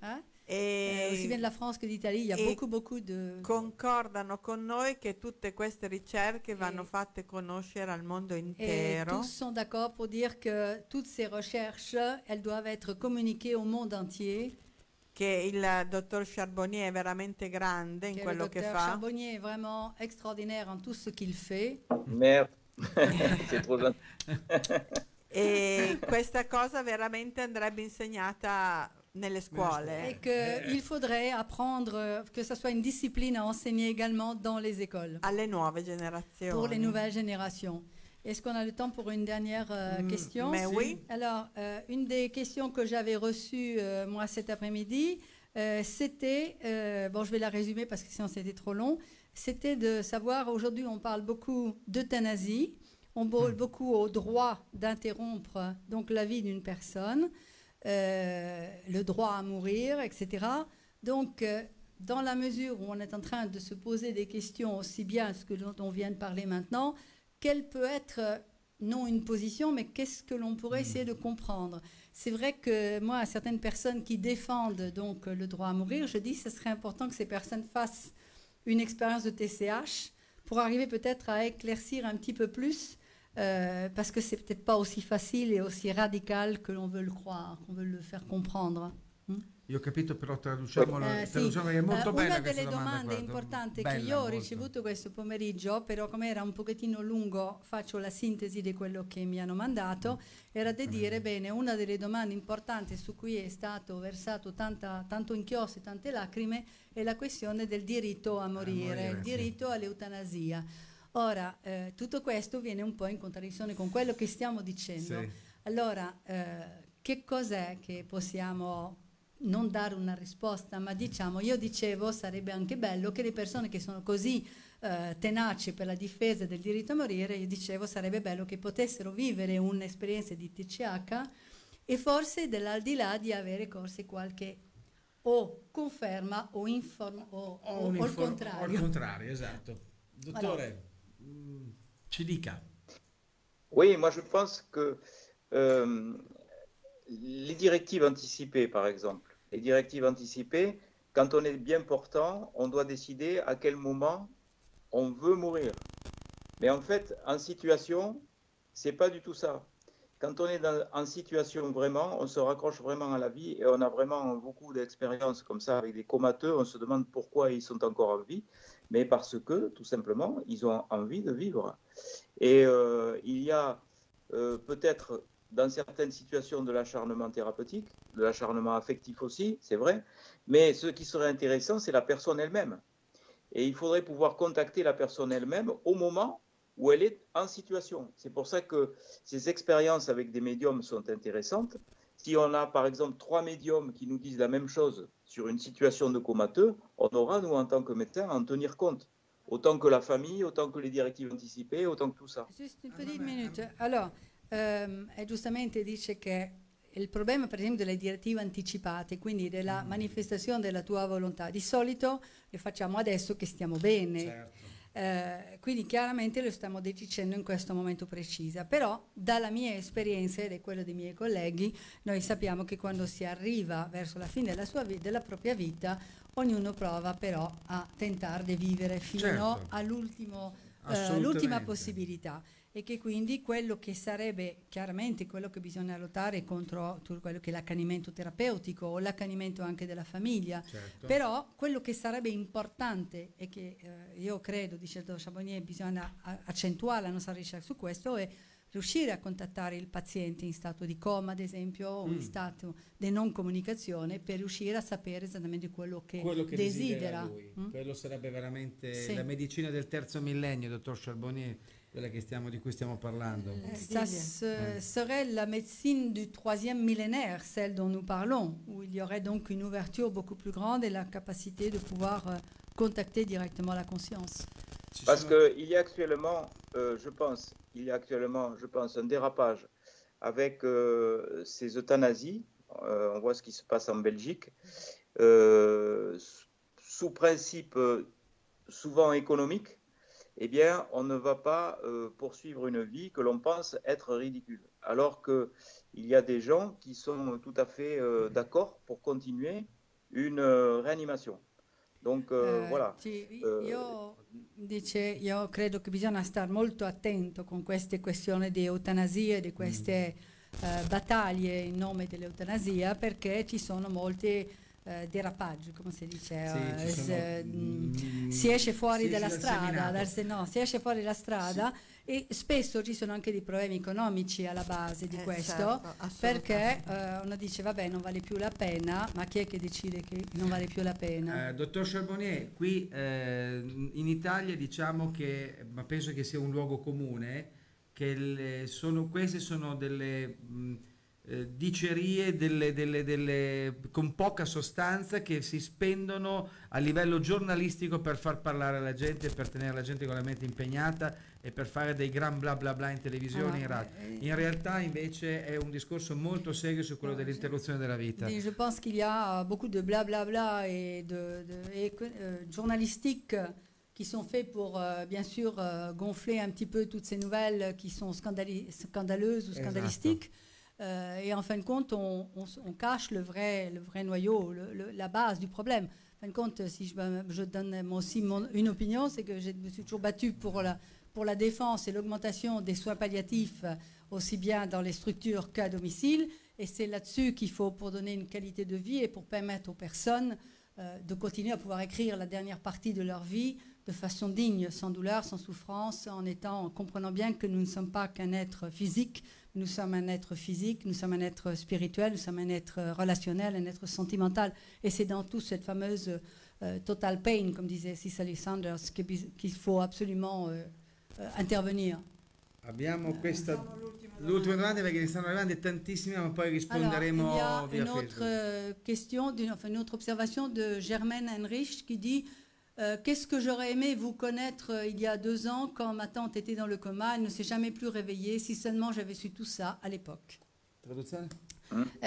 Aussi bien de la France che d'Italia, il y a beaucoup de... Concordano con noi che tutte queste ricerche vanno fatte conoscere al mondo intero. Et tous sont d'accord pour dire que toutes ces recherches, elles doivent être communiquées au monde entier. Che il dottor Charbonnier è veramente grande in quello che fa. Le dottor Charbonnier est vraiment extraordinaire en tout ce qu'il fait. Merde, c'est trop gentil. E questa cosa veramente andrebbe insegnata nelle scuole. Et qu'il faudrait apprendre, que ce soit une discipline à enseigner également dans les écoles. Alle nuove generazioni. Pour les nouvelles générations. Est-ce qu'on a le temps pour une dernière question? Mais oui. Alors, une des questions que j'avais reçues, moi, cet après-midi, c'était, bon, je vais la résumer parce que sinon c'était trop long, c'était de savoir, aujourd'hui on parle beaucoup d'euthanasie, on parle beaucoup au droit d'interrompre donc la vie d'une personne, le droit à mourir, etc. Donc, dans la mesure où on est en train de se poser des questions aussi bien ce que dont on vient de parler maintenant, quelle peut être, non une position, mais qu'est-ce que l'on pourrait essayer de comprendre? C'est vrai que moi, certaines personnes qui défendent donc le droit à mourir, je dis que ce serait important que ces personnes fassent une expérience de TCH pour arriver peut-être à éclaircir un petit peu plus, parce que c'est peut-être pas aussi facile et aussi radical que l'on veut le croire, qu'on veut le faire comprendre. Io ho capito, però traduciamolo, è molto bella una delle domanda, domande importanti che io ho ricevuto questo pomeriggio, però come era un pochettino lungo faccio la sintesi di quello che mi hanno mandato, era di dire, bene, una delle domande importanti su cui è stato versato tanto inchiostro e tante lacrime è la questione del diritto a morire, il diritto all'eutanasia. Ora, tutto questo viene un po' in contraddizione con quello che stiamo dicendo. Sì. Allora, che cos'è che possiamo... non dare una risposta, ma diciamo, io dicevo sarebbe anche bello che le persone che sono così tenaci per la difesa del diritto a morire, io dicevo sarebbe bello che potessero vivere un'esperienza di TCH e forse dell'aldilà di avere forse qualche o conferma o il contrario. O il contrario, esatto. Dottore, ci dica. Oui, moi je pense que les directives anticipées, par exemple, les directives anticipées, quand on est bien portant, on doit décider à quel moment on veut mourir. Mais en fait, en situation, c'est pas du tout ça. Quand on est en situation vraiment, on se raccroche vraiment à la vie et on a vraiment beaucoup d'expériences comme ça avec des comateux. On se demande pourquoi ils sont encore en vie, mais parce que, tout simplement, ils ont envie de vivre. Et il y a peut-être... dans certaines situations de l'acharnement thérapeutique, de l'acharnement affectif aussi, c'est vrai, mais ce qui serait intéressant, c'est la personne elle-même. Et il faudrait pouvoir contacter la personne elle-même au moment où elle est en situation. C'est pour ça que ces expériences avec des médiums sont intéressantes. Si on a par exemple 3 médiums qui nous disent la même chose sur une situation de comateux, on aura, nous, en tant que médecins, à en tenir compte. Autant que la famille, autant que les directives anticipées, autant que tout ça. Juste une petite minute. Alors, giustamente dice che il problema per esempio delle direttive anticipate, quindi della manifestazione della tua volontà, di solito le facciamo adesso che stiamo bene. Certo. Quindi chiaramente lo stiamo decidendo in questo momento preciso, però dalla mia esperienza ed è quella dei miei colleghi, noi sappiamo che quando si arriva verso la fine della propria vita, ognuno prova però a tentare di vivere fino all'ultima possibilità, e che quindi quello che sarebbe chiaramente quello che bisogna lottare contro tutto quello che è l'accanimento terapeutico o l'accanimento anche della famiglia, però quello che sarebbe importante e che io credo, dice il dottor Charbonnier, bisogna accentuare la nostra ricerca su questo, è riuscire a contattare il paziente in stato di coma, ad esempio, o in stato di non comunicazione, per riuscire a sapere esattamente quello che desidera lui. Quello sarebbe veramente la medicina del terzo millennio, dottor Charbonnier, quella di cui stiamo parlando. Ça serait la médecine du troisième millénaire, celle dont nous parlons, où il y aurait donc une ouverture beaucoup plus grande et la capacité de pouvoir contacter directement la conscience. Parce qu'il y a actuellement, je pense, un dérapage avec ces euthanasies. On voit ce qui se passe en Belgique, sous principe souvent économique. Eh bien, on ne va pas poursuivre une vie que l'on pense être ridicule. Alors qu'il y a des gens qui sont tout à fait d'accord pour continuer une réanimation. Donc, voilà. Io credo che bisogna stare molto attento con queste questioni di eutanasia, di queste battaglie in nome dell'eutanasia, perché ci sono molti derapaggi, come si dice, si esce fuori dalla strada, si esce fuori dalla strada, e spesso ci sono anche dei problemi economici alla base di questo, perché uno dice vabbè, non vale più la pena, ma chi è che decide che non vale più la pena? Dottor Charbonnier, qui in Italia diciamo che, ma penso che sia un luogo comune, che queste sono delle dicerie con poca sostanza, che si spendono a livello giornalistico per far parlare la gente, per tenere la gente con la mente impegnata e per fare dei gran bla bla bla in televisione, in radio. In realtà invece è un discorso molto serio su quello dell'interruzione della vita. Je pense qu'il y a beaucoup de bla bla bla et journalistique qui sont faits pour, bien sûr, gonfler un petit peu toutes ces nouvelles qui sont scandaleuses ou scandalistiques. Et en fin de compte, on cache le vrai noyau, la base du problème. En fin de compte, si je donne aussi une opinion, c'est que je me suis toujours battue pour la défense et l'augmentation des soins palliatifs, aussi bien dans les structures qu'à domicile. Et c'est là-dessus qu'il faut, pour donner une qualité de vie et pour permettre aux personnes de continuer à pouvoir écrire la dernière partie de leur vie de façon digne, sans douleur, sans souffrance, en comprenant bien que nous ne sommes pas qu'un être physique. Nous sommes un être physique, nous sommes un être spirituel, nous sommes un être relationnel, un être sentimental. Et c'est dans toute cette fameuse total pain, comme disait Cicely Saunders, qu'il faut absolument intervenir. Abbiamo l'ultima domanda, perché ne stanno arrivando tantissime, ma poi risponderemo Alors, il y a via une autre question, une autre observation de Germaine Heinrich qui dit qu'est-ce que j'aurais aimé vous connaître il y a 2 ans quand ma tante était dans le coma, elle ne s'est jamais plus réveillée, si seulement j'avais su tout ça à l'époque. Traduzione?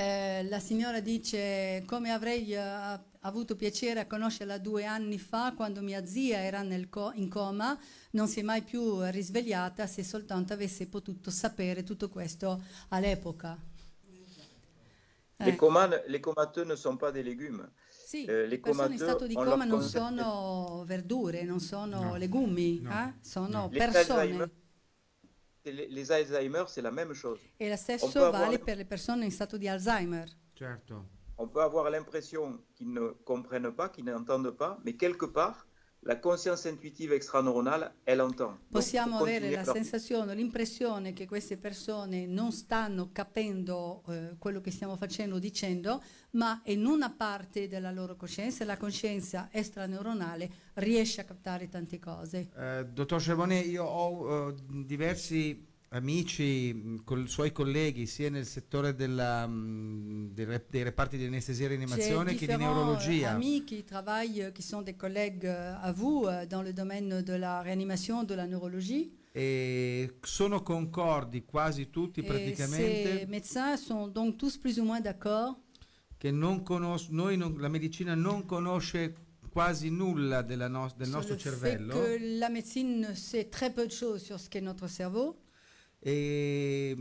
La signora dice come avrei avuto piacere a conoscerla 2 anni fa quando mia zia era in coma, non si è mai più risvegliata, se soltanto avesse potuto sapere tutto questo all'epoca. Les comateux ne sont pas des légumes. Sì, le persone in stato di coma non sono verdure, non sono legumi, sono persone. Les Alzheimer, c'est la même chose. E lo stesso vale per le persone in stato di Alzheimer. Certo. On peut avoir l'impression qu'ils ne comprennent pas, qu'ils n'entendent pas, mais quelque part, la conscience intuitive extraneuronale, elle entend. Possiamo avere la sensazione, l'impressione che queste persone non stanno capendo quello che stiamo facendo o dicendo, ma in una parte della loro coscienza, la coscienza estraneuronale riesce a captare tante cose. Dottor Charbonnier, io ho diversi amici, suoi colleghi, sia nel settore dei reparti di anestesia e rianimazione che di neurologia. Amis qui travaillent, qui sont des collègues à vous dans le domaine de la réanimation, de la neurologie. E sono concordi quasi tutti praticamente. Ces médecins sont donc tous plus ou moins d'accord Che la medicina non conosce quasi nulla del sur nostro le fait cervello que la médecine sait très peu de choses sur ce qu'est notre cerveau. e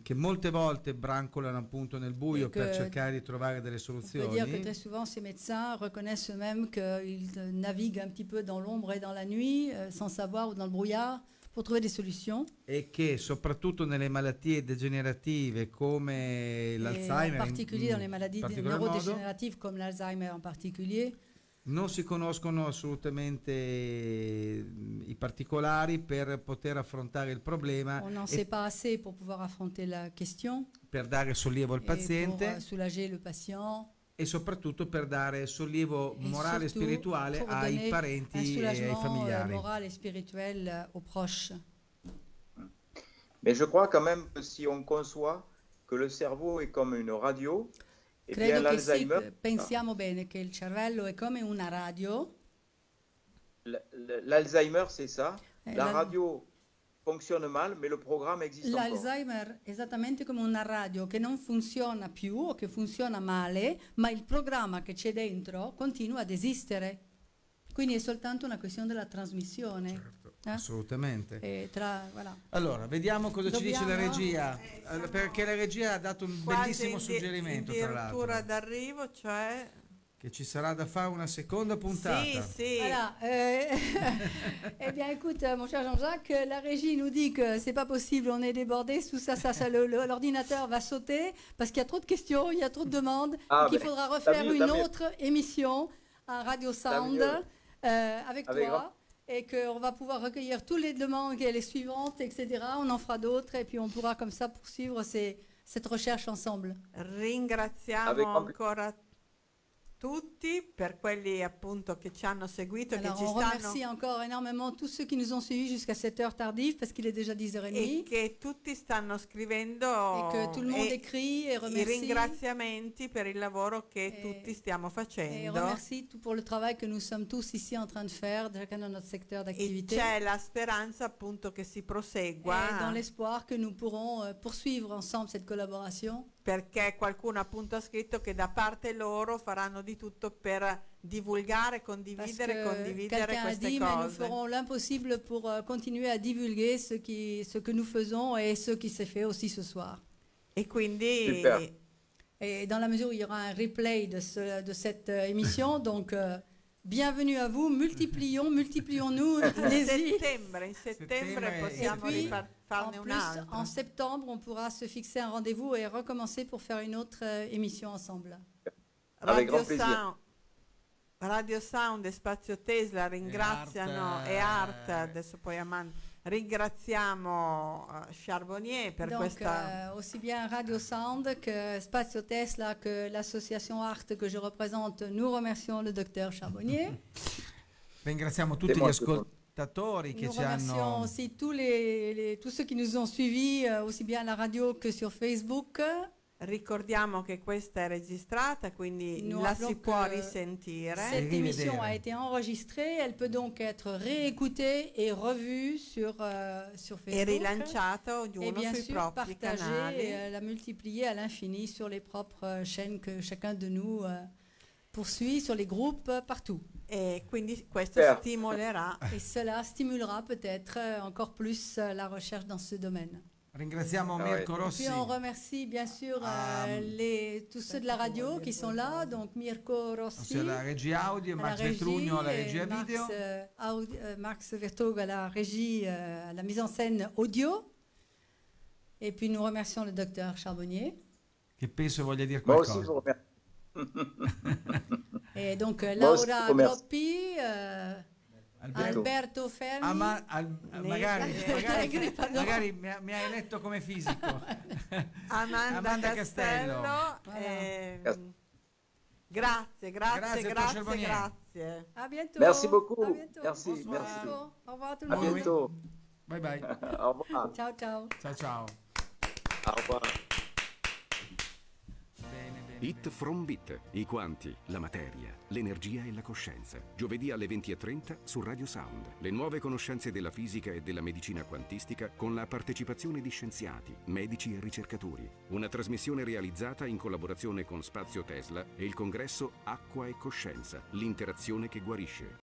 che molte volte brancolano appunto nel buio E per che cercare di trovare delle On peut soluzioni. dire que très souvent, ces médecins reconnaissent eux-mêmes qu'ils naviguent un petit peu dans l'ombre et dans la nuit, sans savoir, ou dans le brouillard, pour trouver des solutions. E che soprattutto nelle malattie degenerative come Et en l'Alzheimer, particulier dans les maladies particolar modo, neurodégénératives comme l'Alzheimer en particulier, non si conoscono assolutamente i particolari per poter affrontare il problema on n'en e sait pas assez pour pouvoir affronter la question per dare sollievo al et pour paziente soulager le patient e soprattutto per dare sollievo et morale e surtout spirituale pour ai donner un parenti e ai soulagement familiari. moral et spirituel aux proches. Mais je crois quand même que si on conçoit que le cerveau est comme une radio, eh bien Credo che sì, l'Alzheimer, pensiamo bene che il cervello è come una radio. l'Alzheimer c'est ça. Eh, La la- radio fonctionne mal, mais le programme existe encore. L'Alzheimer è esattamente come una radio che non funziona più o che funziona male, ma il programma che c'è dentro continua ad esistere. Quindi è soltanto una questione della trasmissione. Certo, assolutamente. Voilà. Allora, vediamo cosa ci dice la Dobbiamo- regia, perché la regia ha dato un Quasi bellissimo suggerimento, tra addirittura l'altro, d'arrivo, cioè che ci sarà da fare una seconda puntata. sì, sì. Voilà. Eh bien, écoute, mon cher Jean-Jacques, la régie nous dit que c'est pas possible, on est débordé, tout ça, l'ordinateur va sauter parce qu'il y a trop de questions, il y a trop de demandes, Ah, et qu'il mais faudra t'as refaire mieux, une t'as mieux. autre émission à Radio Sound mieux. avec Avec toi. Et qu'on va pouvoir recueillir toutes les demandes et les suivantes, etc. On en fera d'autres et puis on pourra comme ça poursuivre cette recherche ensemble. Ringraziamo Avec- ancora tutti per quelli appunto che ci hanno seguito e che Alors ci on stanno remercie encore énormément tous ceux qui nous ont suivis jusqu'à cette heure tardive parce qu'il est déjà 10h30. e che tutti stanno scrivendo Et que tout le monde écrit et i remercie. ringraziamenti per il lavoro che E- tutti stiamo Et facendo remercie tout pour le travail que nous sommes tous ici en train de faire, chacun dans notre secteur e d'activité. c'è la speranza appunto che si Et prosegua dans l'espoir que nous pourrons poursuivre ensemble cette collaboration. perché qualcuno appunto ha scritto che da parte loro faranno di tutto per divulgare, Parce condividere, que condividere quelqu'un a queste dit, mais nous cose. ferons l'impossible pour continuer à divulguer ce que nous faisons et ce qui s'est fait aussi ce soir. E quindi Super. Et dans la mesure où il y aura un replay de cette émission, donc bienvenue à vous, multiplions-nous, in allez-y. settembre Settembre, possiamo e puis, farne En un plus, altro. en septembre, on pourra se fixer un rendez-vous et recommencer pour faire une autre émission ensemble. Avec grand plaisir. Radio Sound e Spazio Tesla ringraziano Art, e Art, adesso poi ringraziamo Charbonnier per Donc, questa aussi bien Radio Sound que Spazio Tesla que l'association ART que je représente, nous remercions le docteur Charbonnier. Ringraziamo tutti gli Devo- ascoltatori che Nous ci remercions hanno aussi tous ceux qui nous ont suivis, aussi bien à la radio que sur Facebook. ricordiamo che questa è registrata, quindi Nous la rappelons si può que risentire Cette rivedere. émission a été enregistrée, elle peut donc être réécoutée et revue sur e Facebook. rilanciata Et ognuno bien sui sûr, propri partager canali. et la multiplier à l'infini sur les propres chaînes que chacun de nous poursuit, sur les groupes, partout. E quindi questo Super. stimolerà Et cela stimulera peut-être encore plus la recherche dans ce domaine. Ringraziamo Ah Mirko ouais. Rossi. Puis on remercie bien sûr tous ceux de la radio qui sont là, donc Mirko Rossi, Ossia la regia audio, à la Max régie, Vetrugno alla et regia video. Max Vertog à la régie, à la mise en scène audio. Et puis nous remercions le docteur Charbonnier. Che penso voglia dire Moi aussi, je qualcosa. vous remercie. Et donc Moi aussi, Laura je vous remercie. Groppi, Alberto. Alberto Fermi. Magari, Gripa, no. magari mi hai letto come fisico. Amanda Castello. Castello. Grazie, Grazie, dottor Charbonnier. grazie. À bientôt. Merci beaucoup. À bientôt. Merci, Bonsoir. merci. Au revoir tout le À monde. bientôt. Bye bye. Au revoir. Ciao ciao. Ciao ciao. Au revoir. Bene, bene. It from Bit, i quanti, la materia, l'energia e la coscienza. Giovedì alle 20:30 su Radio Sound. Le nuove conoscenze della fisica e della medicina quantistica con la partecipazione di scienziati, medici e ricercatori. Una trasmissione realizzata in collaborazione con Spazio Tesla e il congresso Acqua e Coscienza, l'interazione che guarisce.